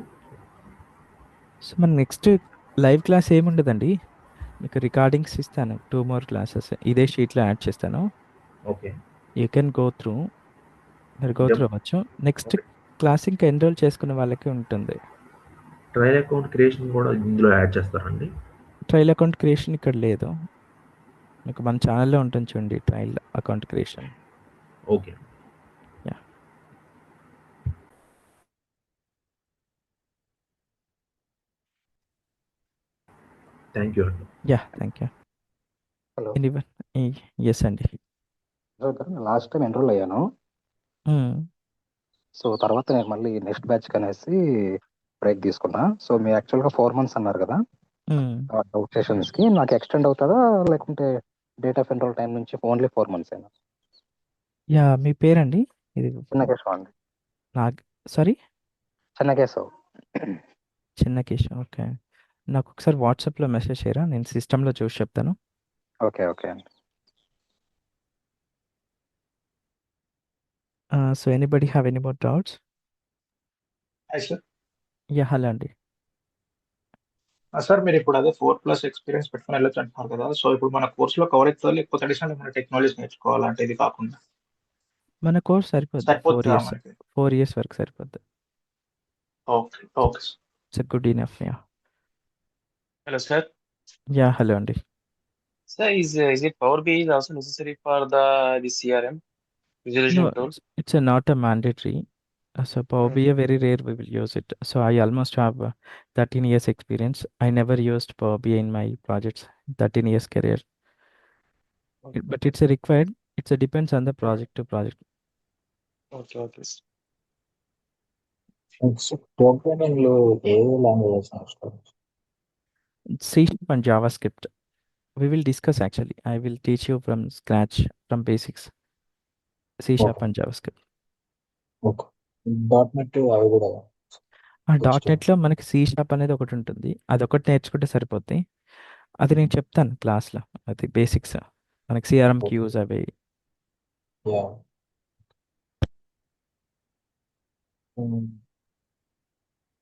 So, మన నెక్స్ట్ లైవ్ క్లాస్ ఏముండదండి. మీకు రికార్డింగ్స్ ఇస్తాను. 2 మోర్ క్లాసెస్ ఇదే షీట్‌లో యాడ్ చేస్తాను. Okay. You can go through. మీరు గో త్రూ అవ్వచ్చు. Next okay. క్లాస్ ఇంకా ఎన్రోల్ చేసుకున్న వాళ్ళకి ఉంటుంది. ట్రయల్ అకౌంట్ క్రియేషన్ కూడా ఇందులో యాడ్ చేస్తారండి? ట్రయల్ అకౌంట్ క్రియేషన్ ఇక్కడ లేదు. మీకు మన ఛానెల్‌లో ఉంటుంది చూడండి trial account creation. Okay. Yeah! Thank you అండి. Yeah! Thank you. Hello. Anyone yes అండి. లాస్ట్ టైమ్ ఎన్రోల్ అయ్యాను. హ్మ్. సో, తర్వాత నేను మళ్ళీ నెక్స్ట్ బ్యాచ్‌కనేసి బ్రేక్ తీసుకున్నా. సో, మీరు యాక్చువల్‌గా 4 మంత్స్ అన్నారు కదా! హ్మ్. డౌట్ సెషన్స్‌కి నాకు ఎక్స్‌టెండ్ అవుతదా? లేకుంటే డేట్ ఆఫ్ ఎన్రోల్ టైమ్ నుంచి ఓన్లీ 4 మంత్సేనా? యాహ్! మీ పేరండి? ఇది చెన్నకేశవ్ అండి. సారీ? చెన్నకేశవ్. చెన్నకేశవ్. ఓకే. నాకొకసారి వాట్సాప్‌లో మెసేజ్ చేయరా? నేను సిస్టమ్‌లో చూసి చెప్తాను. ఓకే. ఓకే అండి. So, anybody have any more doubts? Hi sir. Yeah! Hello అండి. సార్ మీరిప్పుడు అదే 4+ ఎక్స్‌పీరియన్స్ పెట్టుకొని వెళ్ళొచ్చు అంటున్నారు కదా! సో, ఇప్పుడు మన కోర్స్‌లో కవర్ అయితదా? లేకపోతే అడిషనల్ ఏమైనా టెక్నాలజీస్ నేర్చుకోవాలా అంటే ఇది కాకుండా? మన కోర్స్ సరిపోద్ది. 4 సరిపోతదా ఇయర్స్. మనకి? 4 ఇయర్స్ వరకు సరిపోద్ది. Okay. Okay sir. It's good enough. Yeah! Hello, sir. Yeah! Hello అండి. Sir, is it Power BI is also necessary for the CRM No, visualization tool? it's not a mandatory. So Power BI very rare we will use it. So I almost have 13 years experience. I never used Power BI in my projects. 13 years career. But it's a required. It's a depends on the project to project. Okay okay programming లో ఏ languages నేర్చుకోవాలి? C and JavaScript. We will discuss actually. I will teach you from scratch, from basics. C# okay and JavaScript. Okay .NET అవి కూడా .NETలో మనకి C# అనేది ఒకటి ఉంటుంది. అదొకటి నేర్చుకుంటే సరిపోద్ది. అది నేను చెప్తాను క్లాస్లో. అది బేసిక్స్. మనకి CRMకి యూజ్ అవి. యా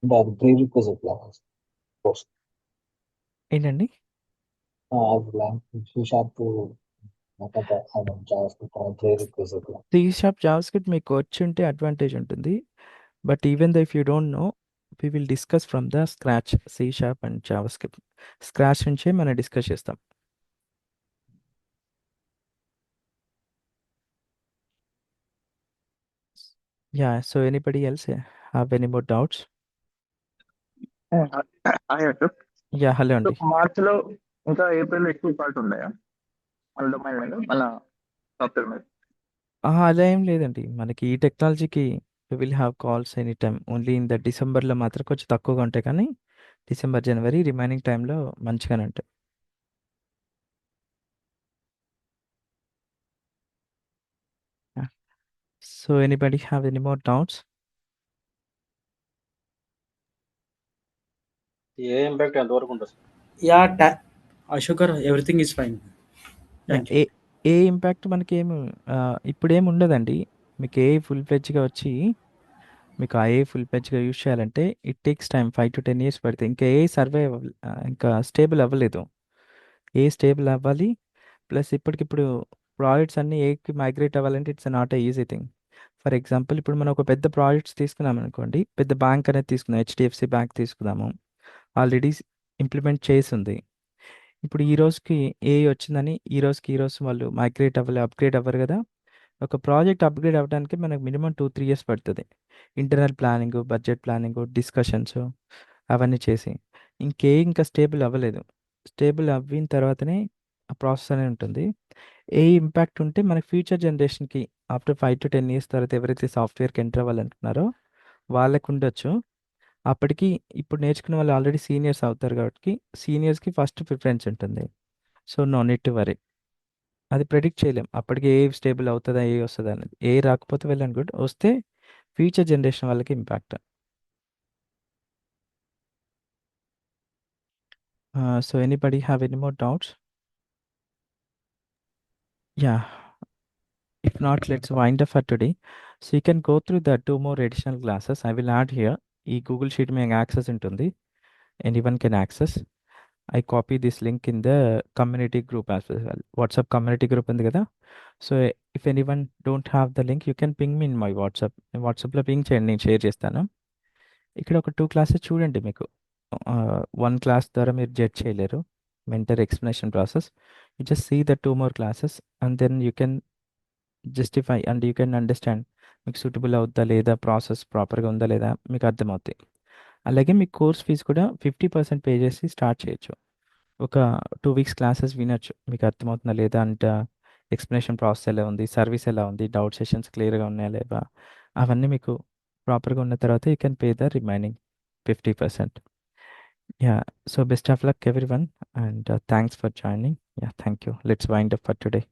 అంటే అది ప్రీ రిక్వెజిట్ లాంగ్వేజ్ కోర్స్ ఏంటండి? అది language C# JavaScript prerequisite. C# JavaScript మీకు వచ్చి ఉంటే అడ్వాంటేజ్ ఉంటుంది. But even though if you don't know we will discuss from the scratch C# and JavaScript. Scratch నుంచే మనం డిస్కస్ చేస్తాం. Yeah, so anybody else have any more doubts? Yeah, hello అండి. March లో ఇంకా ఏప్రిల్ ఎక్కువ part ఉన్నాయా మన domain మీద మన సాఫ్ట్వేర్ మీద? అలా ఏం లేదండి. మనకి ఈ టెక్నాలజీకి we will have calls any time. Only in the డిసెంబర్లో మాత్రం కొంచెం తక్కువగా ఉంటాయి, కానీ డిసెంబర్, జనవరి రిమైనింగ్ టైంలో మంచిగానే ఉంటాయి. So anybody have any more doubts? A impact ఎంతవరకు ఉంటుంది? Yeah Ashok garu everything is fine. Thank you. A impact మనకి ఇప్పుడేమి ఉండదండి. మీకు ఏ ఫుల్ ఫ్లెడ్జ్గా వచ్చి మీకు ఆ ఏ ఫుల్ ఫ్లెడ్జ్గా యూజ్ చేయాలంటే it takes time 5 to 10 years పడుతుంది. ఇంకా ఏ సర్వే ఇంకా స్టేబుల్ అవ్వలేదు. ఏ స్టేబుల్ అవ్వాలి, ప్లస్ ఇప్పటికిప్పుడు ప్రాజెక్ట్స్ అన్నీ ఏకి మైగ్రేట్ అవ్వాలంటే it's not a easy thing. For example ఇప్పుడు మనం ఒక పెద్ద ప్రాజెక్ట్స్ తీసుకున్నాం అనుకోండి, పెద్ద బ్యాంక్ అనేది తీసుకుందాం, HDFC బ్యాంక్ తీసుకుందాము, ఆల్రెడీ ఇంప్లిమెంట్ చేసి ఉంది. ఇప్పుడు ఈ రోజుకి వచ్చిందని ఈ రోజు వాళ్ళు మైగ్రేట్ అవ్వాలి, అప్గ్రేడ్ అవ్వరు కదా. ఒక ప్రాజెక్ట్ అప్గ్రేడ్ అవ్వడానికి మనకు మినిమం 2-3 years పడుతుంది. Internal planning, budget planning, discussions అవన్నీ చేసి ఇంకా స్టేబుల్ అవ్వలేదు. స్టేబుల్ అవ్విన తర్వాతనే ఆ ప్రాసెస్ అనేది ఉంటుంది. ఏ ఇంపాక్ట్ ఉంటే మనకి ఫ్యూచర్ జనరేషన్కి ఆఫ్టర్ 5 to 10 years తర్వాత ఎవరైతే సాఫ్ట్వేర్కి ఎంటర్ అవ్వాలనుకున్నారో వాళ్ళకు ఉండొచ్చు. అప్పటికి ఇప్పుడు నేర్చుకున్న వాళ్ళు ఆల్రెడీ సీనియర్స్ అవుతారు కాబట్టి సీనియర్స్కి ఫస్ట్ ప్రిఫరెన్స్ ఉంటుంది. So no need to worry. అది ప్రెడిక్ట్ చేయలేం అప్పటికి ఏ స్టేబుల్ అవుతుందా, ఏ వస్తుందా అనేది. ఏ రాకపోతే వెళ్ళండి, గుడ్. వస్తే ఫ్యూచర్ జనరేషన్ వాళ్ళకి impact. So anybody have any more doubts? Yeah, if not, let's wind up for today. So you can go through the 2 more additional classes. I will add here. ఈ Google sheet మీకు access ఉంటుంది. Anyone can access. I copy this link in the community group as well. WhatsApp community group ఉంది కదా. So if anyone don't have the link, you can ping me in my WhatsApp. వాట్సాప్లో ping చేయండి, నేను share చేస్తాను. ఇక్కడ ఒక 2 classes చూడండి. మీకు 1 class ద్వారా మీరు జడ్జ్ చేయలేరు. Mentor explanation process. You just see the 2 more classes and then you can justify and you can understand మీకు సూటబుల్ అవుద్దా లేదా, ప్రాసెస్ ప్రాపర్గా ఉందా లేదా మీకు అర్థమవుతాయి. అలాగే మీ కోర్స్ ఫీజు కూడా 50% పే చేసి స్టార్ట్ చేయొచ్చు. ఒక 2 weeks క్లాసెస్ వినొచ్చు, మీకు అర్థమవుతుందా లేదా అంటే ఎక్స్ప్లెనేషన్ ప్రాసెస్ ఎలా ఉంది, సర్వీస్ ఎలా ఉంది, డౌట్ సెషన్స్ క్లియర్గా ఉన్నాయా లేవా, అవన్నీ మీకు ప్రాపర్గా ఉన్న తర్వాత you can pay the remaining 50%. Yeah, so best of luck every one and thanks for joining. Yeah, thank you. Let's wind up for today.